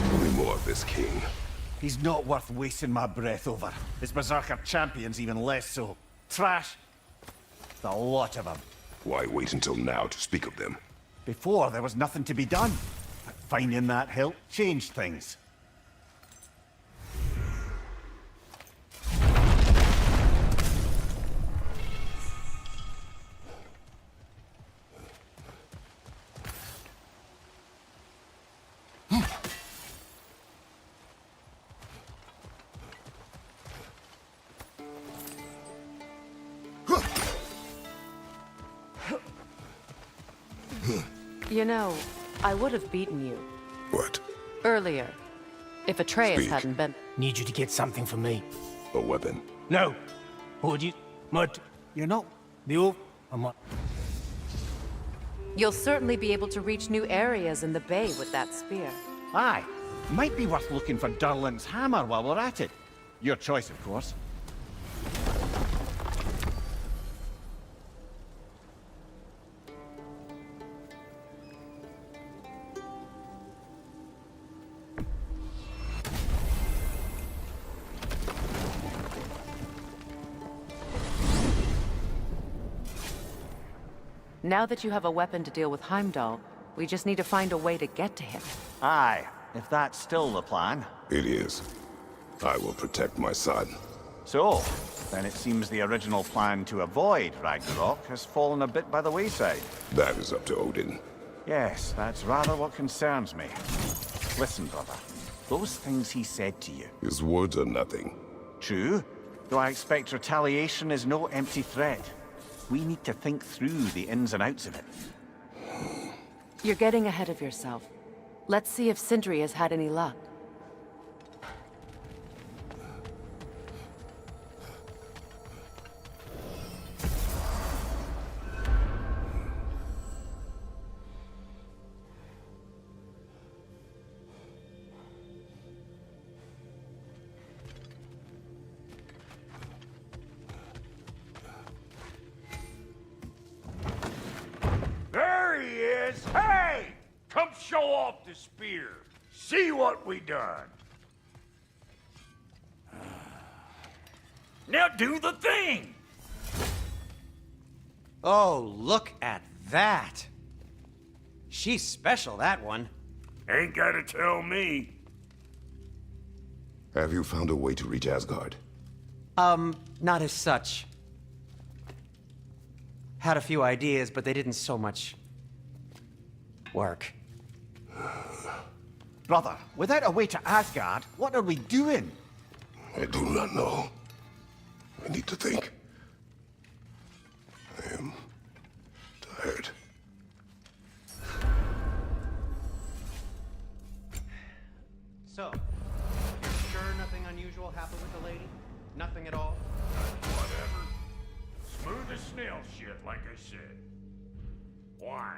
Only more of this king. He's not worth wasting my breath over. His Berserker champion's even less so. Trash. The lot of them. Why wait until now to speak of them? Before, there was nothing to be done. But finding that hilt changed things. You know, I would have beaten you. What? Earlier. If Atreus Speak. hadn't been... Need you to get something for me. A weapon. No. Would you? But you're not. The old. I'm not. You'll certainly be able to reach new areas in the bay with that spear. Aye. Might be worth looking for Durlin's hammer while we're at it. Your choice, of course. Now that you have a weapon to deal with Heimdall, we just need to find a way to get to him. Aye, if that's still the plan. It is. I will protect my son. So, then it seems the original plan to avoid Ragnarok has fallen a bit by the wayside. That is up to Odin. Yes, that's rather what concerns me. Listen, brother. Those things he said to you. His words are nothing. True, though I expect retaliation is no empty threat. We need to think through the ins and outs of it. You're getting ahead of yourself. Let's see if Sindri has had any luck. There he is! Hey! Come show off the spear. See what we done. Now do the thing! Oh, look at that. She's special, that one. Ain't gotta tell me. Have you found a way to reach Asgard? Not as such. Had a few ideas, but they didn't so much work. Brother, without a way to Asgard, what are we doing? I do not know. I need to think. I am tired. So, you're sure nothing unusual happened with the lady? Nothing at all? Whatever. Smooth as snail shit, like I said. Why?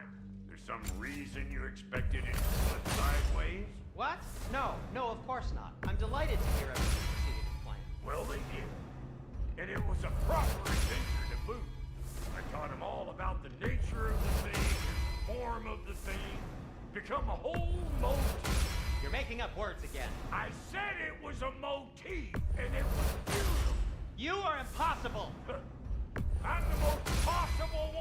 There's some reason you expected it to flip sideways? What? No, of course not. I'm delighted to hear everything proceeded as planned. Well, they did. And it was a proper adventure to boot. I taught them all about the nature of the thing, the form of the thing, become a whole motif. You're making up words again. I said it was a motif, and it was beautiful. You are impossible! I'm the most possible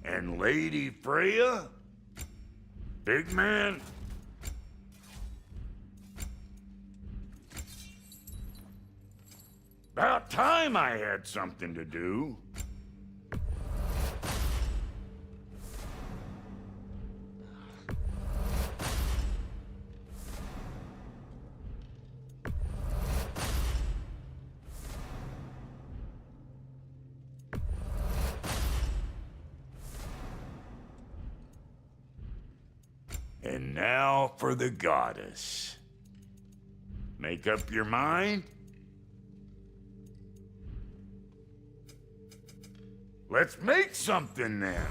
And Lady Freya? Big man? About time I had something to do. And now for the goddess. Make up your mind? Let's make something then.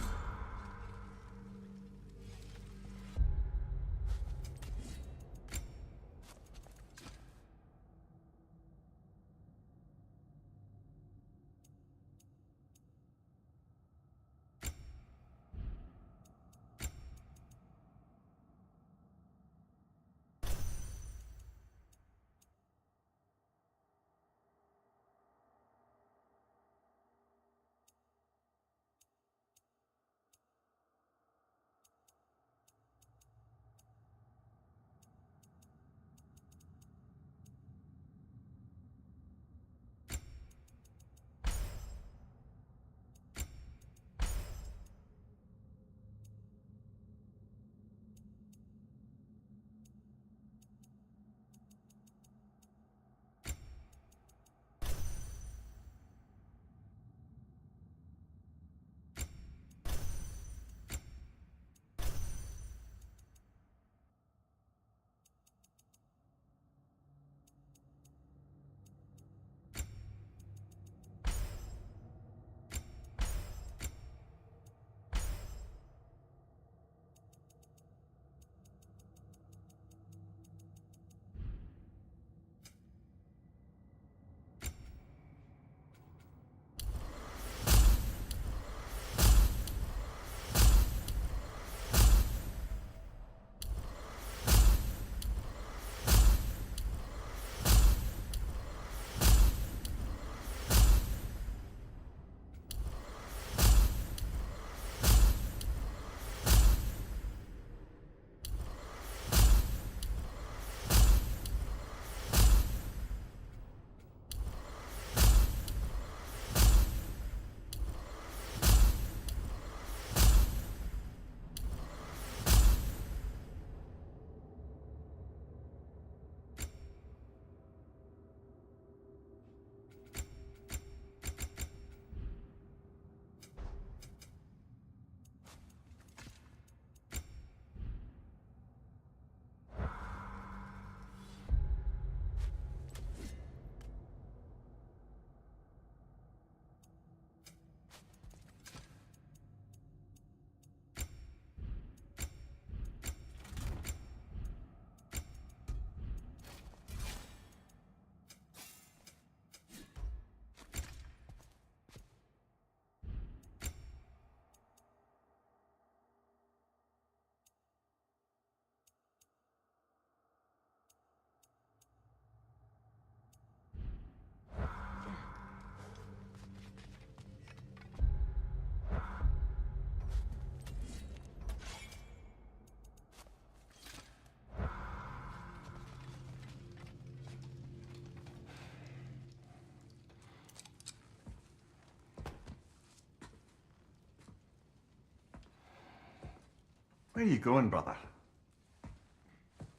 Where are you going, brother?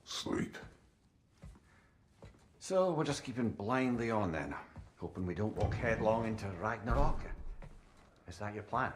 Sleep. So we're just keeping blindly on then, hoping we don't walk headlong into Ragnarok. Is that your plan?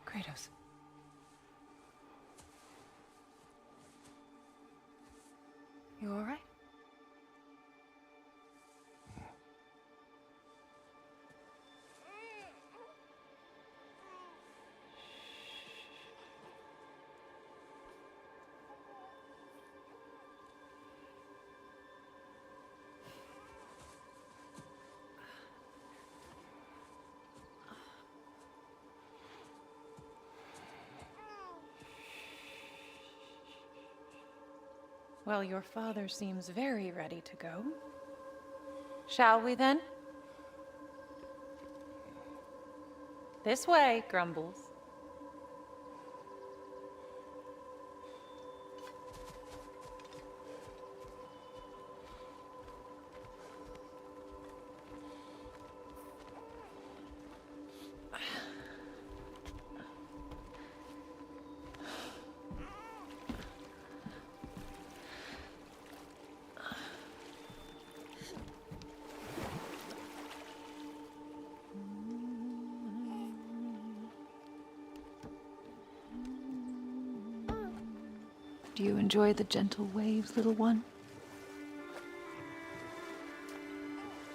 Kratos. You all right? Well, your father seems very ready to go. Shall we then? This way, Grumbles. Do you enjoy the gentle waves, little one?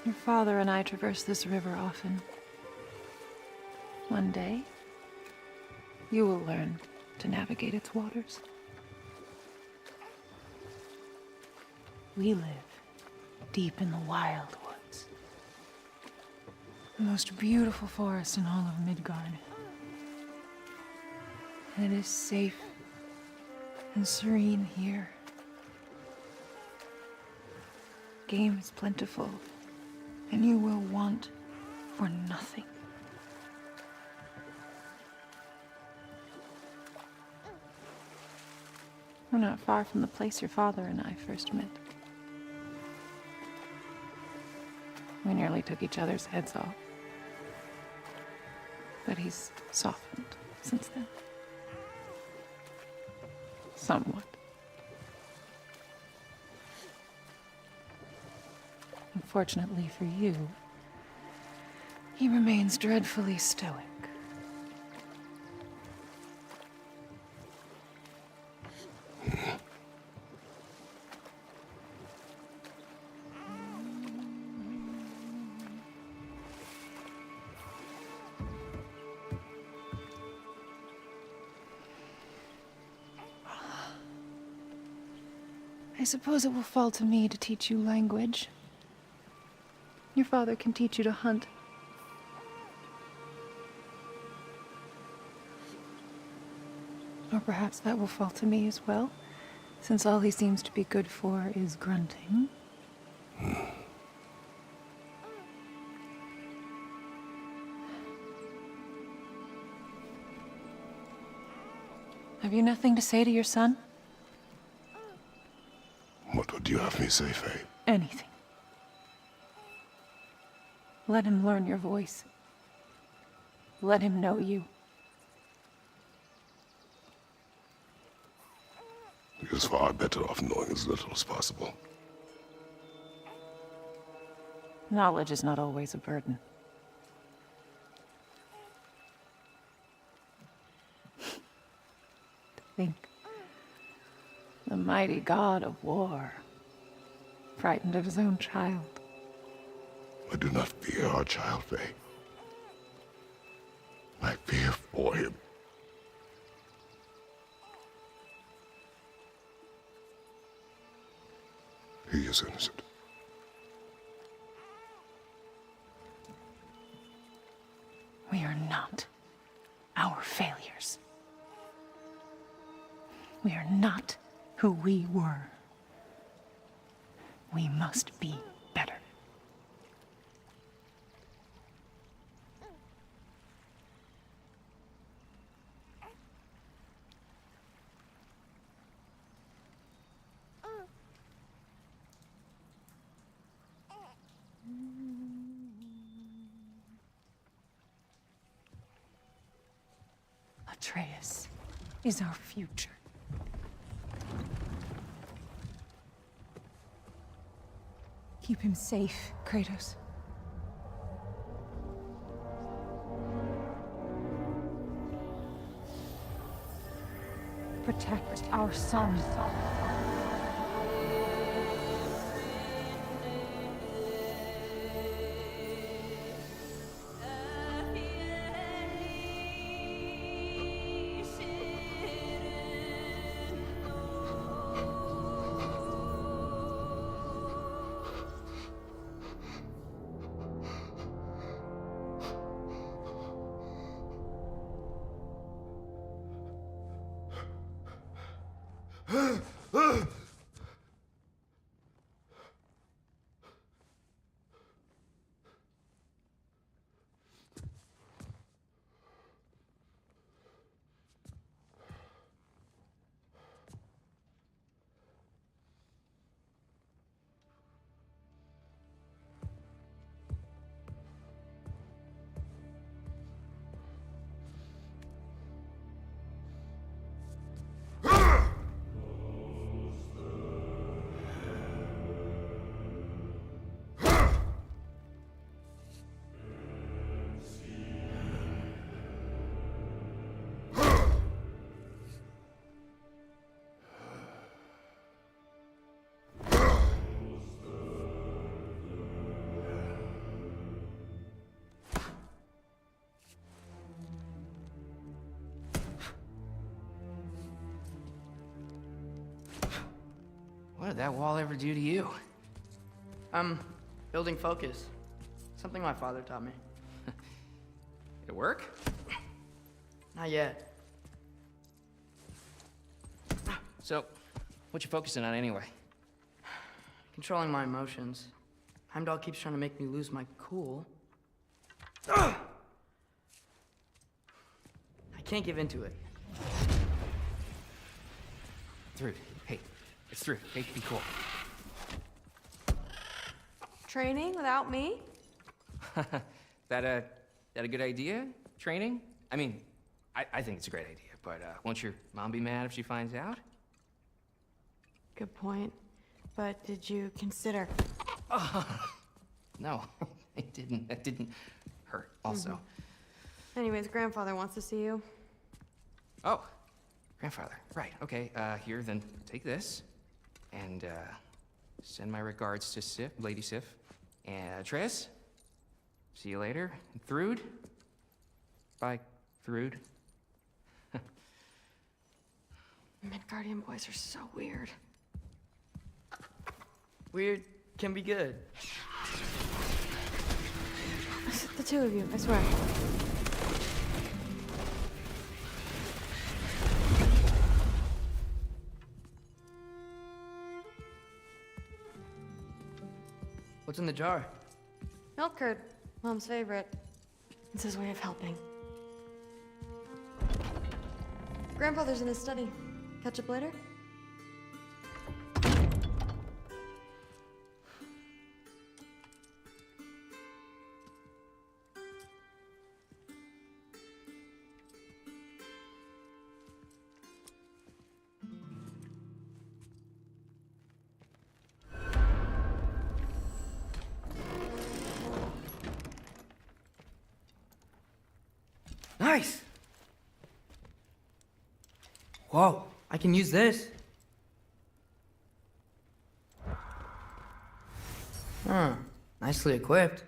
Your father and I traverse this river often. One day, you will learn to navigate its waters. We live deep in the wild woods. The most beautiful forest in all of Midgard. And it is safe and serene here. Game is plentiful, and you will want for nothing. We're not far from the place your father and I first met. We nearly took each other's heads off. But he's softened since then. Somewhat. Unfortunately for you, he remains dreadfully stoic. I suppose it will fall to me to teach you language. Your father can teach you to hunt. Or perhaps that will fall to me as well, since all he seems to be good for is grunting. Have you nothing to say to your son? What would you have me say, Faye? Anything. Let him learn your voice. Let him know you. He is far better off knowing as little as possible. Knowledge is not always a burden. To think, the mighty god of war, frightened of his own child. I do not fear our child, Faye. I fear for him. He is innocent. We are not our failures. We are not who we were. We must be better. Atreus is our future. Keep him safe, Kratos. protect our son. What did that wall ever do to you? Building focus. Something my father taught me. Did it work? Not yet. So, what you focusing on anyway? Controlling my emotions. Heimdall keeps trying to make me lose my cool. I can't give into it. Thrud, hey, it's Thrud. Hey, be cool. Training without me? That a good idea? Training? I mean, I think it's a great idea, but won't your mom be mad if she finds out? Good point. But did you consider... No, it didn't. That didn't hurt, also. Anyways, grandfather wants to see you. Oh, grandfather. Right, okay. Here, then take this. And, send my regards to Sif, Lady Sif. And, Triss. See you later. And Thrud. Bye, Thrud. Midgardian boys are so weird. Weird can be good. The two of you, I swear. What's in the jar? Milk curd, Mom's favorite. It's his way of helping. Grandfather's in his study. Catch up later? Nice! Whoa, I can use this. Nicely equipped.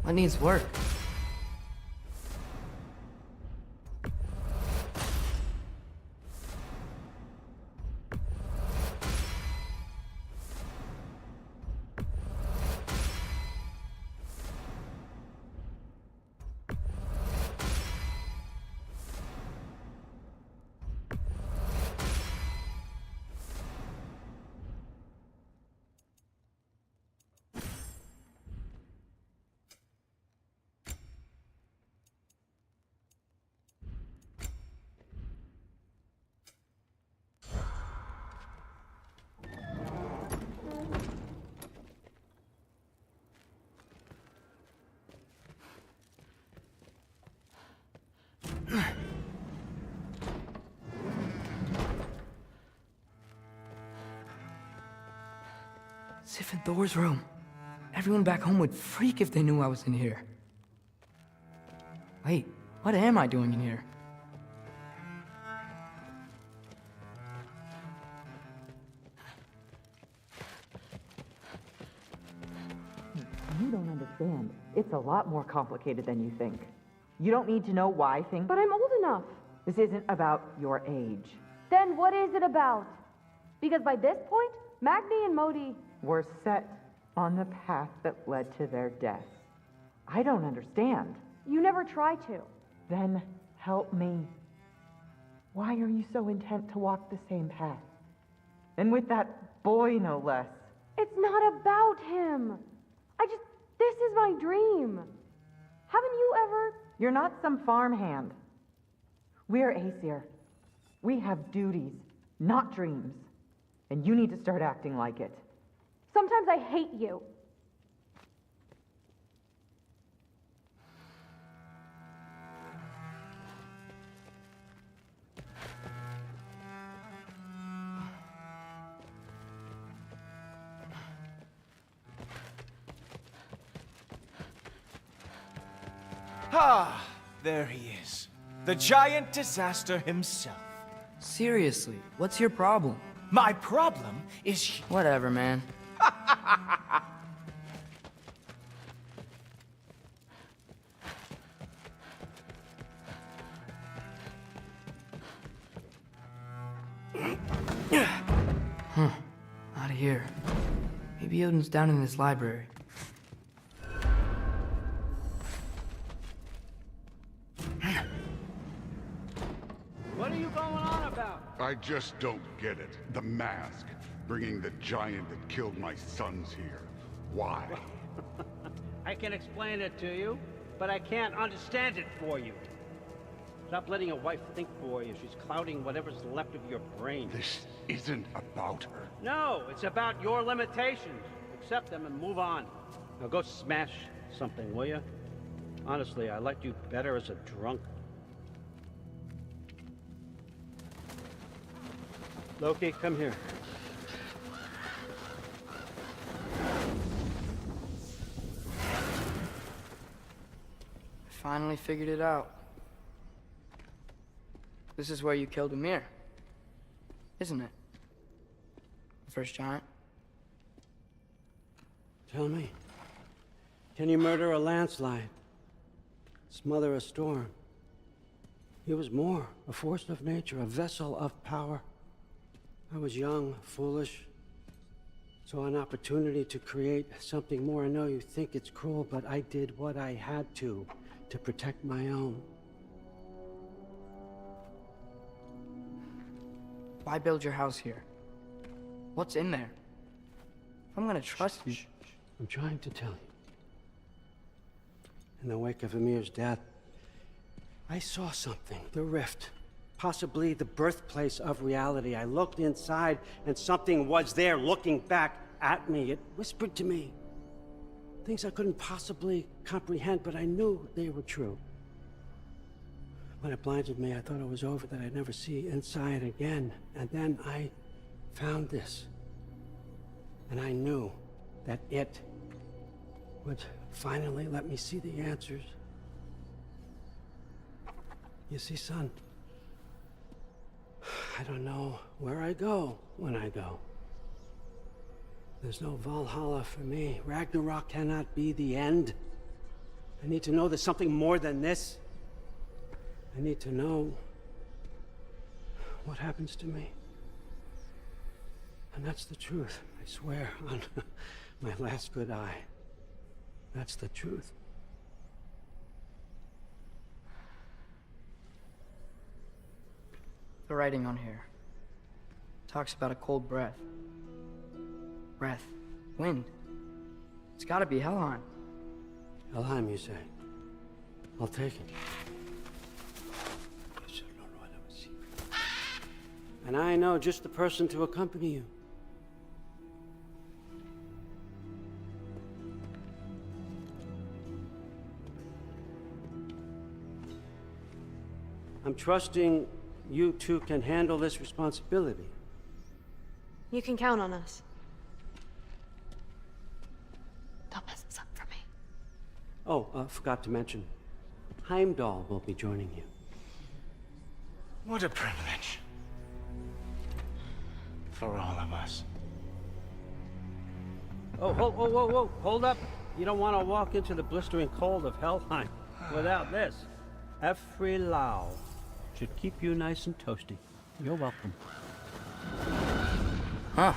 What needs work? Sif and Thor's room. Everyone back home would freak if they knew I was in here. Wait, what am I doing in here? You don't understand. It's a lot more complicated than you think. You don't need to know why things... But I'm old enough. This isn't about your age. Then what is it about? Because by this point, Magni and Modi... Were set on the path that led to their deaths. I don't understand. You never try to. Then help me. Why are you so intent to walk the same path? And with that boy, no less. It's not about him. This is my dream. Haven't you ever... You're not some farmhand. We're Aesir. We have duties, not dreams. And you need to start acting like it. Sometimes I hate you. Ah, there he is. The giant disaster himself. Seriously, what's your problem? My problem is... Whatever, man. Huh. Not here. Maybe Odin's down in this library. What are you going on about? I just don't get it. The mask, bringing the giant that killed my sons here. Why? I can explain it to you, but I can't understand it for you. Stop letting your wife think for you. She's clouding whatever's left of your brain. This isn't about her. No, it's about your limitations. Accept them and move on. Now go smash something, will you? Honestly, I liked you better as a drunk. Loki, come here. I finally figured it out. This is where you killed Ymir, isn't it? The first giant? Tell me, can you murder a landslide? Smother a storm? He was more, a force of nature, a vessel of power. I was young, foolish, saw an opportunity to create something more. I know you think it's cruel, but I did what I had to protect my own. Why build your house here? What's in there? I'm gonna trust you. I'm trying to tell you. In the wake of Ymir's death, I saw something, the rift. Possibly the birthplace of reality. I looked inside, and something was there looking back at me. It whispered to me things I couldn't possibly comprehend, but I knew they were true. When it blinded me, I thought it was over, that I'd never see inside again. And then I found this. And I knew that it would finally let me see the answers. You see, son, I don't know where I go when I go. There's no Valhalla for me. Ragnarok cannot be the end. I need to know there's something more than this. I need to know what happens to me. And that's the truth, I swear, on my last good eye. That's the truth. The writing on here talks about a cold breath. Breath. Wind. It's gotta be Helheim. Helheim, you say? I'll take it. And I know just the person to accompany you. I'm trusting you two can handle this responsibility. You can count on us. Don't mess this up for me. Oh, forgot to mention, Heimdall will be joining you. What a privilege. For all of us. Oh, whoa, hold up. You don't want to walk into the blistering cold of Helheim without this. Every Lao should keep you nice and toasty. You're welcome. Huh.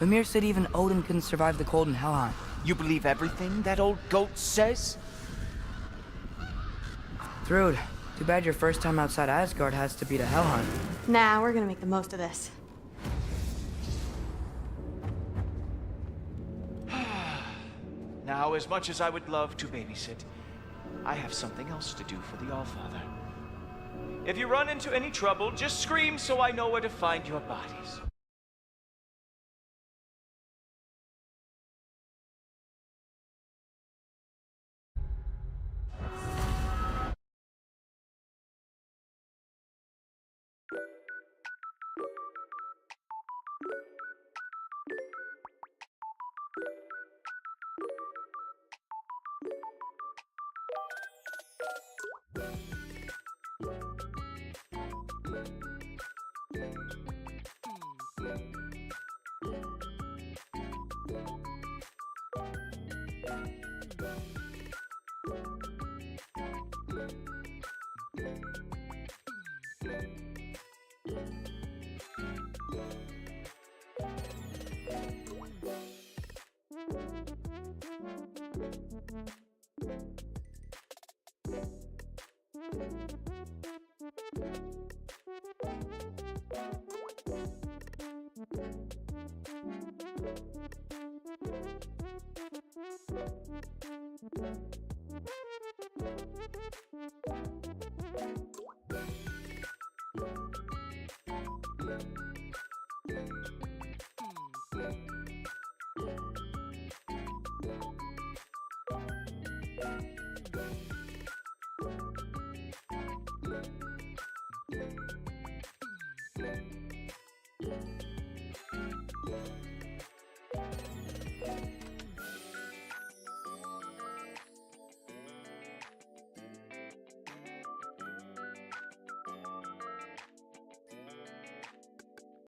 Mimir said even Odin couldn't survive the cold in Helheim. You believe everything that old goat says? Thrud, too bad your first time outside Asgard has to be to Helheim. Nah, we're gonna make the most of this. Now, as much as I would love to babysit, I have something else to do for the Allfather. If you run into any trouble, just scream so I know where to find your bodies.